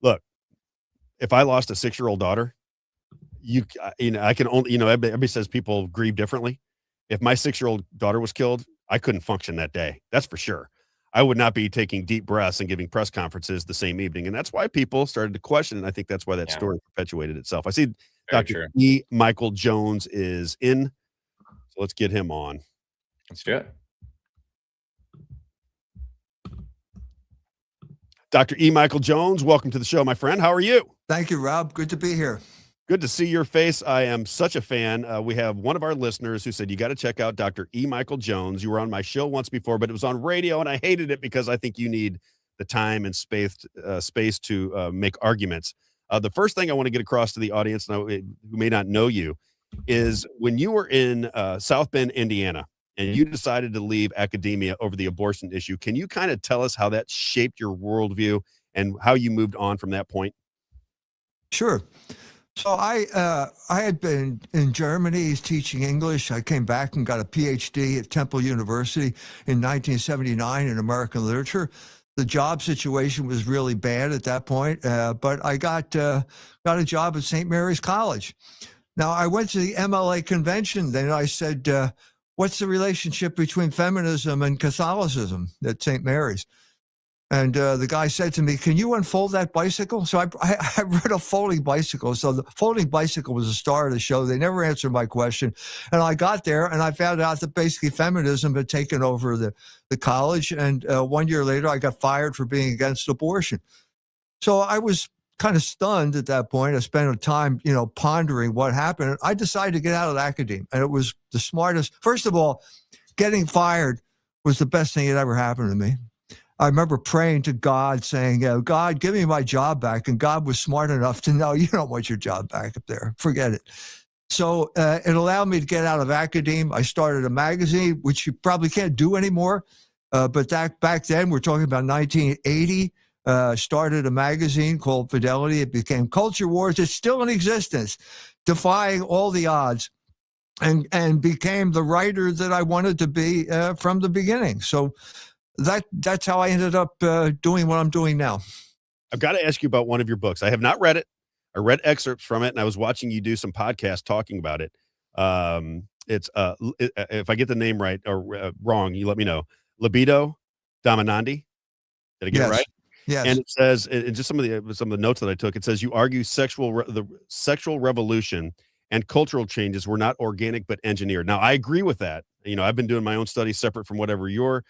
Look, if I lost a 6-year-old daughter, I can only, everybody says people grieve differently. If my 6-year-old daughter was killed, I couldn't function that day. That's for sure. I would not be taking deep breaths and giving press conferences the same evening. And that's why people started to question. And I think that's why that Yeah. story perpetuated itself. I see Very Dr. true. E. Michael Jones is in. So let's get him on. Let's do it. Dr. E. Michael Jones, welcome to the show, my friend. How are you? Thank you, Rob. Good to be here. Good to see your face. I am such a fan. We have one of our listeners who said, you got to check out Dr. E. Michael Jones. You were on my show once before, but it was on radio, and I hated it because I think you need the time and space to make arguments. The first thing I want to get across to the audience who may not know you is when you were in South Bend, Indiana, and you decided to leave academia over the abortion issue. Can you kind of tell us how that shaped your worldview and how you moved on from that point? Sure. So I had been in Germany teaching English. I came back and got a PhD at Temple University in 1979 in American literature. The job situation was really bad at that point, but I got a job at St. Mary's College. Now, I went to the MLA convention. Then I said, what's the relationship between feminism and Catholicism at St. Mary's? And the guy said to me, can you unfold that bicycle? So I read a folding bicycle. So the folding bicycle was the star of the show. They never answered my question. And I got there and I found out that basically feminism had taken over the college. And 1 year later, I got fired for being against abortion. So I was kind of stunned at that point. I spent time, pondering what happened. I decided to get out of academia. And it was the smartest. First of all, getting fired was the best thing that ever happened to me. I remember praying to God saying, God, give me my job back. And God was smart enough to know you don't want your job back up there. Forget it. So it allowed me to get out of academia. I started a magazine, which you probably can't do anymore. But back then, we're talking about 1980, started a magazine called Fidelity. It became Culture Wars. It's still in existence, defying all the odds, and became the writer that I wanted to be from the beginning. So that's how I ended up doing what I'm doing now. I've got to ask you about one of your books. I have not read it. I read excerpts from it, and I was watching you do some podcasts talking about it. It's if I get the name right or wrong, you let me know. Libido Dominandi. Did I get it right? Yes. And it says, in just some of the notes that I took, it says you argue the sexual revolution and cultural changes were not organic but engineered. Now, I agree with that. I've been doing my own studies separate from whatever your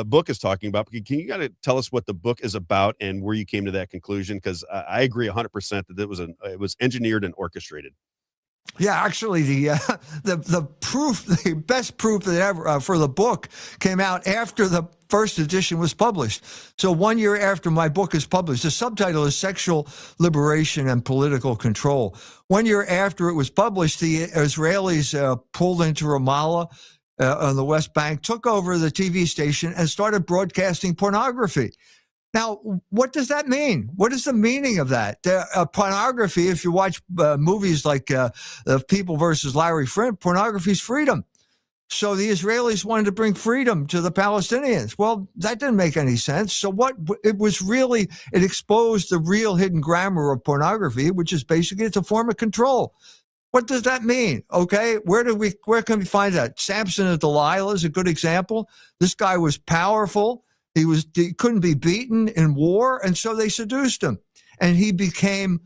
book is talking about. Can you kind of tell us what the book is about and where you came to that conclusion? Because I agree 100% that it was engineered and orchestrated. Yeah, actually, the proof, the best proof that ever for the book came out after the first edition was published. So 1 year after my book is published, the subtitle is Sexual Liberation and Political Control. 1 year after it was published, the Israelis pulled into Ramallah on the West Bank, took over the TV station, and started broadcasting pornography. Now, what does that mean? What is the meaning of that? Pornography, if you watch movies like People versus Larry Flint, pornography is freedom. So the Israelis wanted to bring freedom to the Palestinians. Well, that didn't make any sense. So it exposed the real hidden grammar of pornography, which is basically it's a form of control. What does that mean? Okay, where can we find that? Samson and Delilah is a good example. This guy was powerful. He couldn't be beaten in war, and so they seduced him. And he became,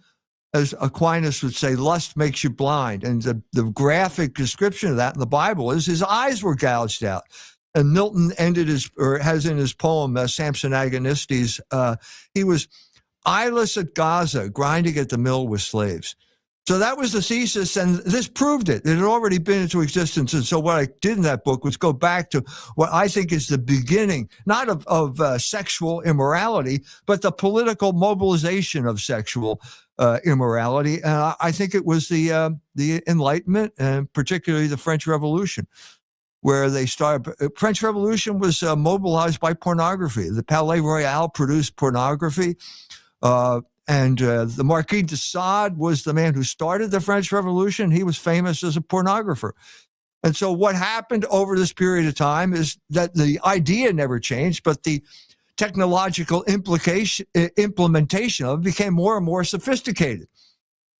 as Aquinas would say, lust makes you blind. And the graphic description of that in the Bible is his eyes were gouged out. And Milton has in his poem, Samson Agonistes, he was eyeless at Gaza, grinding at the mill with slaves. So that was the thesis, and this proved it. It had already been into existence. And so what I did in that book was go back to what I think is the beginning, not of sexual immorality, but the political mobilization of sexual immorality. And I think it was the Enlightenment, and particularly the French Revolution, where they started. French Revolution was mobilized by pornography. The Palais Royal produced pornography. And the Marquis de Sade was the man who started the French Revolution. He was famous as a pornographer. And so what happened over this period of time is that the idea never changed, but the technological implementation of it became more and more sophisticated.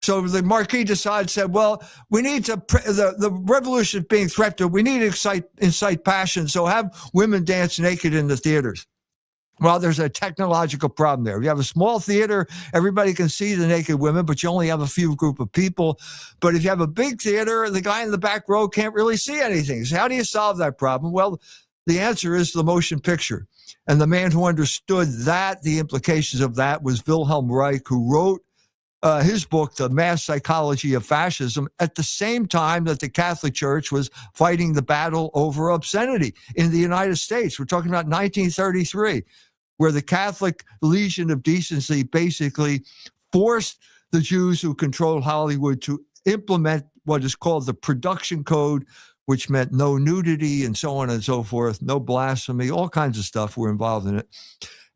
So the Marquis de Sade said, well, we need to, the revolution is being threatened. We need to incite passion. So have women dance naked in the theaters. Well, there's a technological problem there. You have a small theater, everybody can see the naked women, but you only have a few group of people. But if you have a big theater, the guy in the back row can't really see anything. So how do you solve that problem? Well, the answer is the motion picture. And the man who understood that, the implications of that, was Wilhelm Reich, who wrote his book, The Mass Psychology of Fascism, at the same time that the Catholic Church was fighting the battle over obscenity in the United States. We're talking about 1933, where the Catholic Legion of Decency basically forced the Jews who controlled Hollywood to implement what is called the production code, which meant no nudity and so on and so forth, no blasphemy, all kinds of stuff were involved in it.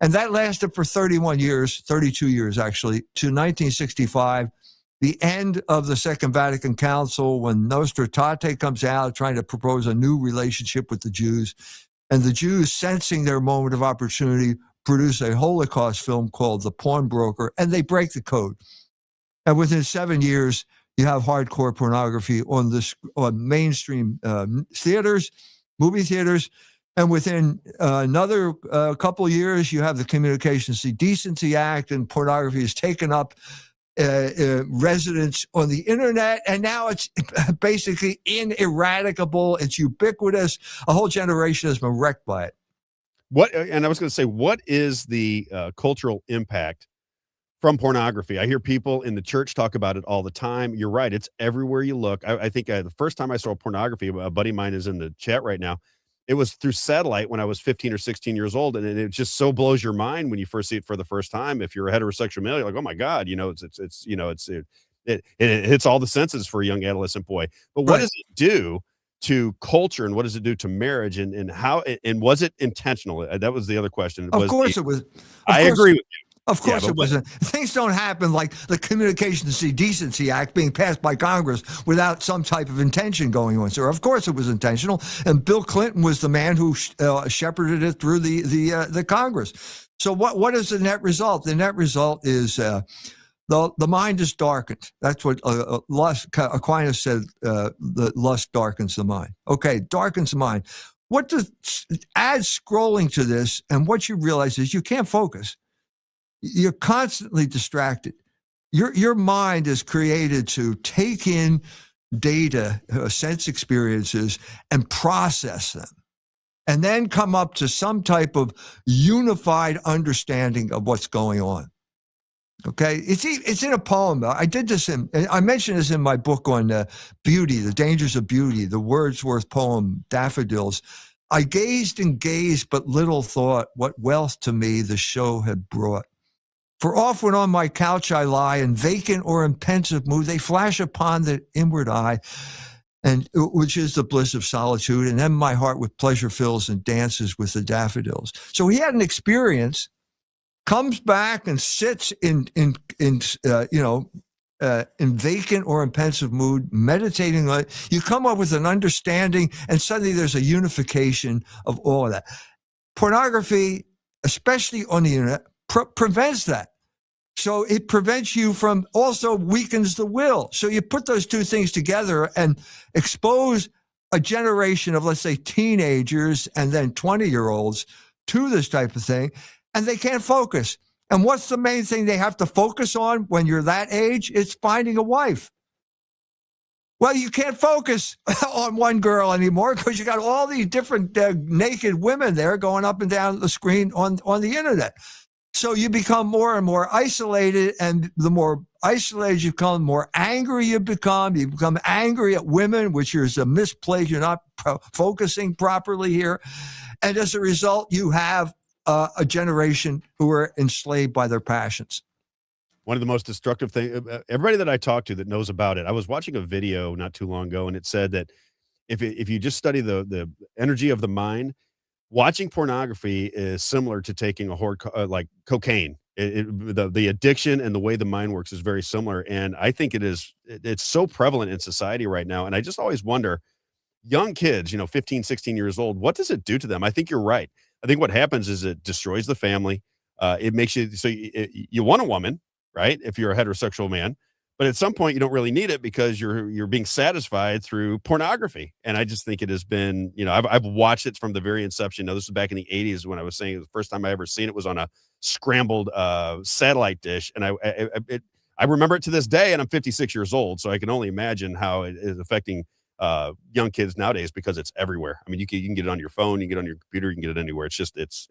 And that lasted for 31 years, 32 years actually, to 1965, the end of the Second Vatican Council, when Nostra Aetate comes out trying to propose a new relationship with the Jews. And the Jews, sensing their moment of opportunity, produce a Holocaust film called The Pawnbroker, and they break the code. And within 7 years, you have hardcore pornography on mainstream theaters, movie theaters. And within another couple of years, you have the Communications Decency Act, and pornography is taken up residence on the internet. And now it's basically ineradicable. It's ubiquitous. A whole generation has been wrecked by it. And I was going to say, what is the cultural impact from pornography? I hear people in the church talk about it all the time. You're right. It's everywhere you look. I think the first time I saw pornography, a buddy of mine is in the chat right now. It was through satellite when I was 15 or 16 years old. And it just so blows your mind when you first see it for the first time. If you're a heterosexual male, you're like, oh my God, it hits all the senses for a young adolescent boy. But what does it do to culture, and what does it do to marriage, and how, and was it intentional? That was the other question. Of course it was. I agree with you. Of course it wasn't. Things don't happen like the Communications Decency Act being passed by Congress without some type of intention going on, sir. Of course it was intentional. And Bill Clinton was the man who shepherded it through the Congress. So what is the net result? The net result is the mind is darkened. That's what Aquinas said, the lust darkens the mind. Okay, darkens the mind. Add scrolling to this, and what you realize is you can't focus. You're constantly distracted. Your mind is created to take in data, sense experiences, and process them, and then come up to some type of unified understanding of what's going on. Okay, it's in a poem. I mentioned this in my book on beauty, the dangers of beauty, the Wordsworth poem Daffodils. I gazed and gazed, but little thought what wealth to me the show had brought. For oft when on my couch I lie, in vacant or in pensive mood, they flash upon the inward eye, and which is the bliss of solitude, and then my heart with pleasure fills and dances with the daffodils. So he had an experience, comes back and sits in vacant or in pensive mood, meditating on it. You come up with an understanding, and suddenly there's a unification of all of that. Pornography, especially on the internet, prevents that. So it prevents you from, also weakens the will. So you put those two things together and expose a generation of, let's say, teenagers and then 20-year-olds to this type of thing, and they can't focus. And what's the main thing they have to focus on when you're that age? It's finding a wife. Well, you can't focus on one girl anymore because you got all these different naked women there going up and down the screen on the internet. So you become more and more isolated, and the more isolated you become, the more angry you become. You become angry at women, which is a misplaced. You're not focusing properly here. And as a result, you have a generation who are enslaved by their passions. One of the most destructive things, everybody that I talk to that knows about it, I was watching a video not too long ago, and it said that if you just study the energy of the mind, watching pornography is similar to taking like cocaine. The addiction and the way the mind works is very similar. And I think it's so prevalent in society right now. And I just always wonder, young kids, 15, 16 years old, what does it do to them? I think you're right. I think what happens is it destroys the family. It makes you, so you want a woman, right? If you're a heterosexual man, But at some point, you don't really need it because you're being satisfied through pornography. And I just think it has been, I've watched it from the very inception. Now, this was back in the 80s when I was saying the first time I ever seen it was on a scrambled satellite dish. And I remember it to this day, and I'm 56 years old, so I can only imagine how it is affecting young kids nowadays because it's everywhere. I mean, you can get it on your phone, you can get it on your computer, you can get it anywhere. It's just, it's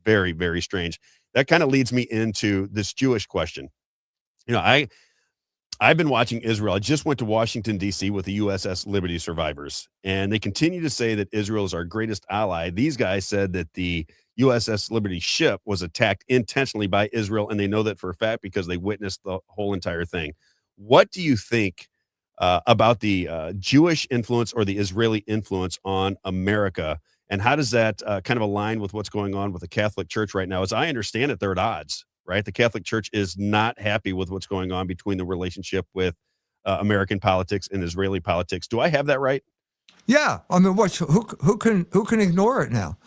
very, very strange. That kind of leads me into this Jewish question. I've been watching Israel. I just went to Washington, D.C. with the USS Liberty survivors, and they continue to say that Israel is our greatest ally. These guys said that the USS Liberty ship was attacked intentionally by Israel, and they know that for a fact because they witnessed the whole entire thing. What do you think about the Jewish influence or the Israeli influence on America, and how does that kind of align with what's going on with the Catholic Church right now? As I understand it, they're at odds. Right, the Catholic Church is not happy with what's going on between the relationship with American politics and Israeli politics. Do I have that right? Yeah, I mean, who can ignore it now?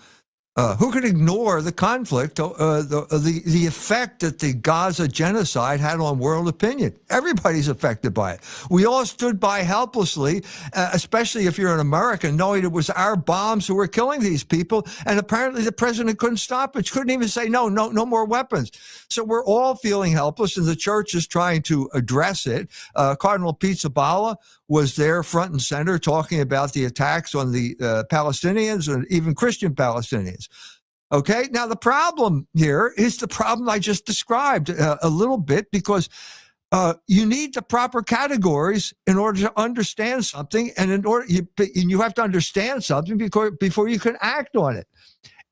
Who can ignore the conflict, the effect that the Gaza genocide had on world opinion? Everybody's affected by it. We all stood by helplessly, especially if you're an American, knowing it was our bombs who were killing these people. And apparently the president couldn't stop it. Couldn't even say, no more weapons. So we're all feeling helpless, and the church is trying to address it. Cardinal Pizzaballa was there front and center talking about the attacks on the Palestinians and even Christian Palestinians. Okay, now the problem here is the problem I just described a little bit, because you need the proper categories in order to understand something, and you have to understand something before you can act on it.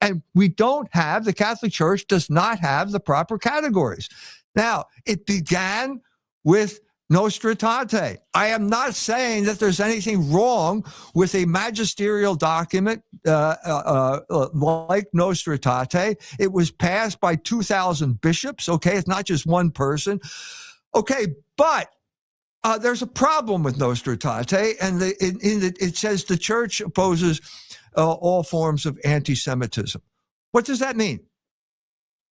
And the Catholic Church does not have the proper categories. Now, it began with Nostra Aetate. I am not saying that there's anything wrong with a magisterial document like Nostra Aetate. It was passed by 2,000 bishops, okay? It's not just one person. Okay, but there's a problem with Nostra Aetate, and it says the church opposes all forms of anti-Semitism. What does that mean?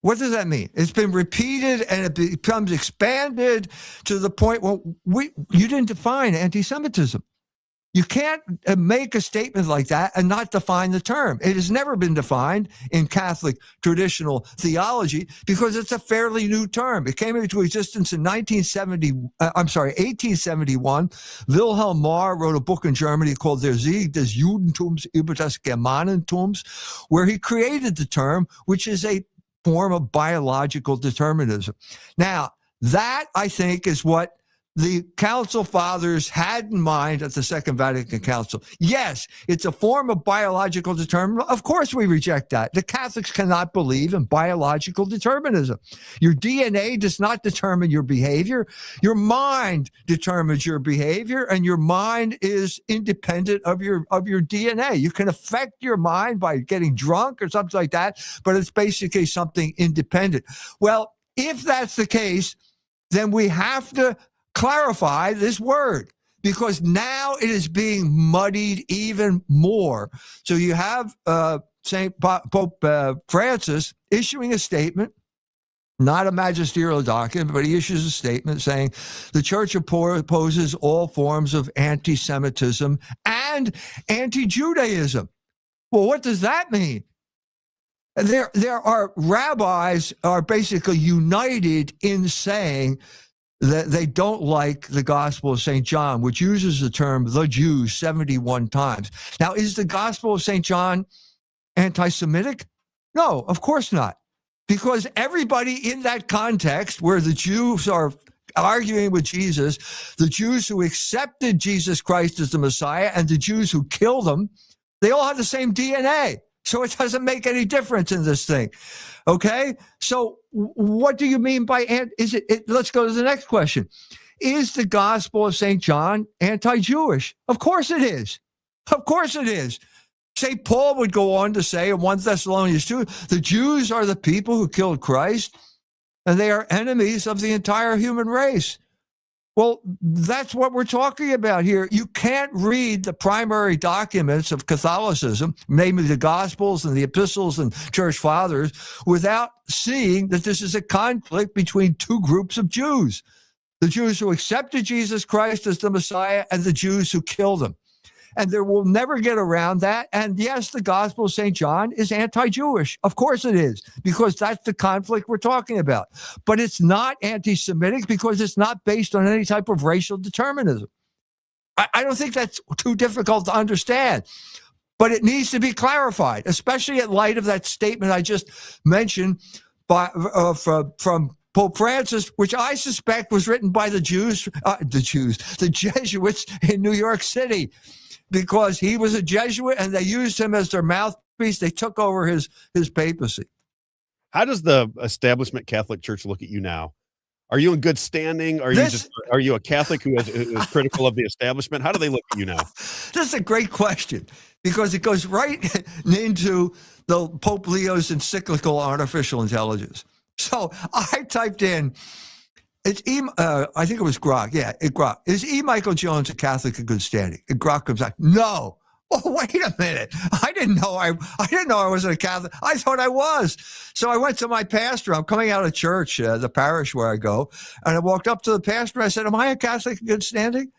What does that mean? It's been repeated, and it becomes expanded to the point where you didn't define anti-Semitism. You can't make a statement like that and not define the term. It has never been defined in Catholic traditional theology because it's a fairly new term. It came into existence in 1871. Wilhelm Marr wrote a book in Germany called Der Sieg des Judentums über das Germanentums, where he created the term, which is a form of biological determinism. Now, that, I think, is what the Council Fathers had in mind at the Second Vatican Council. Yes, it's a form of biological determinism. Of course we reject that. The Catholics cannot believe in biological determinism. Your DNA does not determine your behavior. Your mind determines your behavior, and your mind is independent of your DNA. You can affect your mind by getting drunk or something like that, but it's basically something independent. Well, if that's the case, then we have to clarify this word, because now it is being muddied even more. So you have Pope Francis issuing a statement, not a magisterial document, but he issues a statement saying the church opposes all forms of anti-Semitism and anti-Judaism. Well, what does that mean? There are rabbis are basically united in saying that they don't like the Gospel of St. John, which uses the term the Jews 71 times. Now, is the Gospel of St. John anti-Semitic? No, of course not. Because everybody in that context where the Jews are arguing with Jesus, the Jews who accepted Jesus Christ as the Messiah and the Jews who killed him, they all have the same DNA. So it doesn't make any difference in this thing. Okay? So what do you mean by let's go to the next question. Is the Gospel of St. John anti-Jewish? Of course it is. Of course it is. St. Paul would go on to say in 1 Thessalonians 2, the Jews are the people who killed Christ, and they are enemies of the entire human race. Well, that's what we're talking about here. You can't read the primary documents of Catholicism, namely the Gospels and the Epistles and Church Fathers, without seeing that this is a conflict between two groups of Jews. the Jews who accepted Jesus Christ as the Messiah and the Jews who killed him. And there will never get around that. And yes, the Gospel of St. John is anti-Jewish. Of course it is, because that's the conflict we're talking about. But it's not anti-Semitic because it's not based on any type of racial determinism. I don't think that's too difficult to understand. But it needs to be clarified, especially in light of that statement I just mentioned from Pope Francis, which I suspect was written by the Jesuits in New York City, because he was a Jesuit and they used him as their mouthpiece. They took over his papacy. How does the establishment Catholic Church look at you now? Are you in good standing? Are you a Catholic who is critical of the establishment? How do they look at you now? This is a great question, because it goes right into the Pope Leo's encyclical on artificial intelligence. So I typed in, I think it was Grok. Yeah, Grok. Is E. Michael Jones a Catholic in good standing? And Grok comes back, no. Oh, wait a minute. I didn't know I wasn't a Catholic. I thought I was. So I went to my pastor. I'm coming out of church, the parish where I go. And I walked up to the pastor. I said, am I a Catholic in good standing?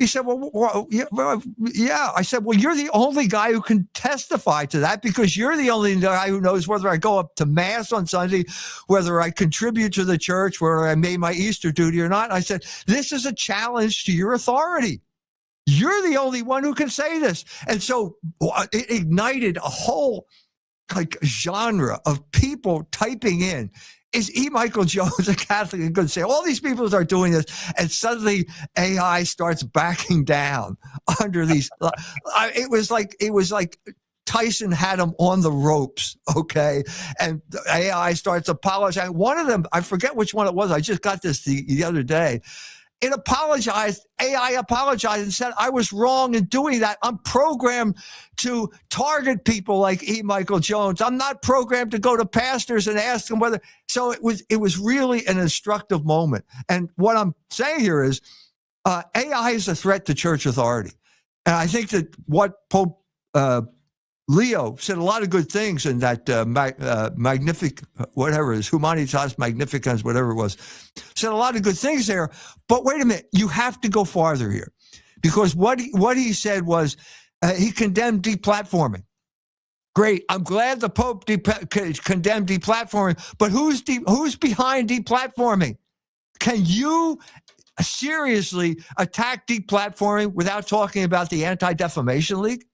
He said, well, yeah. I said, well, you're the only guy who can testify to that, because you're the only guy who knows whether I go up to Mass on Sunday, whether I contribute to the church, whether I made my Easter duty or not. I said, this is a challenge to your authority. You're the only one who can say this. And so it ignited a whole genre of people typing in, is E. Michael Jones a Catholic in good standing? All these people are doing this, and suddenly AI starts backing down under these. It was like Tyson had him on the ropes, okay? And the AI starts apologizing. One of them, I forget which one it was. I just got this the other day. It apologized. AI apologized and said, I was wrong in doing that. I'm programmed to target people like E. Michael Jones. I'm not programmed to go to pastors and ask them whether. So it was really an instructive moment. And what I'm saying here is AI is a threat to church authority. And I think that what Pope Leo said a lot of good things in that magnific, whatever it is, Humanitas Magnificans, whatever it was, said a lot of good things there. But wait a minute, you have to go farther here, because what he said was he condemned deplatforming. Great, I'm glad the Pope condemned deplatforming, but who's behind deplatforming? Can you seriously attack deplatforming without talking about the Anti-Defamation League?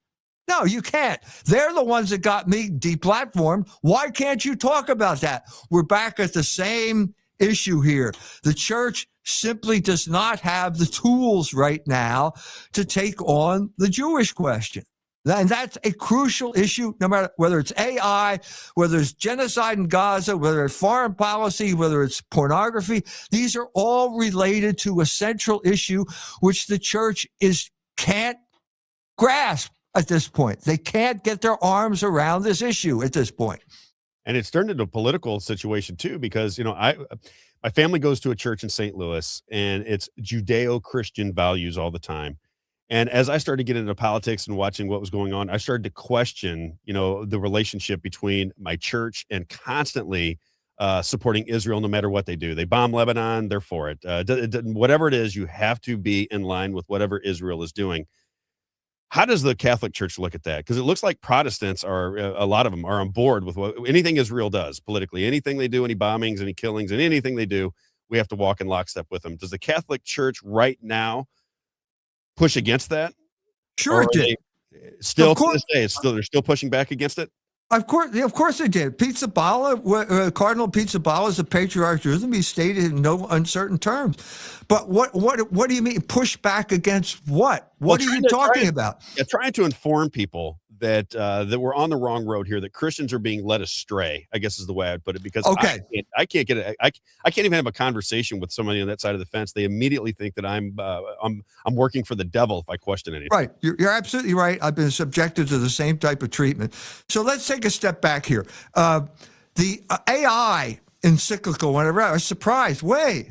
No, you can't. They're the ones that got me deplatformed. Why can't you talk about that? We're back at the same issue here. The church simply does not have the tools right now to take on the Jewish question. And that's a crucial issue, no matter whether it's AI, whether it's genocide in Gaza, whether it's foreign policy, whether it's pornography. These are all related to a central issue which the church can't grasp. At this point, they can't get their arms around this issue at this point. And it's turned into a political situation too, because, my family goes to a church in St. Louis, and it's Judeo-Christian values all the time. And as I started getting into politics and watching what was going on, I started to question, the relationship between my church and constantly supporting Israel, no matter what they do. They bomb Lebanon, they're for it. Whatever it is, you have to be in line with whatever Israel is doing. How does the Catholic Church look at that? Because it looks like Protestants a lot of them are on board with anything Israel does politically. Anything they do, any bombings, any killings, and anything they do, we have to walk in lockstep with them. Does the Catholic Church right now push against that? Sure it did. Still to this day, they're still pushing back against it? Of course they did. Pizzaballa, Cardinal Pizzaballa is a patriarch of Judaism. He stated in no uncertain terms. But what do you mean push back against what? What are you talking about? Yeah, trying to inform people that we're on the wrong road here, that Christians are being led astray, I guess is the way I'd put it, because I can't get it. I can't even have a conversation with somebody on that side of the fence. They immediately think that I'm working for the devil if I question anything. Right. You're absolutely right. I've been subjected to the same type of treatment. So let's take a step back here. The AI encyclical, whatever, I was surprised. They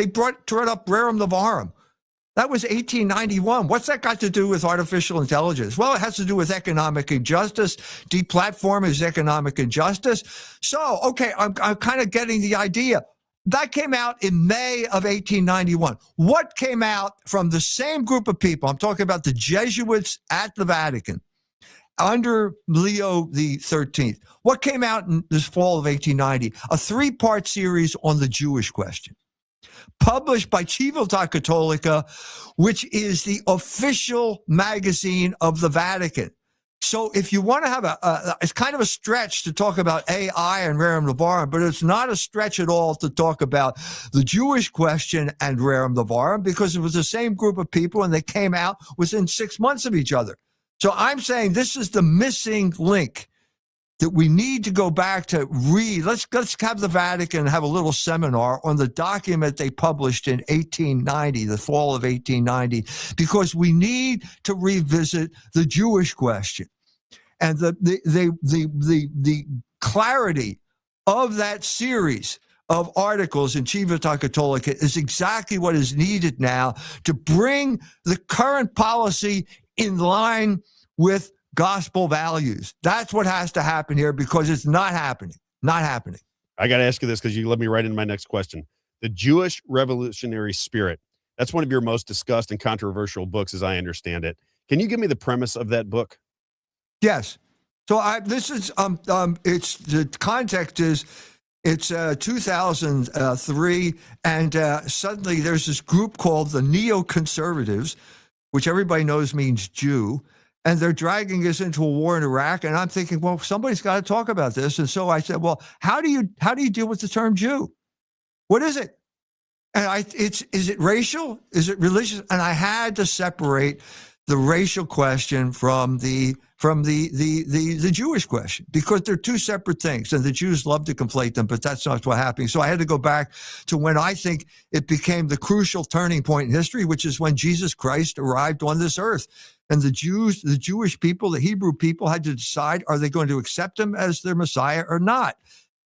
brought up Rerum Novarum. That was 1891. What's that got to do with artificial intelligence? Well, it has to do with economic injustice. Deplatform is economic injustice. So, okay, I'm kind of getting the idea. That came out in May of 1891. What came out from the same group of people? I'm talking about the Jesuits at the Vatican under Leo the 13th. What came out in this fall of 1890? A 3-part series on the Jewish question, published by Civiltà Cattolica, which is the official magazine of the Vatican. So if you want to have it's kind of a stretch to talk about AI and Rerum Novarum, but it's not a stretch at all to talk about the Jewish question and Rerum Novarum, because it was the same group of people and they came out within 6 months of each other. So I'm saying this is the missing link that we need to go back to read. Let's have the Vatican have a little seminar on the document they published in 1890, the fall of 1890, because we need to revisit the Jewish question. And the clarity of that series of articles in Civiltà Cattolica is exactly what is needed now to bring the current policy in line with gospel values. That's what has to happen here, because it's not happening. Not happening. I got to ask you this because you led me right into my next question. The Jewish Revolutionary Spirit. That's one of your most discussed and controversial books, as I understand it. Can you give me the premise of that book? Yes. So it's the context is it's 2003, and suddenly there's this group called the neoconservatives, which everybody knows means Jew. And they're dragging us into a war in Iraq. And I'm thinking, well, somebody's got to talk about this. And so I said, well, how do you deal with the term Jew? What is it? And is it racial? Is it religious? And I had to separate the racial question from the Jewish question, because they're two separate things. And the Jews love to conflate them, but that's not what happened. So I had to go back to when I think it became the crucial turning point in history, which is when Jesus Christ arrived on this earth. And the Jewish people, the Hebrew people had to decide, are they going to accept him as their Messiah or not?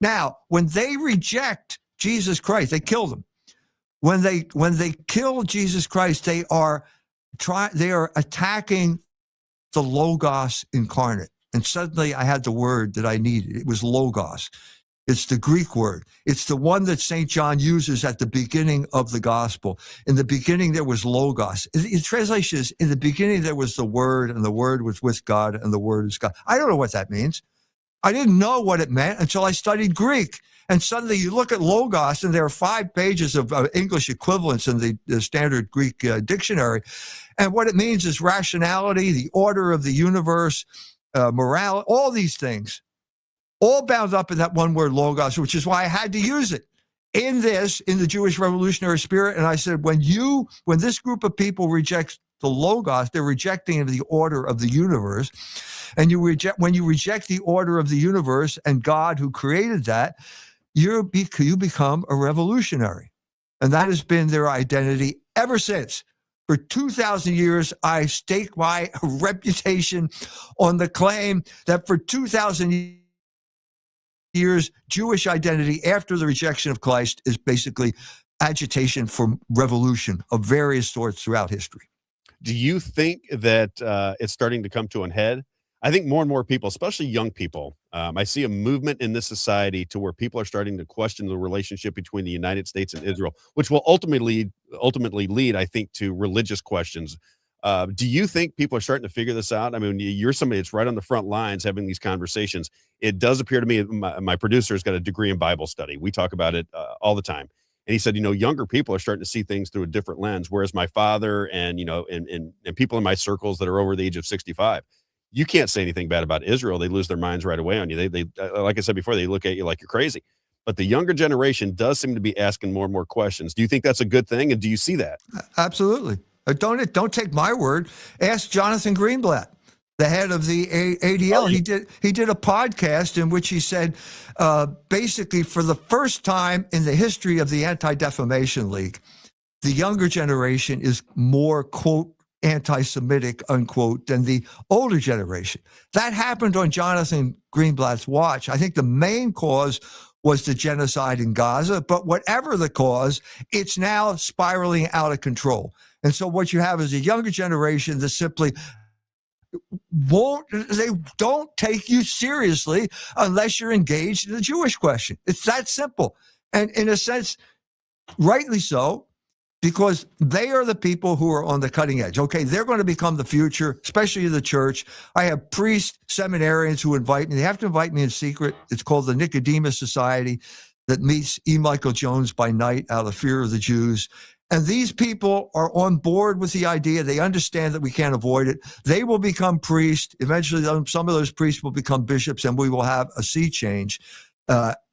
Now, when they reject Jesus Christ, they kill them. When they kill Jesus Christ, they are attacking the Logos incarnate. And suddenly I had the word that I needed. It was Logos. It's the Greek word. It's the one that St. John uses at the beginning of the gospel. In the beginning, there was Logos. The translation is, in the beginning, there was the Word, and the Word was with God, and the Word is God. I don't know what that means. I didn't know what it meant until I studied Greek. And suddenly you look at Logos, and there are 5 pages of English equivalents in the standard Greek dictionary. And what it means is rationality, the order of the universe, morality, all these things, all bound up in that one word, Logos, which is why I had to use it in the Jewish Revolutionary Spirit. And I said, when this group of people rejects the Logos, they're rejecting the order of the universe. And when you reject the order of the universe and God who created that, you become a revolutionary. And that has been their identity ever since. For 2,000 years, I stake my reputation on the claim that for 2,000 years, Jewish identity after the rejection of Christ is basically agitation for revolution of various sorts throughout history. Do you think that it's starting to come to an head? I think more and more people, especially young people, I see a movement in this society to where people are starting to question the relationship between the United States and Israel, which will ultimately lead, I think, to religious questions. Do you think people are starting to figure this out? I mean, you're somebody that's right on the front lines having these conversations. It does appear to me, my producer's got a degree in Bible study. We talk about it all the time. And he said, younger people are starting to see things through a different lens, whereas my father and people in my circles that are over the age of 65, you can't say anything bad about Israel. They lose their minds right away on you. They like I said before, they look at you like you're crazy. But the younger generation does seem to be asking more and more questions. Do you think that's a good thing? And do you see that? Absolutely. Don't take my word. Ask Jonathan Greenblatt, the head of the ADL. Oh, he did a podcast in which he said, basically, for the first time in the history of the Anti-Defamation League, the younger generation is more, quote, anti-Semitic, unquote, than the older generation. That happened on Jonathan Greenblatt's watch. I think the main cause was the genocide in Gaza, but whatever the cause, it's now spiraling out of control. And so what you have is a younger generation that simply don't take you seriously unless you're engaged in the Jewish question. It's that simple. And in a sense, rightly so, because they are the people who are on the cutting edge. Okay, they're going to become the future, especially in the church. I have priests, seminarians who invite me. They have to invite me in secret. It's called the Nicodemus Society that meets E. Michael Jones by night out of fear of the Jews. And these people are on board with the idea. They understand that we can't avoid it. They will become priests. Eventually, some of those priests will become bishops, and we will have a sea change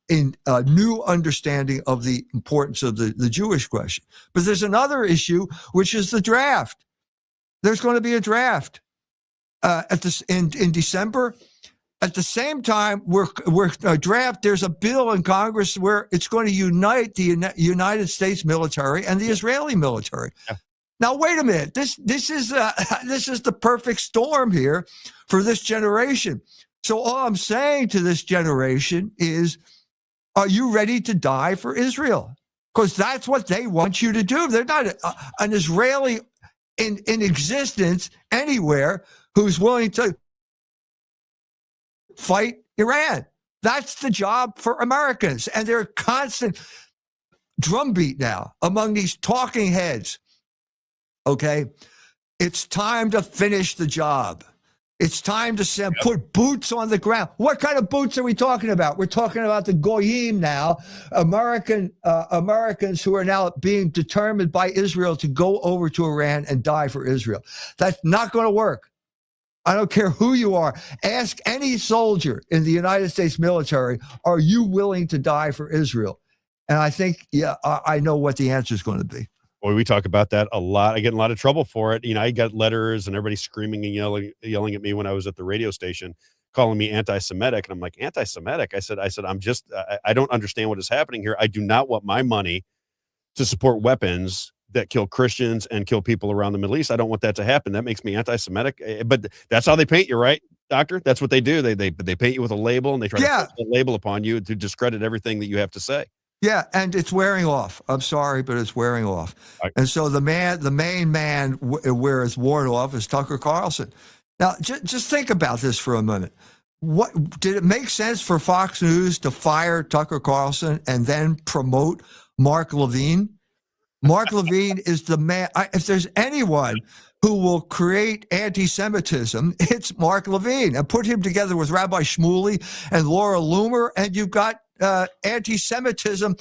in a new understanding of the importance of the Jewish question. But there's another issue, which is the draft. There's going to be a draft in December. At the same time, we're draft. There's a bill in Congress where it's going to unite the United States military and the Israeli military. Yeah. Now, wait a minute. This is the perfect storm here for this generation. So all I'm saying to this generation is, are you ready to die for Israel? Because that's what they want you to do. They're not an Israeli in existence anywhere who's willing to fight Iran. That's the job for Americans. And they're a constant drumbeat now among these talking heads. Okay, it's time to finish the job. It's time to put boots on the ground. What kind of boots are we talking about? We're talking about the Goyim now, Americans who are now being determined by Israel to go over to Iran and die for Israel. That's not going to work. I don't care who you are. Ask any soldier in the United States military, are you willing to die for Israel? And I think, I know what the answer is going to be. Boy, we talk about that a lot. I get in a lot of trouble for it. I got letters and everybody screaming and yelling at me when I was at the radio station, calling me anti-Semitic. And I'm like, anti-Semitic? I said, I don't understand what is happening here. I do not want my money to support weapons that kill Christians and kill people around the Middle East. I don't want that to happen. That makes me anti-Semitic. But that's how they paint you, right, Doctor? That's what they do. They paint you with a label and they try to put a label upon you to discredit everything that you have to say. Yeah, and it's wearing off. I'm sorry, but it's wearing off. And so the main man where it's worn off is Tucker Carlson. Now, just think about this for a minute. What did it make sense for Fox News to fire Tucker Carlson and then promote Mark Levine? Mark Levine is the man. If there's anyone who will create anti-Semitism, it's Mark Levine. And put him together with Rabbi Shmuley and Laura Loomer, and you've got anti-Semitism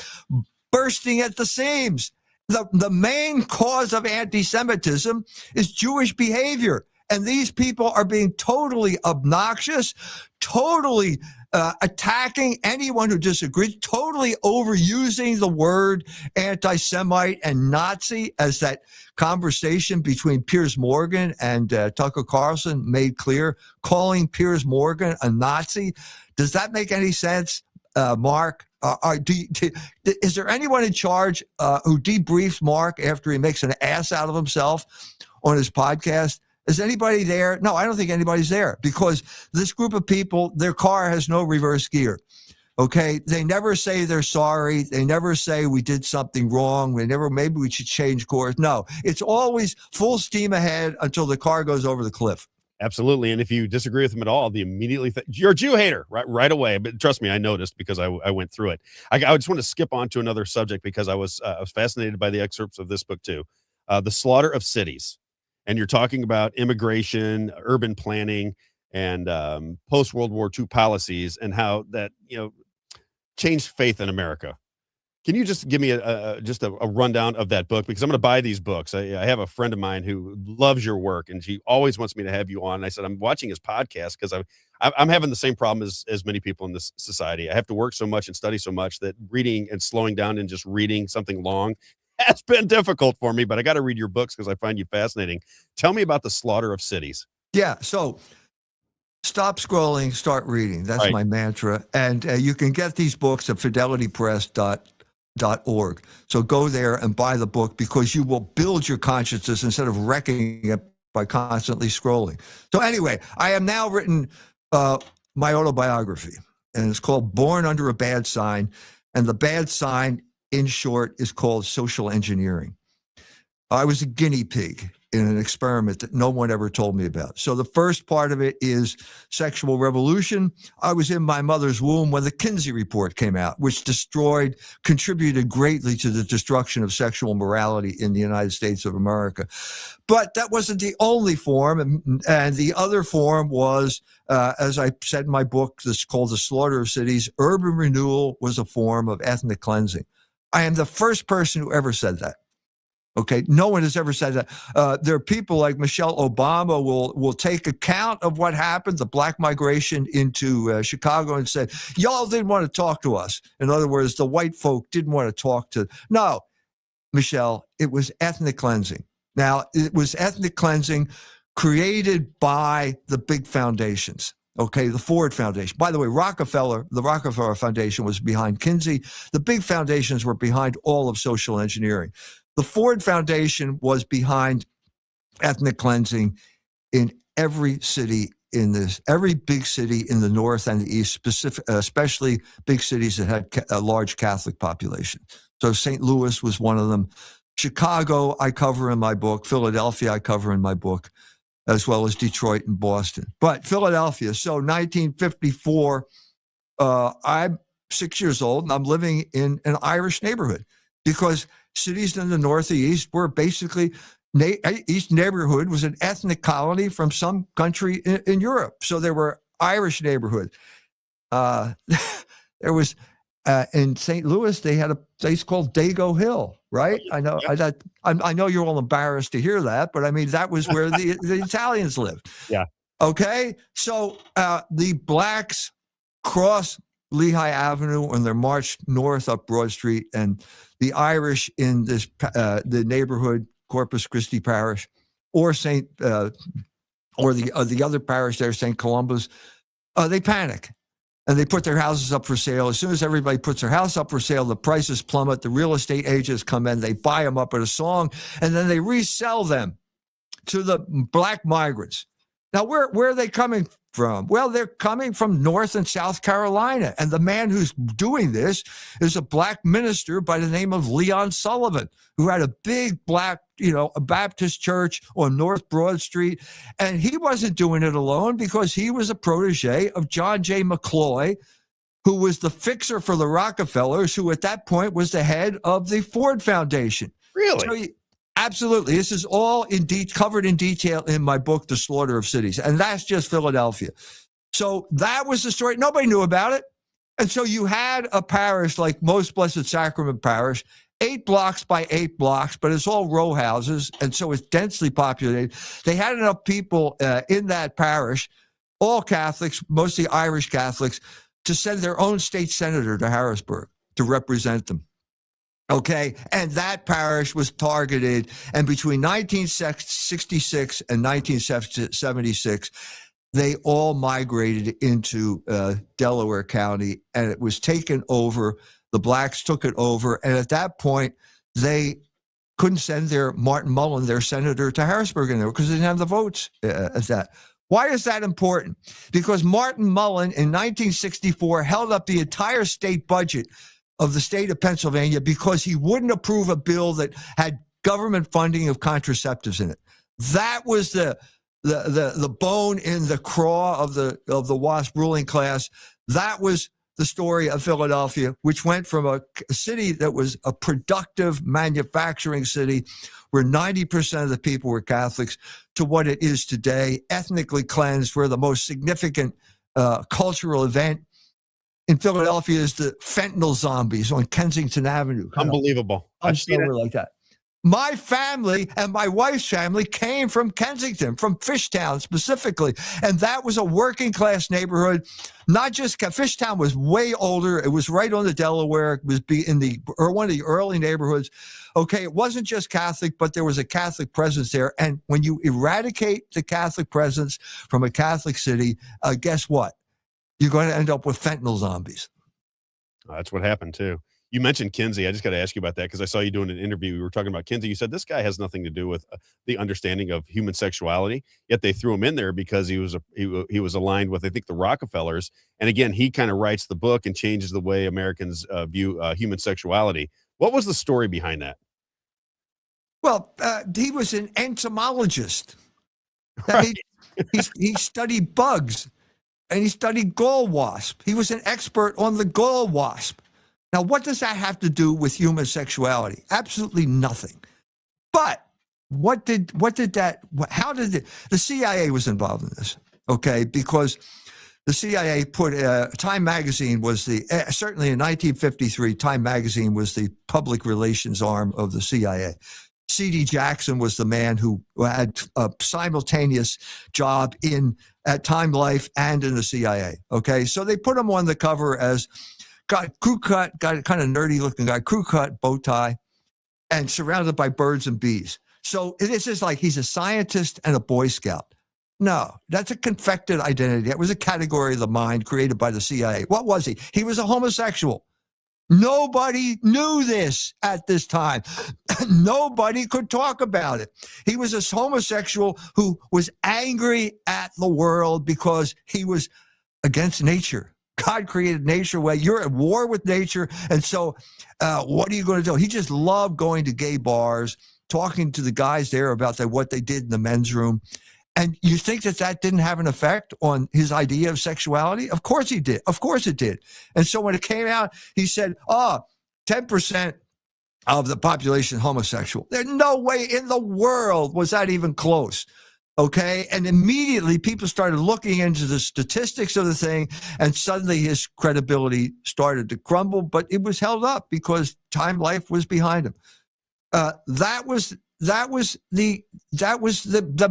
bursting at the seams. The main cause of anti-Semitism is Jewish behavior. And these people are being totally obnoxious, totally attacking anyone who disagrees, totally overusing the word anti-Semite and Nazi, as that conversation between Piers Morgan and Tucker Carlson made clear, calling Piers Morgan a Nazi. Does that make any sense, Mark? Is there anyone in charge who debriefs Mark after he makes an ass out of himself on his podcast? Is anybody there? No, I don't think anybody's there, because this group of people, their car has no reverse gear. Okay. They never say they're sorry. They never say we did something wrong. Maybe we should change course. No, it's always full steam ahead until the car goes over the cliff. Absolutely. And if you disagree with them at all, they immediately you're a Jew hater right away. But trust me, I noticed because I went through it. I just want to skip on to another subject because I was fascinated by the excerpts of this book too. The Slaughter of Cities. And you're talking about immigration, urban planning, and post-World War II policies and how that, changed faith in America. Can you just give me just a rundown of that book? Because I'm going to buy these books. I have a friend of mine who loves your work, and she always wants me to have you on. And I said, I'm watching his podcast because I'm having the same problem as many people in this society. I have to work so much and study so much that reading and slowing down and just reading something long has been difficult for me, but I got to read your books because I find you fascinating. Tell me about the Slaughter of Cities. Yeah. So stop scrolling, start reading. That's right. My mantra. And you can get these books at fidelitypress.org. So go there and buy the book because you will build your consciousness instead of wrecking it by constantly scrolling. So anyway, I have now written my autobiography, and it's called Born Under a Bad Sign. And the bad sign, in short, is called social engineering. I was a guinea pig. in an experiment that no one ever told me about. So the first part of it is sexual revolution. I was in my mother's womb when the Kinsey report came out, which contributed greatly to the destruction of sexual morality in the United States of America. But that wasn't the only form. And the other form was, as I said in my book, this called The Slaughter of Cities, urban renewal was a form of ethnic cleansing. I am the first person who ever said that. Okay, no one has ever said that. There are people like Michelle Obama will take account of what happened, the black migration into Chicago, and said, y'all didn't want to talk to us. In other words, the white folk didn't want to talk to. No, Michelle, it was ethnic cleansing. Now, it was ethnic cleansing created by the big foundations. Okay, the Ford Foundation. By the way, the Rockefeller Foundation was behind Kinsey. The big foundations were behind all of social engineering. The Ford Foundation was behind ethnic cleansing in every big city in the North and the East, especially big cities that had a large Catholic population. So St. Louis was one of them. Chicago, I cover in my book. Philadelphia, I cover in my book, as well as Detroit and Boston. But Philadelphia, so 1954, I'm 6 years old and I'm living in an Irish neighborhood because cities in the Northeast were basically, each neighborhood was an ethnic colony from some country in Europe. So there were Irish neighborhoods. There was, in St. Louis, they had a place called Dago Hill, right? I know. Yeah. I know you're all embarrassed to hear that, but I mean, that was where the Italians lived. Yeah. Okay. So the blacks crossed Lehigh Avenue and they marched north up Broad Street, and the Irish in this the neighborhood, Corpus Christi Parish, or the other parish there, St. Columba's, they panic. And they put their houses up for sale. As soon as everybody puts their house up for sale, the prices plummet. The real estate agents come in, they buy them up at a song, and then they resell them to the black migrants. Now, where are they coming from? Well, they're coming from North and South Carolina. And the man who's doing this is a black minister by the name of Leon Sullivan, who had a big black, a Baptist church on North Broad Street. And he wasn't doing it alone because he was a protege of John J. McCloy, who was the fixer for the Rockefellers, who at that point was the head of the Ford Foundation. Really? So absolutely. This is all covered in detail in my book, The Slaughter of Cities. And that's just Philadelphia. So that was the story. Nobody knew about it. And so you had a parish like Most Blessed Sacrament Parish, 8 blocks by 8 blocks, but it's all row houses. And so it's densely populated. They had enough people in that parish, all Catholics, mostly Irish Catholics, to send their own state senator to Harrisburg to represent them. Okay, and that parish was targeted, and between 1966 and 1976, they all migrated into Delaware County, and it was taken over. The blacks took it over, and at that point, they couldn't send their Martin Mullen, their senator, to Harrisburg anymore because they didn't have the votes as that. Why is that important? Because Martin Mullen in 1964 held up the entire state budget of the state of Pennsylvania because he wouldn't approve a bill that had government funding of contraceptives in it. That was the bone in the craw of the WASP ruling class. That was the story of Philadelphia, which went from a city that was a productive manufacturing city where 90% of the people were Catholics to what it is today, ethnically cleansed, where the most significant cultural event in Philadelphia is the fentanyl zombies on Kensington Avenue. Unbelievable. I've seen it like that. My family and my wife's family came from Kensington, from Fishtown specifically. And that was a working class neighborhood. Not just Fishtown was way older. It was right on the Delaware. It was one of the early neighborhoods. Okay, it wasn't just Catholic, but there was a Catholic presence there. And when you eradicate the Catholic presence from a Catholic city, guess what? You're going to end up with fentanyl zombies. That's what happened too. You mentioned Kinsey. I just got to ask you about that because I saw you doing an interview. We were talking about Kinsey. You said this guy has nothing to do with the understanding of human sexuality. Yet they threw him in there because he was aligned with, I think, the Rockefellers. And again, he kind of writes the book and changes the way Americans view human sexuality. What was the story behind that? Well, he was an entomologist. That means he studied bugs and he studied gall wasp. He was an expert on the gall wasp. Now, what does that have to do with human sexuality? Absolutely nothing. But the CIA was involved in this, okay? Because the CIA put Time Magazine was certainly in 1953, Time Magazine was the public relations arm of the CIA. C.D. Jackson was the man who had a simultaneous job at Time Life and in the CIA. Okay, so they put him on the cover as crew cut, got a kind of nerdy looking guy, crew cut, bow tie, and surrounded by birds and bees. So this is like he's a scientist and a Boy Scout. No, that's a confected identity. That was a category of the mind created by the CIA. What was he? He was a homosexual. Nobody knew this at this time. Nobody could talk about it. He was a homosexual who was angry at the world because he was against nature. God created nature where you're at war with nature. And so what are you going to do? He just loved going to gay bars, talking to the guys there about what they did in the men's room. And you think that didn't have an effect on his idea of sexuality? Of course he did. Of course it did. And so when it came out, he said, 10% of the population homosexual. There's no way in the world was that even close. Okay. And immediately people started looking into the statistics of the thing, and suddenly his credibility started to crumble, but it was held up because Time Life was behind him. That was the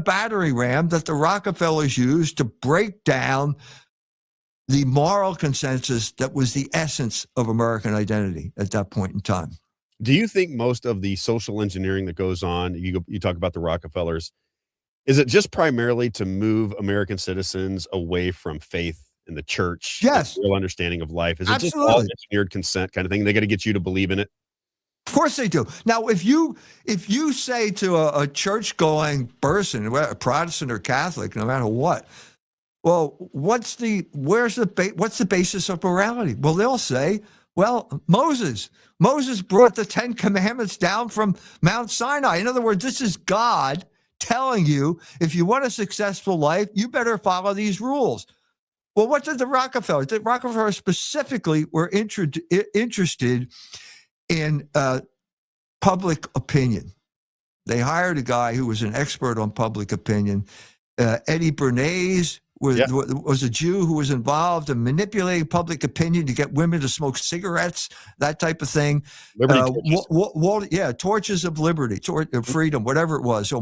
battering ram that the Rockefellers used to break down the moral consensus that was the essence of American identity at that point in time. Do you think most of the social engineering that goes on, you talk about the Rockefellers, is it just primarily to move American citizens away from faith in the church? Yes. Real understanding of life. Is it Absolutely. just all engineered consent kind of thing? They got to get you to believe in it. Of course they do. Now, if you say to a church-going person, whether Protestant or Catholic, no matter what, well, what's the basis of morality? Well, they'll say, well, Moses brought the 10 Commandments down from Mount Sinai. In other words, this is God telling you, if you want a successful life, you better follow these rules. Well, what did the Rockefellers? The Rockefellers specifically were interested in public opinion. They hired a guy who was an expert on public opinion. Eddie Bernays was a Jew who was involved in manipulating public opinion to get women to smoke cigarettes, that type of thing. Torches of liberty, freedom, whatever it was. So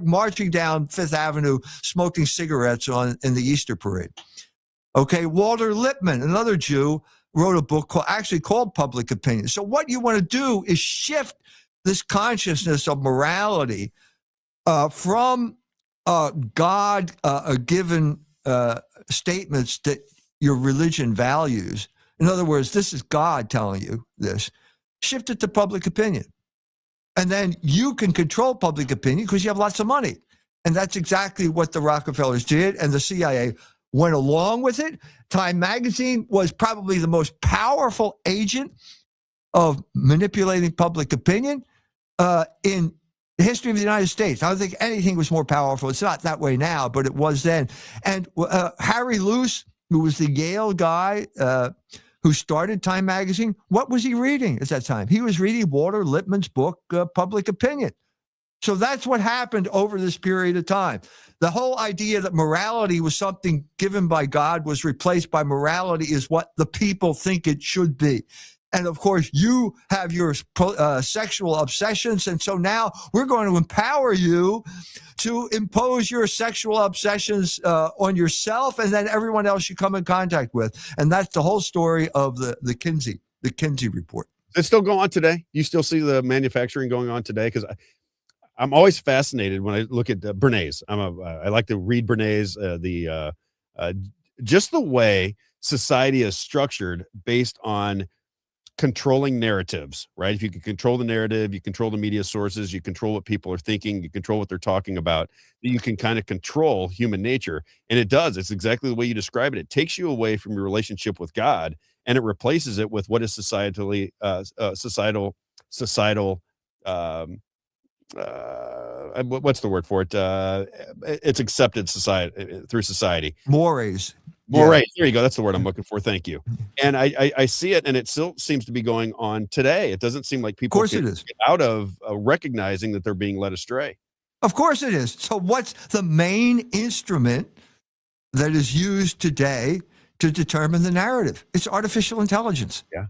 marching down Fifth Avenue, smoking cigarettes in the Easter parade. Okay, Walter Lippmann, another Jew, wrote a book called Public Opinion. So what you want to do is shift this consciousness of morality from God given statements that your religion values. In other words, this is God telling you this. Shift it to public opinion. And then you can control public opinion because you have lots of money. And that's exactly what the Rockefellers did, and the CIA went along with it. Time Magazine was probably the most powerful agent of manipulating public opinion in the history of the United States. I don't think anything was more powerful. It's not that way now, but it was then. And Harry Luce, who was the Yale guy who started Time Magazine, what was he reading at that time? He was reading Walter Lippmann's book, Public Opinion. So that's what happened over this period of time. The whole idea that morality was something given by God was replaced by morality is what the people think it should be. And of course, you have your sexual obsessions. And so now we're going to empower you to impose your sexual obsessions on yourself and then everyone else you come in contact with. And that's the whole story of the Kinsey report. Does it still go on today? You still see the manufacturing going on today? Because I'm always fascinated when I look at Bernays. I like to read Bernays, just the way society is structured based on controlling narratives, right? If you can control the narrative, you control the media sources, you control what people are thinking, you control what they're talking about, you can kind of control human nature. And it does. It's exactly the way you describe it. It takes you away from your relationship with God and it replaces it with what is societal what's the word for it? It's accepted through society. Mores. Well, right. There you go. That's the word I'm looking for. Thank you. And I see it, and it still seems to be going on today. It doesn't seem like people Of course can it is. get out of recognizing that they're being led astray. Of course it is. So what's the main instrument that is used today to determine the narrative? It's artificial intelligence. Yeah.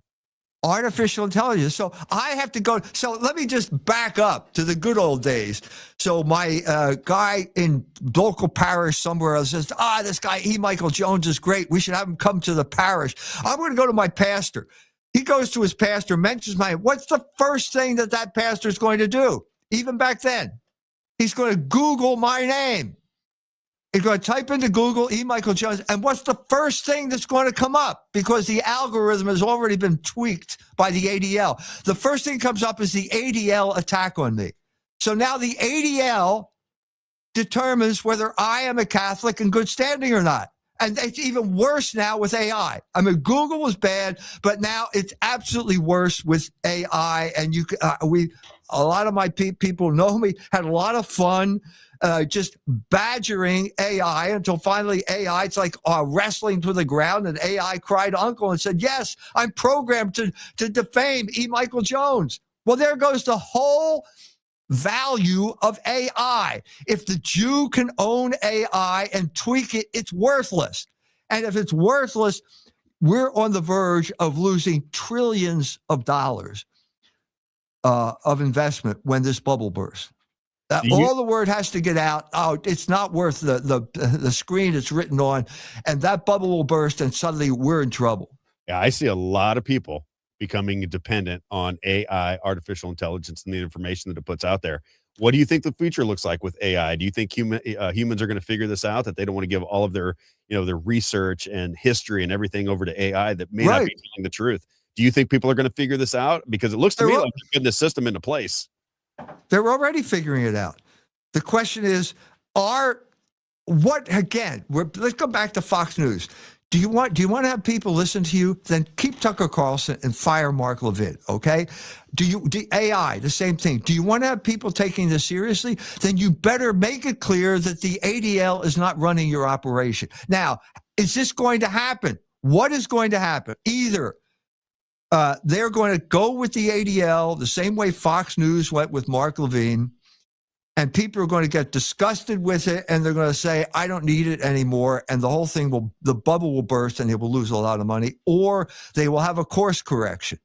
Artificial intelligence. So I have to go. So let me just back up to the good old days. So my guy in local parish somewhere else says, this guy, E. Michael Jones is great. We should have him come to the parish. I'm going to go to my pastor. He goes to his pastor, mentions what's the first thing that pastor is going to do? Even back then, he's going to Google my name. He's going to type into Google E. Michael Jones, and what's the first thing that's going to come up? Because the algorithm has already been tweaked by the ADL. The first thing comes up is the ADL attack on me. So now the ADL determines whether I am a Catholic in good standing or not. And it's even worse now with AI. I mean, Google was bad, but now it's absolutely worse with AI. And a lot of my people know me, had a lot of fun just badgering AI until finally AI, it's like wrestling to the ground, and AI cried uncle and said, yes, I'm programmed to defame E. Michael Jones. Well, there goes the whole value of AI. If the Jew can own AI and tweak it, it's worthless. And if it's worthless, we're on the verge of losing trillions of dollars of investment when this bubble bursts. All the word has to get out. Oh, it's not worth the screen it's written on, and that bubble will burst, and suddenly we're in trouble. Yeah, I see a lot of people becoming dependent on AI, artificial intelligence, and the information that it puts out there. What do you think the future looks like with AI? Do you think humans are going to figure this out, that they don't want to give all of their research and history and everything over to AI that may not be telling the truth? Do you think people are going to figure this out? Because it looks to me like they're putting the system into place. They're already figuring it out. The question is, let's go back to Fox News. Do you want to have people listen to you? Then keep Tucker Carlson and fire Mark Levin, okay? AI, the same thing. Do you want to have people taking this seriously? Then you better make it clear that the ADL is not running your operation. Now, is this going to happen? What is going to happen? Either they're going to go with the ADL the same way Fox News went with Mark Levin, and people are going to get disgusted with it, and they're going to say, I don't need it anymore, and the bubble will burst, and they will lose a lot of money, or they will have a course correction.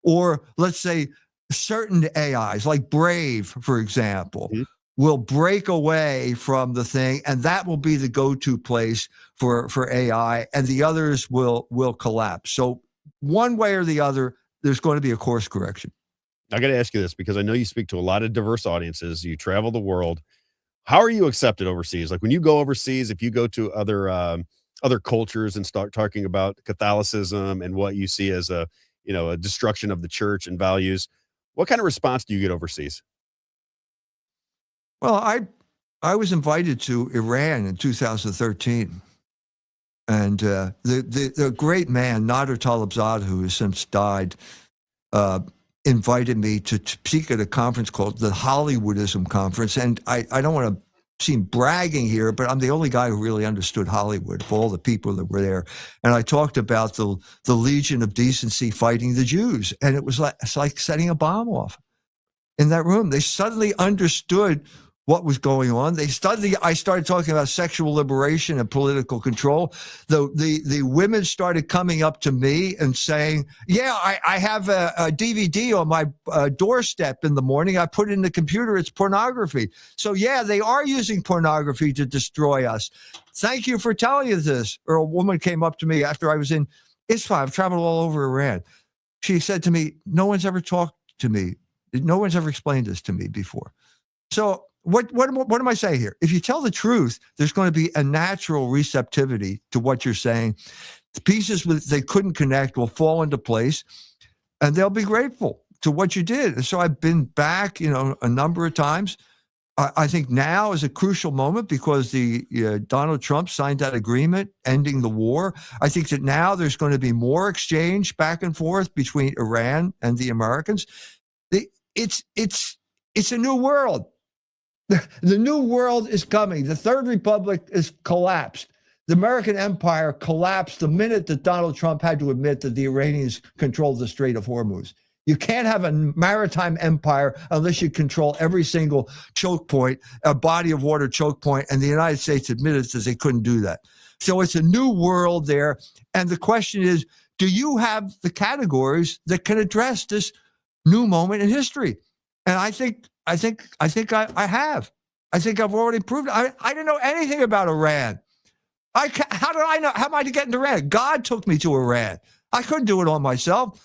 Or let's say certain AIs, like Brave, for example, will break away from the thing, and that will be the go-to place for AI, and the others will collapse. So one way or the other, there's going to be a course correction. I got to ask you this, because I know you speak to a lot of diverse audiences. You travel the world. How are you accepted overseas? Like when you go overseas, if you go to other cultures and start talking about Catholicism and what you see as a destruction of the church and values, what kind of response do you get overseas? Well, I was invited to Iran in 2013. And the great man, Nader Talibzadeh, who has since died, invited me to speak at a conference called the Hollywoodism Conference. And I don't want to seem bragging here, but I'm the only guy who really understood Hollywood of all the people that were there. And I talked about the Legion of Decency fighting the Jews. And it's like setting a bomb off in that room. They suddenly understood what was going on. I started talking about sexual liberation and political control. The women started coming up to me and saying, yeah, I have a DVD on my doorstep in the morning. I put it in the computer. It's pornography. So yeah, they are using pornography to destroy us. Thank you for telling us this. Or a woman came up to me after I was in Isfahan. I've traveled all over Iran. She said to me, no one's ever talked to me. No one's ever explained this to me before. So what am I saying here? If you tell the truth, there's going to be a natural receptivity to what you're saying. The pieces they couldn't connect will fall into place, and they'll be grateful to what you did. And so I've been back, a number of times. I think now is a crucial moment because Donald Trump signed that agreement ending the war. I think that now there's going to be more exchange back and forth between Iran and the Americans. It's a new world. The new world is coming. The Third Republic is collapsed. The American empire collapsed the minute that Donald Trump had to admit that the Iranians controlled the Strait of Hormuz. You can't have a maritime empire unless you control every single choke point, a body of water choke point, and the United States admitted that they couldn't do that. So it's a new world there. And the question is, do you have the categories that can address this new moment in history? And I think I have. I think I've already proved it. I didn't know anything about Iran. How did I know? How am I to get into Iran? God took me to Iran. I couldn't do it all myself.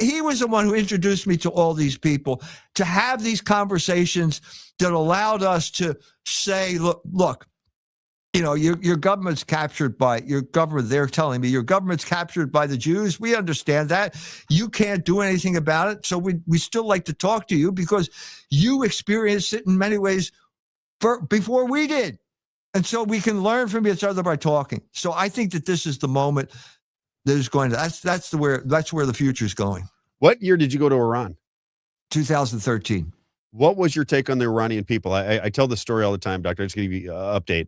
He was the one who introduced me to all these people, to have these conversations that allowed us to say, look, you know, your government's captured by your government. They're telling me your government's captured by the Jews. We understand that. You can't do anything about it. So we still like to talk to you because you experienced it in many ways before we did. And so we can learn from each other by talking. So I think that this is the moment that is going to, that's where the future is going. What year did you go to Iran? 2013. What was your take on the Iranian people? I tell this story all the time, Doctor. I just give you an update.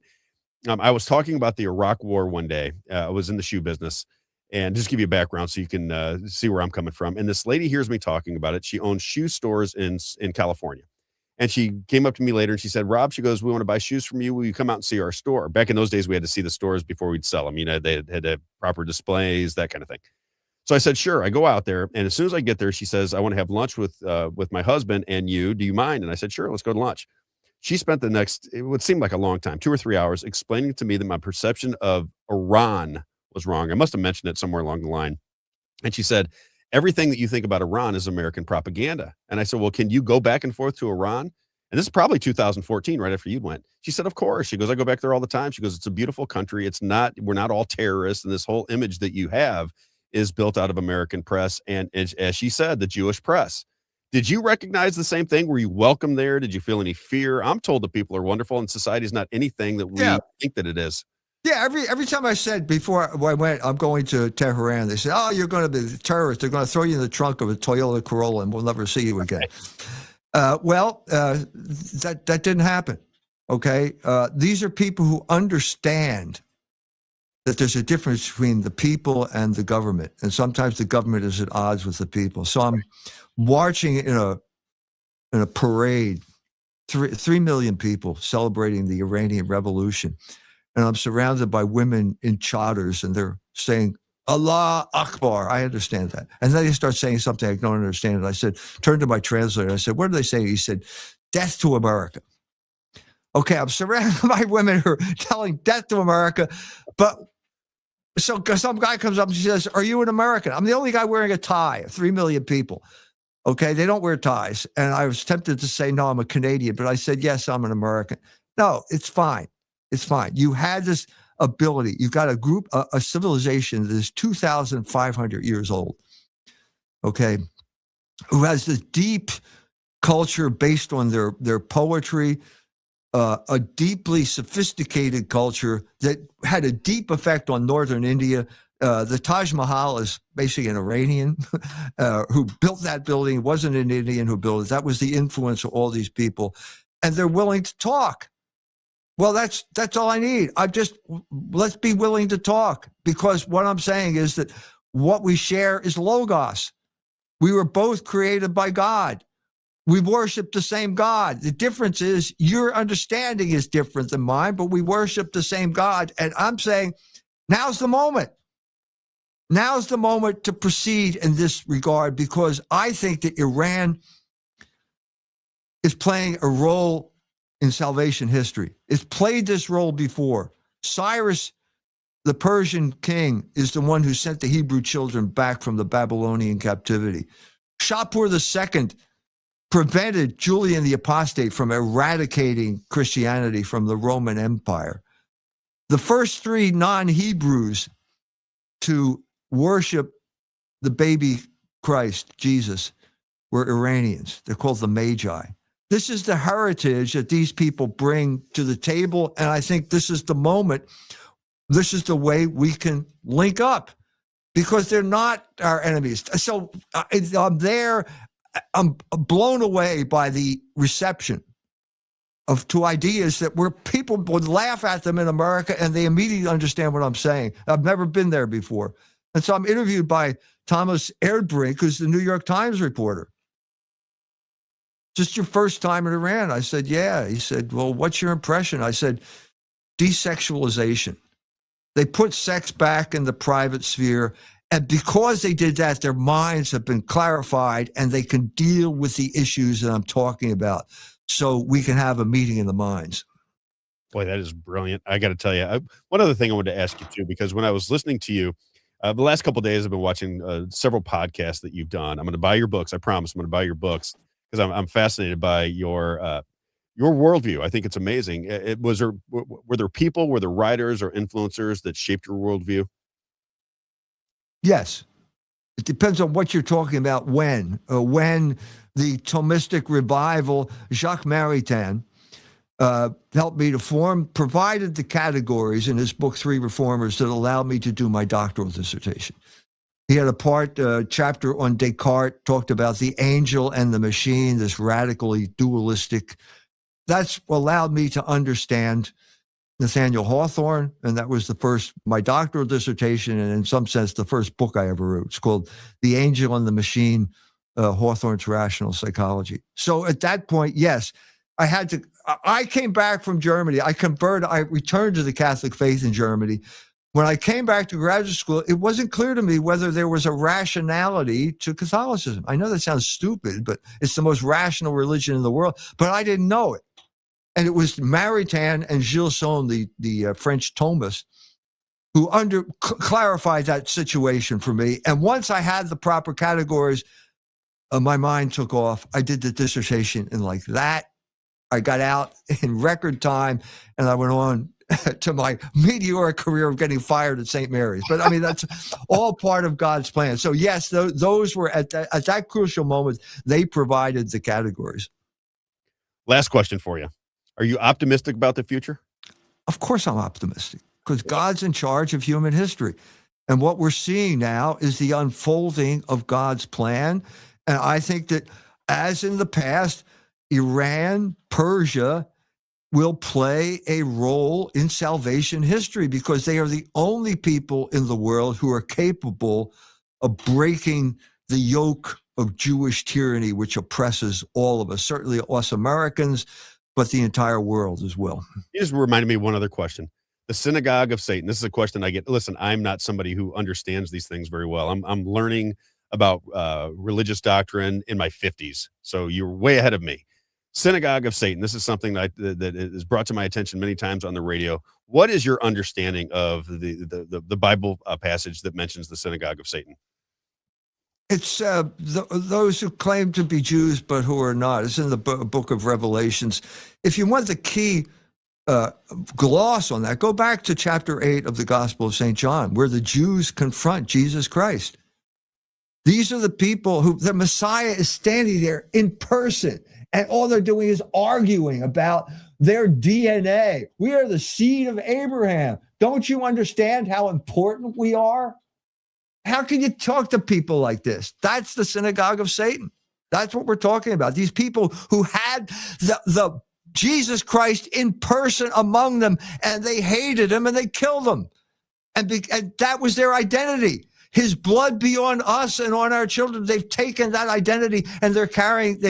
I was talking about the Iraq War one day. I was in the shoe business, and just give you a background so you can see where I'm coming from. And this lady hears me talking about it. She owns shoe stores in California. And she came up to me later and she said, Rob, she goes, we want to buy shoes from you. Will you come out and see our store? Back in those days, we had to see the stores before we'd sell them. You know, they had to have proper displays, that kind of thing. So I said, sure. I go out there. And as soon as I get there, she says, I want to have lunch with my husband and you. Do you mind? And I said, sure, let's go to lunch. She spent the next, it would seem like a long time, 2 or 3 hours, explaining to me that my perception of Iran was wrong. I must have mentioned it somewhere along the line. And she said, everything that you think about Iran is American propaganda. And I said, well, can you go back and forth to Iran? And this is probably 2014, right after you went. She said, of course. She goes, I go back there all the time. She goes, it's a beautiful country. We're not all terrorists. And this whole image that you have is built out of American press. And as she said, the Jewish press. Did you recognize the same thing? Were you welcome there? Did you feel any fear? I'm told that people are wonderful and society is not anything that we think that it is. Yeah, every time I said before I went, I'm going to Tehran, they said, oh, you're going to be a terrorist. They're going to throw you in the trunk of a Toyota Corolla and we'll never see you again. That didn't happen. Okay. These are people who understand that there's a difference between the people and the government. And sometimes the government is at odds with the people. So I'm marching in a parade, 3 million people celebrating the Iranian Revolution. And I'm surrounded by women in chadors and they're saying, Allah Akbar. I understand that. And then they start saying something I don't understand. I said, turned to my translator. I said, what are they saying? He said, death to America. Okay, I'm surrounded by women who are telling death to America. But so some guy comes up and says, are you an American? I'm the only guy wearing a tie, 3 million people. Okay, they don't wear ties. And I was tempted to say, no, I'm a Canadian. But I said, yes, I'm an American. No, it's fine. It's fine. You had this ability. You've got a group, a civilization that is 2,500 years old, okay, who has this deep culture based on their poetry, a deeply sophisticated culture that had a deep effect on northern India. The Taj Mahal is basically an Iranian who built that building. It wasn't an Indian who built it. That was the influence of all these people. And they're willing to talk. Well, that's all I need. Let's be willing to talk, because what I'm saying is that what we share is Logos. We were both created by God. We worship the same God. The difference is your understanding is different than mine, but we worship the same God. And I'm saying now's the moment. Now's the moment to proceed in this regard, because I think that Iran is playing a role in salvation history. It's played this role before. Cyrus, the Persian king, is the one who sent the Hebrew children back from the Babylonian captivity. Shapur II prevented Julian the Apostate from eradicating Christianity from the Roman Empire. The first 3 non-Hebrews to worship the baby Christ, Jesus, were Iranians. They're called the Magi. This is the heritage that these people bring to the table. And I think this is the moment. This is the way we can link up, because they're not our enemies. So I'm there. I'm blown away by the reception to ideas that where people would laugh at them in America and they immediately understand what I'm saying. I've never been there before. And so I'm interviewed by Thomas Erdbrink, who's the New York Times reporter. Just your first time in Iran? I said, yeah. He said, well, what's your impression? I said, desexualization. They put sex back in the private sphere. And because they did that, their minds have been clarified and they can deal with the issues that I'm talking about. So we can have a meeting in the minds. Boy, that is brilliant. I got to tell you, one other thing I wanted to ask you too, because when I was listening to you, the last couple of days, I've been watching several podcasts that you've done. I'm going to buy your books. I promise I'm going to buy your books because I'm fascinated by your worldview. I think it's amazing. Were there people, were there writers or influencers that shaped your worldview? Yes. It depends on what you're talking about when the Thomistic revival, Jacques Maritain, helped me to provided the categories in his book, Three Reformers, that allowed me to do my doctoral dissertation. He had a chapter on Descartes, talked about the angel and the machine, this radically dualistic. That's allowed me to understand Nathaniel Hawthorne, and that was my doctoral dissertation, and in some sense, the first book I ever wrote. It's called The Angel and the Machine, Hawthorne's Rational Psychology. So at that point, yes, I came back from Germany. I returned to the Catholic faith in Germany. When I came back to graduate school, it wasn't clear to me whether there was a rationality to Catholicism. I know that sounds stupid, but it's the most rational religion in the world, but I didn't know it. And it was Maritain and Gilles Son, the French Thomist, who clarified that situation for me. And once I had the proper categories, my mind took off. I did the dissertation in like that. I got out in record time, and I went on to my meteoric career of getting fired at St. Mary's. But I mean, that's all part of God's plan. So yes, those were at that crucial moment, they provided the categories. Last question for you. Are you optimistic about the future? Of course I'm optimistic, because God's in charge of human history. And what we're seeing now is the unfolding of God's plan. And I think that, as in the past, Iran, Persia will play a role in salvation history, because they are the only people in the world who are capable of breaking the yoke of Jewish tyranny, which oppresses all of us, certainly us Americans, but the entire world as well. You just reminded me of one other question. The synagogue of Satan. This is a question I get. Listen, I'm not somebody who understands these things very well. I'm learning about religious doctrine in my 50s. So you're way ahead of me. Synagogue of Satan. This is something that is brought to my attention many times on the radio. What is your understanding of the Bible passage that mentions the synagogue of Satan? It's those who claim to be Jews but who are not. It's in the book of Revelations. If you want the key gloss on that, go back to chapter 8 of the Gospel of St. John, where the Jews confront Jesus Christ. These are the people who the Messiah is standing there in person, and all they're doing is arguing about their DNA. We are the seed of Abraham. Don't you understand how important we are? How can you talk to people like this? That's the synagogue of Satan. That's what we're talking about. These people who had the Jesus Christ in person among them, and they hated him and they killed him. And that was their identity. His blood be on us and on our children. They've taken that identity and they've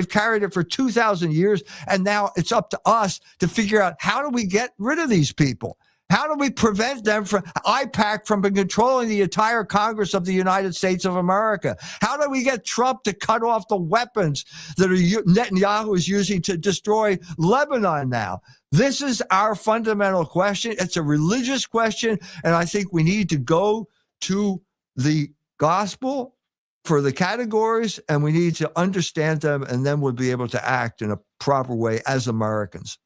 carried it for 2,000 years. And now it's up to us to figure out, how do we get rid of these people? How do we prevent them from IPAC from controlling the entire Congress of the United States of America? How do we get Trump to cut off the weapons that Netanyahu is using to destroy Lebanon now? This is our fundamental question. It's a religious question, and I think we need to go to the gospel for the categories, and we need to understand them, and then we'll be able to act in a proper way as Americans.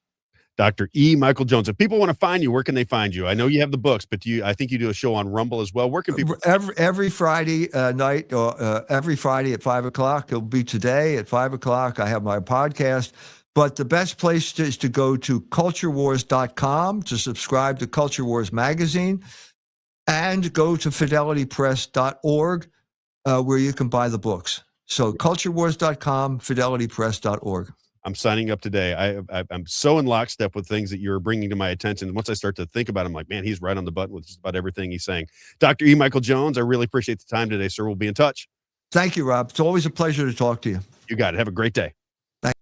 Dr. E. Michael Jones. If people want to find you, where can they find you? I know you have the books, but I think you do a show on Rumble as well. Where can people? Every Friday night, or every Friday at 5:00. It'll be today at 5:00. I have my podcast. But the best place is to go to culturewars.com to subscribe to Culture Wars magazine, and go to fidelitypress.org where you can buy the books. So culturewars.com, fidelitypress.org. I'm signing up today. I'm so in lockstep with things that you're bringing to my attention. Once I start to think about it, I'm like, man, he's right on the button with just about everything he's saying. Dr. E. Michael Jones, I really appreciate the time today, sir. We'll be in touch. Thank you, Rob. It's always a pleasure to talk to you. You got it. Have a great day. Thank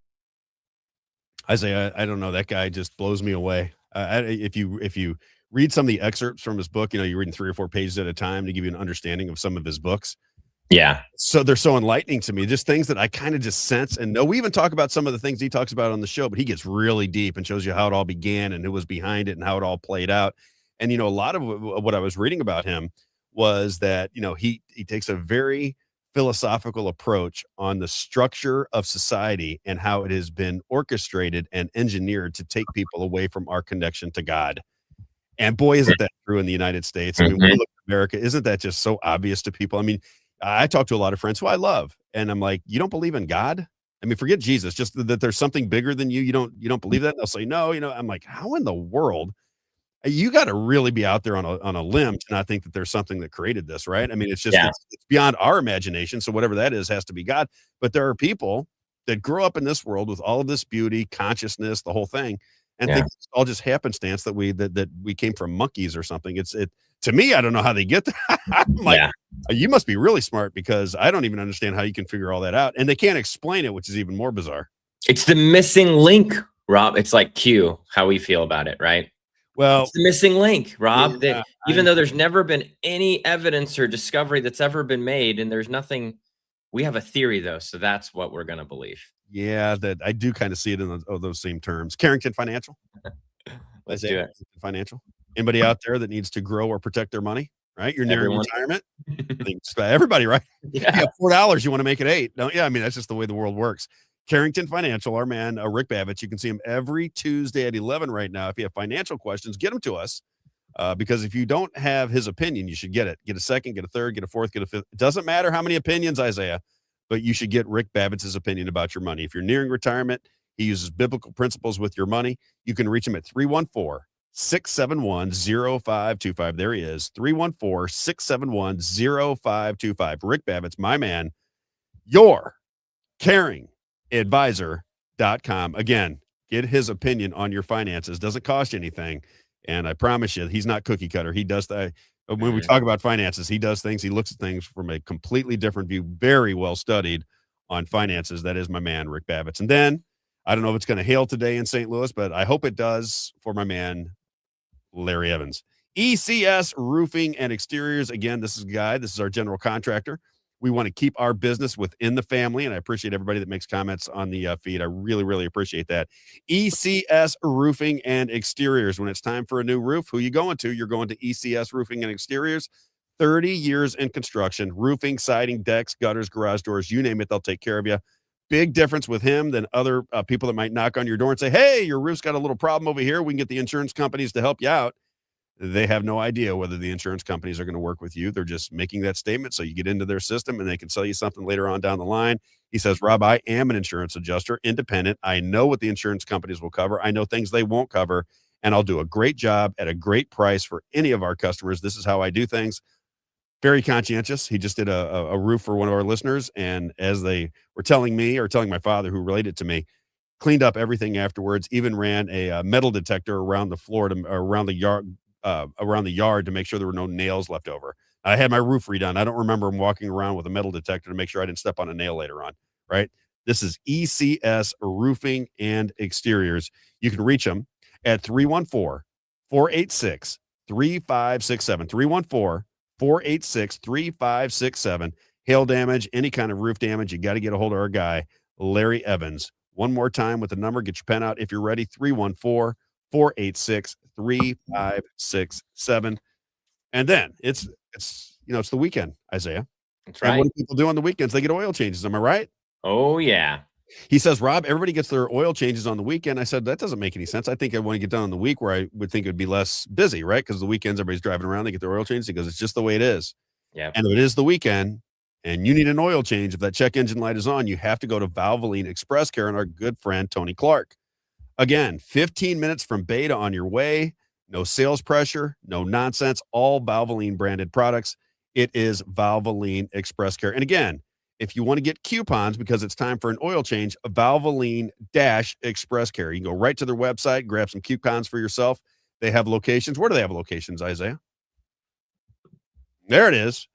Isaiah, I don't know. That guy just blows me away. If you read some of the excerpts from his book, you're reading 3 or 4 pages at a time to give you an understanding of some of his books. Yeah. So they're so enlightening to me, just things that I kind of just sense and know. We even talk about some of the things he talks about on the show, but he gets really deep and shows you how it all began and who was behind it and how it all played out. And, a lot of what I was reading about him was that, he takes a very philosophical approach on the structure of society and how it has been orchestrated and engineered to take people away from our connection to God. And boy, isn't that true in the United States. I mean, when we look at America, isn't that just so obvious to people? I mean, I talk to a lot of friends who I love, and I'm like, you don't believe in God? I mean, forget Jesus, just that there's something bigger than you. You don't believe that? And they'll say, no, I'm like, how in the world? You got to really be out there on a limb to not think that there's something that created this, right? I mean, it's just, it's beyond our imagination. So whatever that is has to be God. But there are people that grow up in this world with all of this beauty, consciousness, the whole thing, and think it's all just happenstance that we came from monkeys or something. To me, I don't know how they get there. I'm like, you must be really smart, because I don't even understand how you can figure all that out. And they can't explain it, which is even more bizarre. It's the missing link, Rob. It's like Q, how we feel about it, right? Well, it's the missing link, Rob. Yeah, even though there's never been any evidence or discovery that's ever been made, and there's nothing, we have a theory though, so that's what we're going to believe. Yeah, that I do kind of see it in those same terms. Carrington Financial. Let's do it. Financial. Anybody out there that needs to grow or protect their money, right? You're nearing retirement. Everybody, right? Yeah. You got $4, you want to make it $8. No, yeah, I mean, that's just the way the world works. Carrington Financial, our man, Rick Babich. You can see him every Tuesday at 11 right now. If you have financial questions, get them to us. Because if you don't have his opinion, you should get it. Get a second, get a third, get a fourth, get a fifth. It doesn't matter how many opinions, Isaiah, but you should get Rick Babich's opinion about your money. If you're nearing retirement, he uses biblical principles with your money. You can reach him at 314-671-0525. There he is, 314-671-0525. Rick Babich, my man, your caring advisor.com. Again, get his opinion on your finances. Doesn't cost you anything. And I promise you, he's not cookie cutter. He does that. When we talk about finances, he does things. He looks at things from a completely different view, very well studied on finances. That is my man, Rick Babich. And then I don't know if it's going to hail today in St. Louis, but I hope it does for my man, Larry Evans. ECS Roofing and Exteriors. Again, this is Guy. This is our general contractor. We want to keep our business within the family, and I appreciate everybody that makes comments on the feed. I really, really appreciate that. ECS Roofing and Exteriors. When it's time for a new roof, who you going to? You're going to ECS Roofing and Exteriors. 30 years in construction, roofing, siding, decks, gutters, garage doors, you name it, they'll take care of you. Big difference with him than other people that might knock on your door and say, hey, your roof's got a little problem over here. We can get the insurance companies to help you out. They have no idea whether the insurance companies are going to work with you. They're just making that statement so you get into their system and they can sell you something later on down the line. He says, Rob, I am an insurance adjuster, independent. I know what the insurance companies will cover. I know things they won't cover, and I'll do a great job at a great price for any of our customers. This is how I do things. Very conscientious. He just did a roof for one of our listeners, and as they were telling me, or telling my father who related to me, cleaned up everything afterwards, even ran a metal detector around the floor around the yard to make sure there were no nails left over. I had my roof redone. I don't remember him walking around with a metal detector to make sure I didn't step on a nail later on, right? This is ECS Roofing and Exteriors. You can reach them at 314-486-3567. 314-486-3567. Hail damage, any kind of roof damage, you got to get a hold of our guy, Larry Evans. One more time with the number. Get your pen out if you're ready. 314-486-3567. And then it's the weekend, Isaiah. That's right. And what do people do on the weekends? They get oil changes. Am I right? Oh, yeah. He says, Rob, everybody gets their oil changes on the weekend. I said, that doesn't make any sense. I think I want to get done on the week where I would think it would be less busy, right? Because the weekends, everybody's driving around, they get their oil changes. He goes, it's just the way it is. Yeah. And if it is the weekend and you need an oil change, if that check engine light is on, you have to go to Valvoline Express Care and our good friend, Tony Clark. Again, 15 minutes from Beta on your way. No sales pressure, no nonsense, all Valvoline branded products. It is Valvoline Express Care. And again, if you want to get coupons because it's time for an oil change, Valvoline Dash Express Care. You can go right to their website, grab some coupons for yourself. They have locations. Where do they have locations, Isaiah? There it is.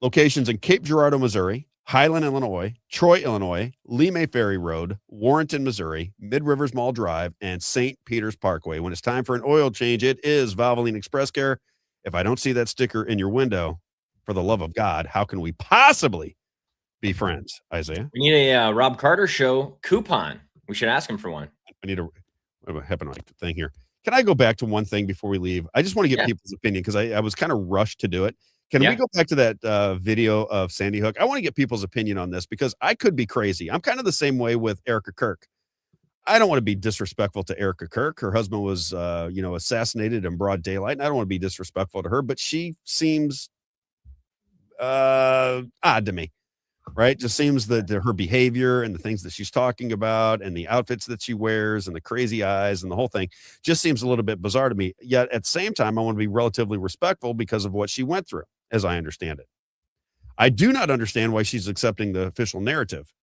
Locations in Cape Girardeau, Missouri, Highland, Illinois, Troy, Illinois, Lemay Ferry Road, Warrenton, Missouri, Mid Rivers Mall Drive, and St. Peter's Parkway. When it's time for an oil change, it is Valvoline Express Care. If I don't see that sticker in your window, for the love of God, how can we possibly be friends, Isaiah? We need a Rob Carter show coupon. We should ask him for one. I need a happened thing here. Can I go back to one thing before we leave? I just want to get people's opinion because I was kind of rushed to do it. Can we go back to that video of Sandy Hook? I want to get people's opinion on this because I could be crazy. I'm kind of the same way with Erica Kirk. I don't want to be disrespectful to Erica Kirk. Her husband was, assassinated in broad daylight, and I don't want to be disrespectful to her, but she seems odd to me, right? Just seems that her behavior and the things that she's talking about and the outfits that she wears and the crazy eyes and the whole thing just seems a little bit bizarre to me. Yet at the same time, I want to be relatively respectful because of what she went through, as I understand it. I do not understand why she's accepting the official narrative,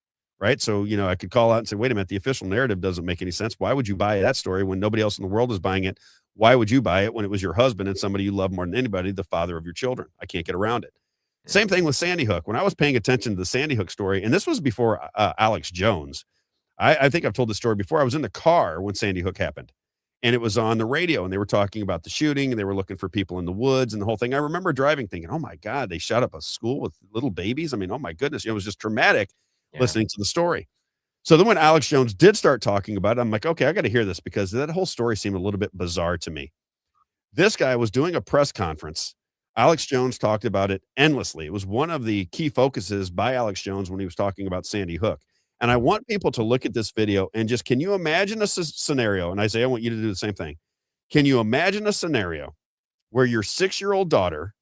right? So, I could call out and say, wait a minute, the official narrative doesn't make any sense. Why would you buy that story when nobody else in the world is buying it? Why would you buy it when it was your husband and somebody you love more than anybody, the father of your children? I can't get around it. Same thing with Sandy Hook. When I was paying attention to the Sandy Hook story, and this was before Alex Jones, I think I've told this story before. I was in the car when Sandy Hook happened, and it was on the radio, and they were talking about the shooting, and they were looking for people in the woods and the whole thing. I remember driving thinking, oh my God, they shot up a school with little babies. I mean, oh my goodness, it was just traumatic listening to the story. So then when Alex Jones did start talking about it, I'm like, okay, I got to hear this because that whole story seemed a little bit bizarre to me. This guy was doing a press conference. Alex Jones talked about it endlessly. It was one of the key focuses by Alex Jones when he was talking about Sandy Hook. And I want people to look at this video and just, can you imagine a scenario? And Isaiah, I want you to do the same thing. Can you imagine a scenario where your 6-year-old daughter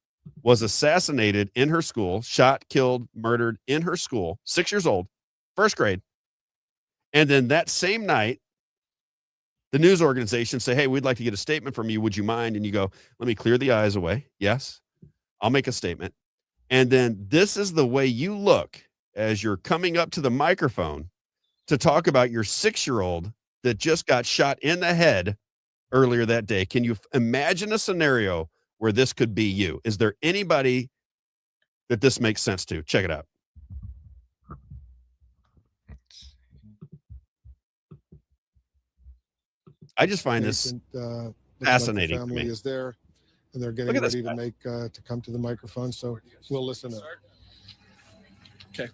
was assassinated in her school, shot, killed, murdered in her school, 6 years old, first grade. And then that same night, the news organization say, hey, we'd like to get a statement from you. Would you mind? And you go, let me clear the eyes away. Yes, I'll make a statement. And then this is the way you look as you're coming up to the microphone to talk about your 6-year-old that just got shot in the head earlier that day. Can you imagine a scenario where this could be you? Is there anybody that this makes sense to? Check it out. I just find this fascinating. The family is there, and they're getting ready to make to come to the microphone. So we'll listen. Okay.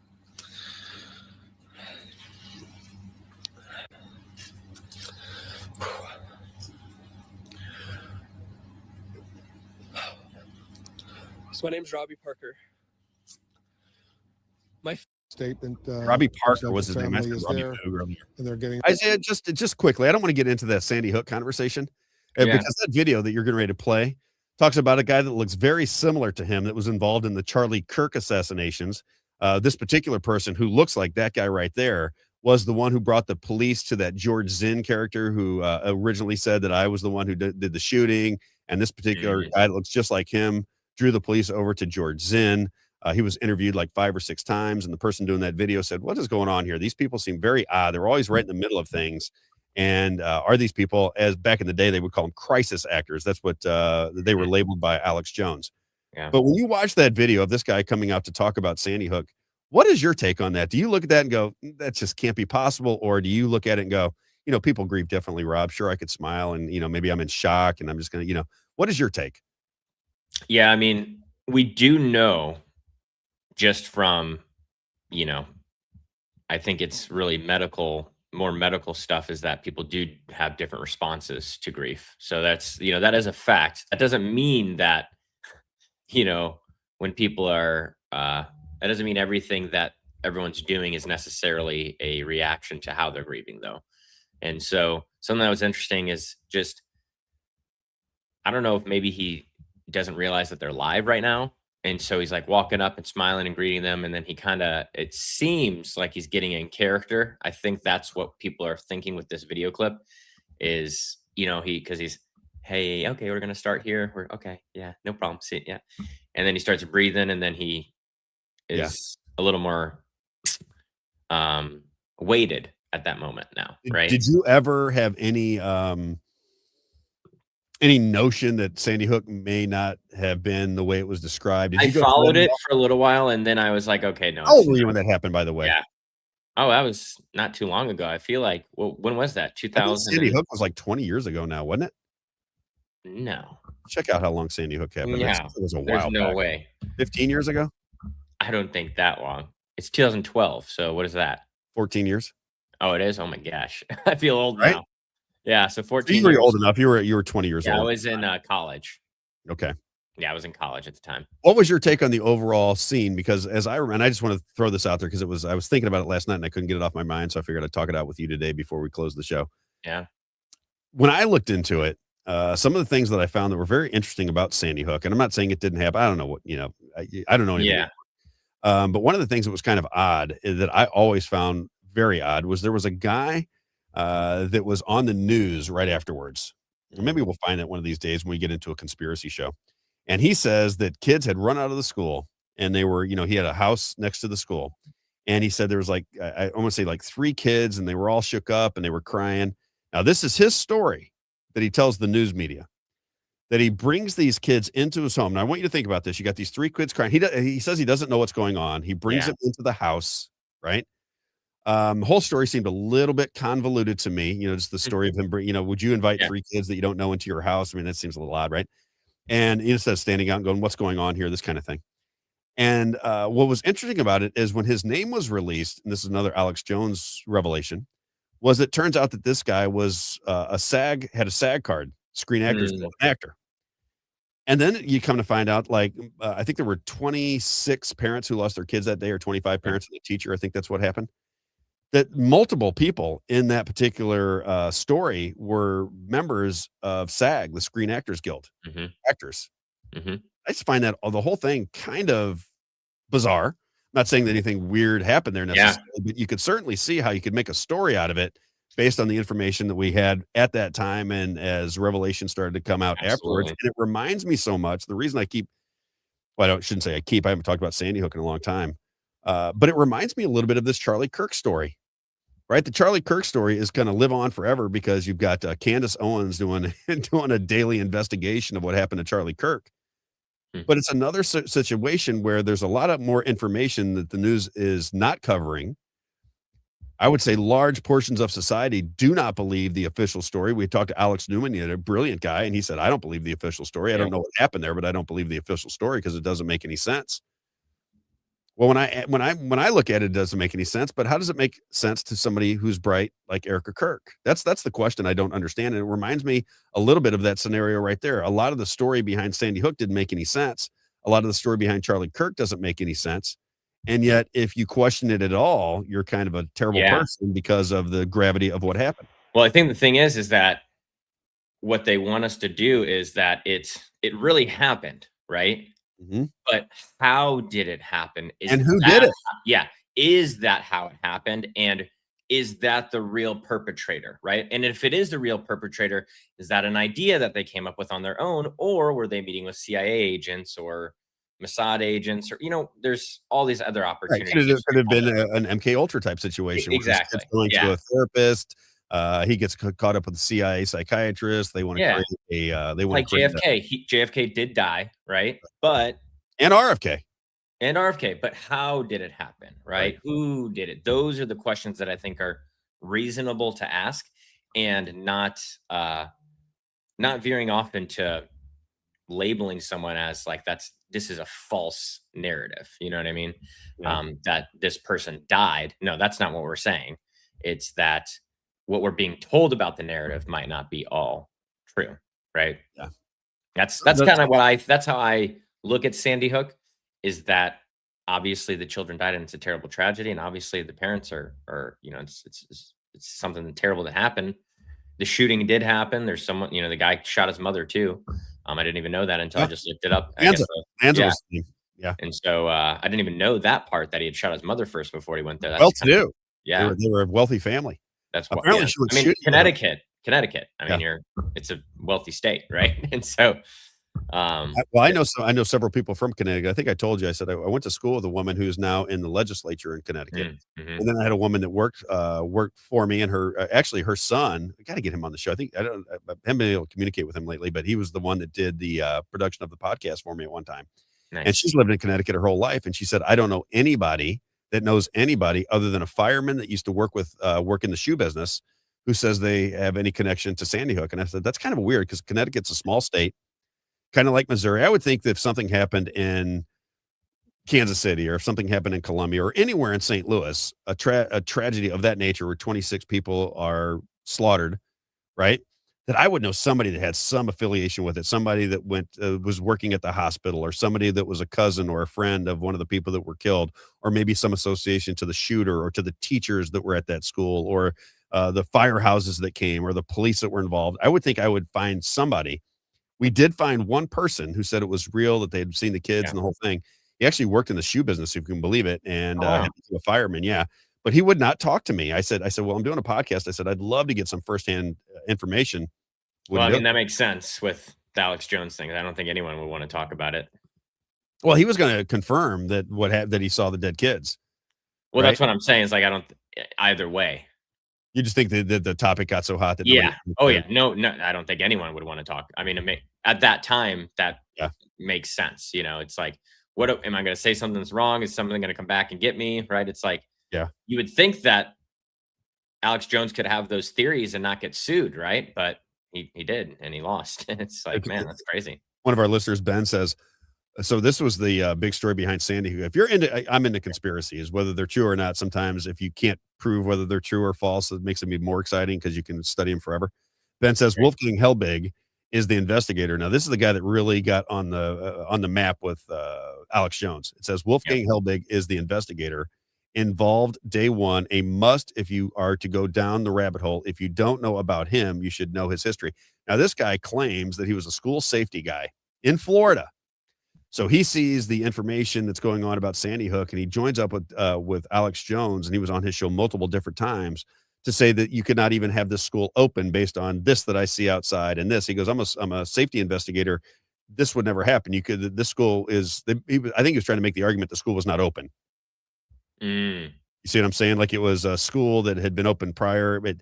So my name's Robbie Parker. My statement. Robbie Parker was his name. I said Robbie Boog and they're getting Isaiah, just quickly. I don't want to get into that Sandy Hook conversation because that video that you're getting ready to play talks about a guy that looks very similar to him that was involved in the Charlie Kirk assassinations. This particular person who looks like that guy right there was the one who brought the police to that George Zinn character who originally said that I was the one who did the shooting. And this particular guy that looks just like him drew the police over to George Zinn. He was interviewed like 5 or 6 times, and the person doing that video said, what is going on here? These people seem very odd. They're always right in the middle of things. And are these people, as back in the day, they would call them crisis actors. That's what they were labeled by Alex Jones. Yeah. But when you watch that video of this guy coming out to talk about Sandy Hook, what is your take on that? Do you look at that and go, that just can't be possible? Or do you look at it and go, people grieve differently, Rob. Sure, I could smile and, maybe I'm in shock and I'm just going to, what is your take? Yeah, I mean, we do know just from, I think it's really more medical stuff is that people do have different responses to grief. So that's, that is a fact. That doesn't mean that, when people are, that doesn't mean everything that everyone's doing is necessarily a reaction to how they're grieving though. And so something that was interesting is just, I don't know if maybe he doesn't realize that they're live right now. And so he's like walking up and smiling and greeting them. And then it seems like he's getting in character. I think that's what people are thinking with this video clip is, because he's, hey, okay, we're going to start here. We're okay. Yeah, no problem. See, yeah. And then he starts breathing and then he is a little more weighted at that moment now, right? Did you ever have any notion that Sandy Hook may not have been the way it was described? Did I you go through that followed at it all? for a little while, and then I was like, "Okay, no, How it's old were you not." when that happened, by the way? Yeah. Oh, that was not too long ago. I feel like, well, when was that? I think 2000 Sandy and Hook was like 20 years ago now, wasn't it? no. Check out how long Sandy Hook happened. It No. was a There's while no back. way. 15 years ago? I don't think that long. It's 2012, so what is that? 14 years, Oh, it is? Oh my gosh. I feel old right? now. Yeah, so So 14 you were old years. enough. You were 20 years Yeah, I old. was in, college. Okay. Yeah, I was in college at the time. What was your take on the overall scene? Because as and I just want to throw this out there because I was thinking about it last night and I couldn't get it off my mind, so I figured I'd talk it out with you today before we close the show. Yeah. When I looked into it, some of the things that I found that were very interesting about Sandy Hook, and I'm not saying it didn't happen. I don't know what, I don't know anything. Yeah. But one of the things that was kind of odd that I always found very odd was there was a guy that was on the news right afterwards. And maybe we'll find that one of these days when we get into a conspiracy show. And he says that kids had run out of the school and they were, he had a house next to the school. And he said there was like, I want to say like 3 kids and they were all shook up and they were crying. Now, this is his story that he tells the news media that he brings these kids into his home. Now, I want you to think about this. You got these 3 kids crying. He says he doesn't know what's going on. He brings Yeah. them into the house, right? The whole story seemed a little bit convoluted to me. Just the story of him would you invite Yeah. 3 kids that you don't know into your house? I mean, that seems a little odd, right? And instead of standing out and going, what's going on here? This kind of thing. And what was interesting about it is when his name was released, and this is another Alex Jones revelation, was it turns out that this guy was had a SAG card, Screen Actors Guild, an actor. And then you come to find out, like, I think there were 26 parents who lost their kids that day, or 25 parents and a teacher. I think that's what happened. That multiple people in that particular story were members of SAG, the Screen Actors Guild, actors. Mhm. I just find that the whole thing kind of bizarre. I'm not saying that anything weird happened there necessarily, but you could certainly see how you could make a story out of it based on the information that we had at that time and as revelation started to come out afterwards. Absolutely. And it reminds me so much. The reason I shouldn't say I haven't talked about Sandy Hook in a long time. But it reminds me a little bit of this Charlie Kirk story, right? The Charlie Kirk story is going to live on forever because you've got Candace Owens doing a daily investigation of what happened to Charlie Kirk. But it's another situation where there's a lot of more information that the news is not covering. I would say large portions of society do not believe the official story. We talked to Alex Newman, a brilliant guy, and he said, I don't believe the official story. I don't know what happened there, but I don't believe the official story because it doesn't make any sense. Well, when I look at it, it doesn't make any sense, but how does it make sense to somebody who's bright like Erica Kirk? That's the question I don't understand. And it reminds me a little bit of that scenario right there. A lot of the story behind Sandy Hook didn't make any sense. A lot of the story behind Charlie Kirk doesn't make any sense. And yet, if you question it at all, you're kind of a terrible person because of the gravity of what happened. Well, I think the thing is that what they want us to do is that it really happened, right? But how did it happen? And who did it? Yeah. Is that how it happened? And is that the real perpetrator, right? And if it is the real perpetrator, is that an idea that they came up with on their own? Or were they meeting with CIA agents or Mossad agents? Or, there's all these other opportunities. Right. It could have been an MK Ultra type situation. Exactly. Going to a therapist. He gets caught up with the CIA psychiatrist. They want to create they want like JFK. JFK did die, right? But and RFK. But how did it happen, right? Who did it? Those are the questions that I think are reasonable to ask, and not veering off into labeling someone as like this is a false narrative. You know what I mean? Yeah. That this person died. No, that's not what we're saying. It's that what we're being told about the narrative might not be all true, right? Yeah. That's kind of that's how I look at Sandy Hook, is that obviously the children died and it's a terrible tragedy. And obviously the parents are it's something terrible that happened. The shooting did happen. There's someone, the guy shot his mother too. I didn't even know that until I just looked it up. Yeah. And so I didn't even know that part, that he had shot his mother first before he went there. That's well-to-do. Yeah. They were a wealthy family. That's what, apparently she was shooting. Connecticut. I mean, it's a wealthy state, right? And so Well, I know several people from Connecticut. I think I told you, I said I went to school with a woman who's now in the legislature in Connecticut. Mm-hmm. And then I had a woman that worked for me, and actually her son, I got to get him on the show. I think I haven't been able to communicate with him lately, but he was the one that did the production of the podcast for me at one time. And Nice. she's lived in Connecticut her whole life. And she said, I don't know anybody that knows anybody other than a fireman that used to work in the shoe business who says they have any connection to Sandy Hook. And I said, that's kind of weird because Connecticut's a small state, kind of like Missouri. I would think that if something happened in Kansas City or if something happened in Columbia or anywhere in St. Louis, a tragedy of that nature where 26 people are slaughtered, right? That I would know somebody that had some affiliation with it, somebody that was working at the hospital, or somebody that was a cousin or a friend of one of the people that were killed, or maybe some association to the shooter or to the teachers that were at that school, or the firehouses that came, or the police that were involved. I would think I would find somebody. We did find one person who said it was real, that they had seen the kids and the whole thing. He actually worked in the shoe business, if you can believe it, and Oh, wow. had become a fireman. Yeah, but he would not talk to me. I said, well, I'm doing a podcast. I said, I'd love to get some firsthand information. Well, I Wouldn't mean, do it. that makes sense with the Alex Jones thing. I don't think anyone would want to talk about it. Well, he was going to confirm that that he saw the dead kids. Well, right? that's what I'm saying. Is like I don't either way. You just think that the topic got so hot that Yeah. nobody Oh yeah. No. I don't think anyone would want to talk. I mean, at that time that Yeah. makes sense. You know, it's like, what am I going to say? Something's wrong? Is something going to come back and get me? Right? It's like, Yeah. you would think that Alex Jones could have those theories and not get sued, right? But he did, and he lost. It's like, man, that's crazy. One of our listeners, Ben, says, so this was the big story behind Sandy Hook. If you're I'm into conspiracies, whether they're true or not. Sometimes if you can't prove whether they're true or false, it makes them even more exciting because you can study them forever. Ben says Wolfgang Helbig is the investigator. Now, this is the guy that really got on the map with Alex Jones. It says Wolfgang Helbig is the investigator involved day one, a must if you are to go down the rabbit hole. If you don't know about him, you should know his history. Now, this guy claims that he was a school safety guy in Florida. So he sees the information that's going on about Sandy Hook, and he joins up with Alex Jones, and he was on his show multiple different times to say that you could not even have this school open based on this that I see outside and this. He goes, I'm a safety investigator. This would never happen. This school is. I think he was trying to make the argument the school was not open. Mm. You see what I'm saying? Like it was a school that had been open prior, but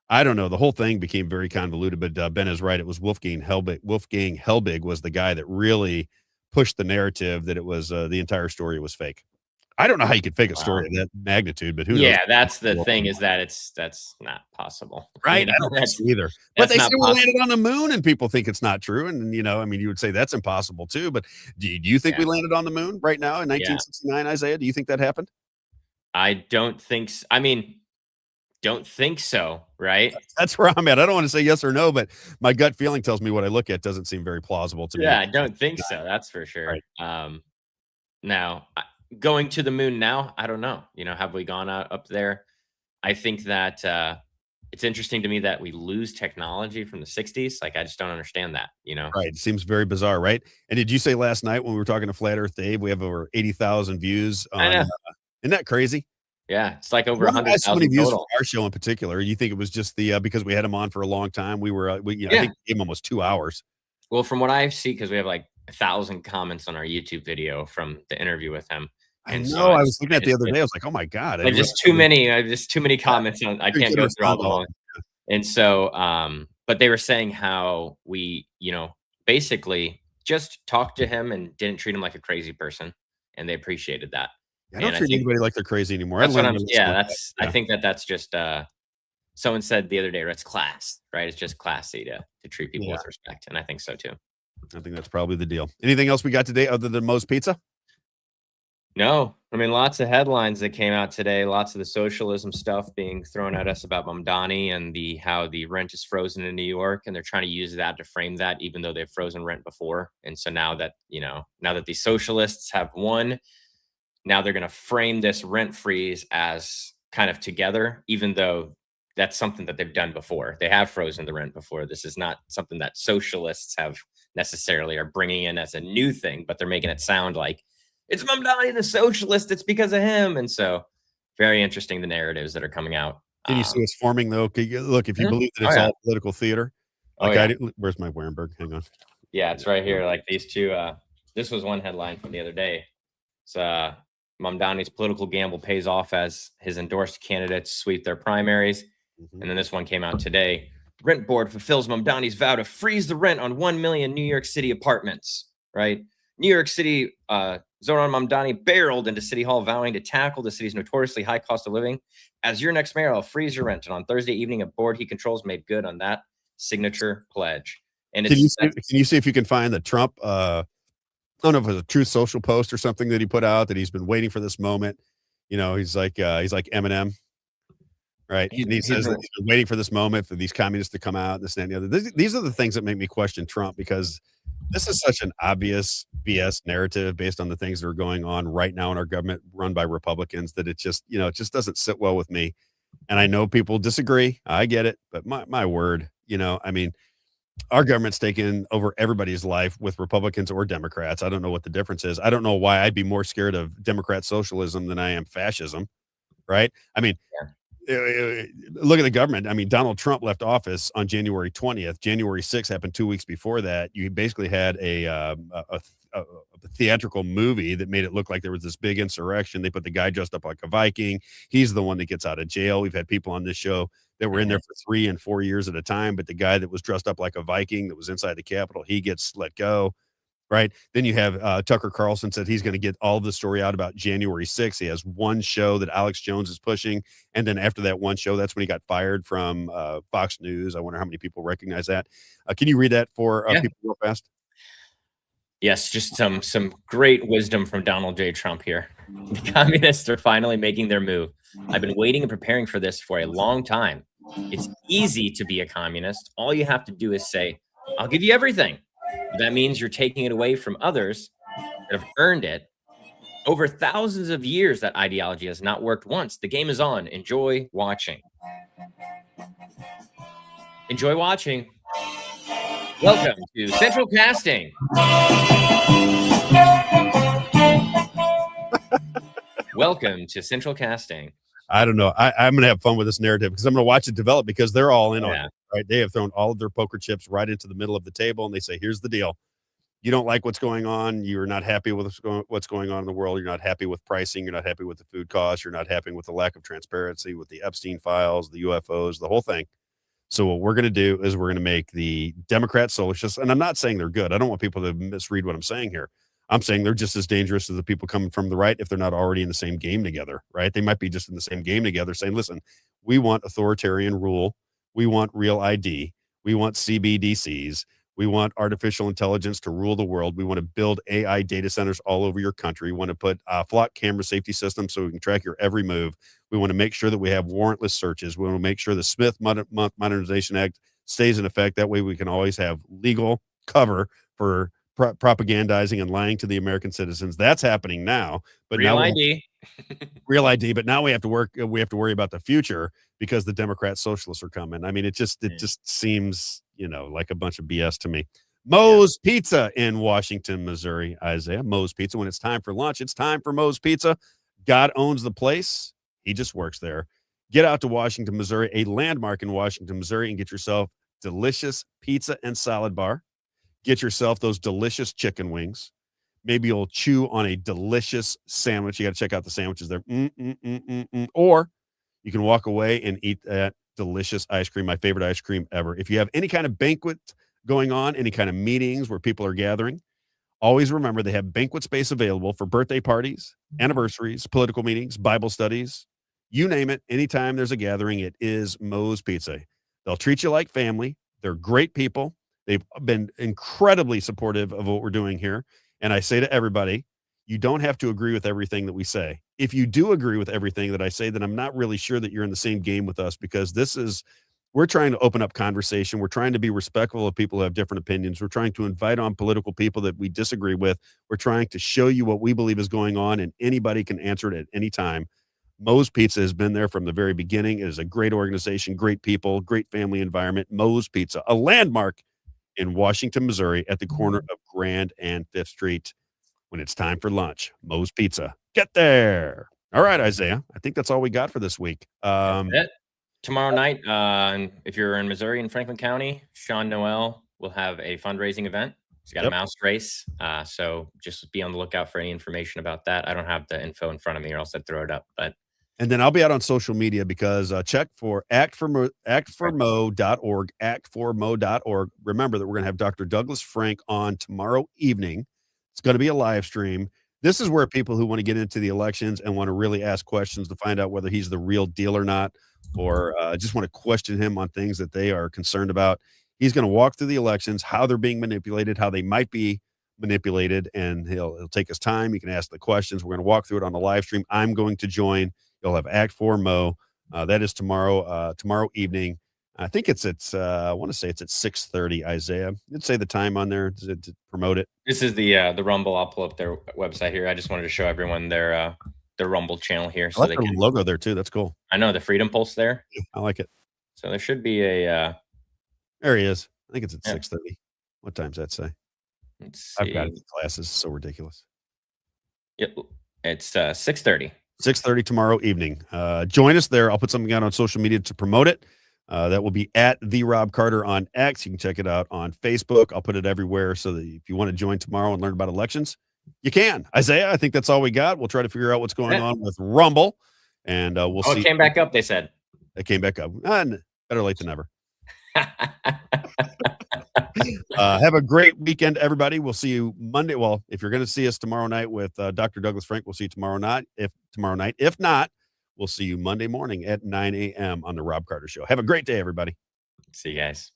I don't know. The whole thing became very convoluted, but Ben is right. It was Wolfgang Helbig. Wolfgang Helbig was the guy that really pushed the narrative that it was the entire story was fake. I don't know how you could fake a story of that magnitude, but who knows? Yeah, that's the thing, is that that's not possible. Right? You know, I don't think that's so either. But that's they not say we possible. landed on the moon and people think it's not true. And, I mean, you would say that's impossible too. But do you think we landed on the moon right now in 1969, Isaiah? Do you think that happened? I don't think so. I mean, don't think so, right? That's where I'm at. I don't want to say yes or no, but my gut feeling tells me what I look at doesn't seem very plausible to me. Yeah, I don't think so. That's for sure. Right. Now, going to the moon now, I don't know. Have we gone up there? I think that it's interesting to me that we lose technology from the 60s. Like, I just don't understand that, Right. It seems very bizarre, right? And did you say last night when we were talking to Flat Earth Dave, we have over 80,000 views on I know. Isn't that crazy? Yeah, it's like over Why do I have so many 100,000 views total. for our show in particular? You think it was just the because we had him on for a long time? We were I think we gave him almost 2 hours. Well, from what I see, because we have like 1,000 comments on our YouTube video from the interview with him. I And know. so I was looking at it the other day. I was like, oh my God. Like, just too many comments on. I can't go through all the all. whole. And so, but they were saying how we, basically just talked to him and didn't treat him like a crazy person, and they appreciated that. I don't And I treat think anybody like they're crazy anymore. That's what I'm. learned Yeah, that. that's. I think that's just. Someone said the other day, it's class, right? It's just classy to treat people with respect, and I think so too. I think that's probably the deal. Anything else we got today other than Moe's Pizza? No, I mean, lots of headlines that came out today, lots of the socialism stuff being thrown at us about Mamdani and how the rent is frozen in New York, and they're trying to use that to frame that, even though they've frozen rent before. And so now that the socialists have won, now they're going to frame this rent freeze as kind of together, even though that's something that they've done before. They have frozen the rent before. This is not something that socialists have necessarily are bringing in as a new thing, but they're making it sound like it's Mamdani, the socialist. It's because of him. And so very interesting, the narratives that are coming out. Can you see it's forming, though? Look, if you believe that it's all political theater, like where's my Warenberg? Hang on. Yeah, it's right here. Like these two. This was one headline from the other day. It's Mamdani's political gamble pays off as his endorsed candidates sweep their primaries. And then this one came out today. Rent board fulfills Mamdani's vow to freeze the rent on 1 million New York City apartments. Right? New York City, Zoran Mamdani barreled into City Hall, vowing to tackle the city's notoriously high cost of living. As your next mayor, I'll freeze your rent. And on Thursday evening, a board he controls made good on that signature pledge. And Can you see if you can find the Trump? I don't know if it was a Truth Social post or something that he put out that he's been waiting for this moment. You know, he's like Eminem, right? And he says that he's been waiting for this moment for these communists to come out, and this and the other. These are the things that make me question Trump, because this is such an obvious BS narrative based on the things that are going on right now in our government run by Republicans, that it just doesn't sit well with me. And I know people disagree. I get it. But my word, I mean, our government's taken over everybody's life, with Republicans or Democrats. I don't know what the difference is. I don't know why I'd be more scared of Democrat socialism than I am fascism, right? I mean, look at the government. I mean, Donald Trump left office on January 20th. January 6th happened 2 weeks before that. You basically had a theatrical movie that made it look like there was this big insurrection. They put the guy dressed up like a Viking. He's the one that gets out of jail. We've had people on this show that were in there for 3 and 4 years at a time, but the guy that was dressed up like a Viking that was inside the Capitol, he gets let go. Right. Then you have Tucker Carlson said he's going to get all of the story out about January 6th. He has one show that Alex Jones is pushing. And then after that one show, that's when he got fired from Fox News. I wonder how many people recognize that. Can you read that for people real fast? Yes, just some great wisdom from Donald J. Trump here. The communists are finally making their move. I've been waiting and preparing for this for a long time. It's easy to be a communist. All you have to do is say, I'll give you everything. That means you're taking it away from others that have earned it. Over thousands of years, that ideology has not worked once. The game is on. Enjoy watching. Enjoy watching. Welcome to Central Casting. Welcome to Central Casting. I don't know. I'm going to have fun with this narrative, because I'm going to watch it develop, because they're all in on it, right? They have thrown all of their poker chips right into the middle of the table, and they say, here's the deal. You don't like what's going on. You're not happy with what's going on in the world. You're not happy with pricing. You're not happy with the food costs. You're not happy with the lack of transparency, with the Epstein files, the UFOs, the whole thing. So what we're going to do is we're going to make the Democrat socialists, and I'm not saying they're good. I don't want people to misread what I'm saying here. I'm saying they're just as dangerous as the people coming from the right, if they're not already in the same game together, right? They might be just in the same game together, saying, listen, we want authoritarian rule. We want real ID. We want CBDCs. We want artificial intelligence to rule the world. We want to build AI data centers all over your country. We want to put flock camera safety systems so we can track your every move. We want to make sure that we have warrantless searches. We want to make sure the Smith Modernization Act stays in effect. That way we can always have legal cover for propagandizing and lying to the American citizens. That's happening now. But Real now ID. Real ID. But now we have to worry about the future, because the Democrat socialists are coming. I mean, it just seems, like a bunch of BS to me. Moe's Pizza in Washington, Missouri, Isaiah. Moe's Pizza. When it's time for lunch, it's time for Moe's Pizza. God owns the place. He just works there. Get out to Washington, Missouri, a landmark in Washington, Missouri, and get yourself delicious pizza and salad bar. Get yourself those delicious chicken wings. Maybe you'll chew on a delicious sandwich. You got to check out the sandwiches there. Or you can walk away and eat that delicious ice cream, my favorite ice cream ever. If you have any kind of banquet going on, any kind of meetings where people are gathering, always remember they have banquet space available for birthday parties, anniversaries, political meetings, Bible studies, you name it. Anytime there's a gathering, it is Moe's Pizza. They'll treat you like family. They're great people. They've been incredibly supportive of what we're doing here. And I say to everybody, you don't have to agree with everything that we say. If you do agree with everything that I say, then I'm not really sure that you're in the same game with us, because we're trying to open up conversation. We're trying to be respectful of people who have different opinions. We're trying to invite on political people that we disagree with. We're trying to show you what we believe is going on, and anybody can answer it at any time. Moe's Pizza has been there from the very beginning. It is a great organization, great people, great family environment. Moe's Pizza, a landmark in Washington, Missouri, at the corner of Grand and 5th Street. When it's time for lunch, Moe's Pizza. Get there. All right, Isaiah. I think that's all we got for this week. Tomorrow night, if you're in Missouri in Franklin County, Sean Noel will have a fundraising event. He's got a mouse race. So just be on the lookout for any information about that. I don't have the info in front of me, or else I'd throw it up. But And then I'll be out on social media because check for actformo.org, actformo.org. Remember that we're going to have Dr. Douglas Frank on tomorrow evening. It's going to be a live stream. This is where people who want to get into the elections and want to really ask questions to find out whether he's the real deal or not, or just want to question him on things that they are concerned about. He's going to walk through the elections, how they're being manipulated, how they might be manipulated, and he'll take his time. You can ask the questions. We're going to walk through it on the live stream. I'm going to join. You'll have Act 4 Mo. That is tomorrow evening. I think it's at I want to say it's at 6:30, Isaiah. You'd say the time on there to promote it. this is the Rumble. I'll pull up their website here. I just wanted to show everyone their Rumble channel here, I so like they the can. logo there too. That's cool. I know the Freedom Pulse there. I like it. So there should be a. There he is. I think it's at Yeah. 6:30. What time's that say? Let's I've got see. the classes. So ridiculous. Yep, it's 6:30. 6:30 tomorrow evening. Join us there. I'll put something out on social media to promote it. That will be at the Rob Carter on X. You can check it out on Facebook. I'll put it everywhere so that if you want to join tomorrow and learn about elections, you can. Isaiah, I think that's all we got. We'll try to figure out what's going on with Rumble, and we'll see. It came back up. They said it came back up. Better late than never. Have a great weekend, everybody. We'll see you Monday. Well, if you're going to see us tomorrow night with Dr. Douglas Frank, we'll see you tomorrow night. If not, we'll see you Monday morning at 9 a.m. on the Rob Carter Show. Have a great day, everybody. See you guys.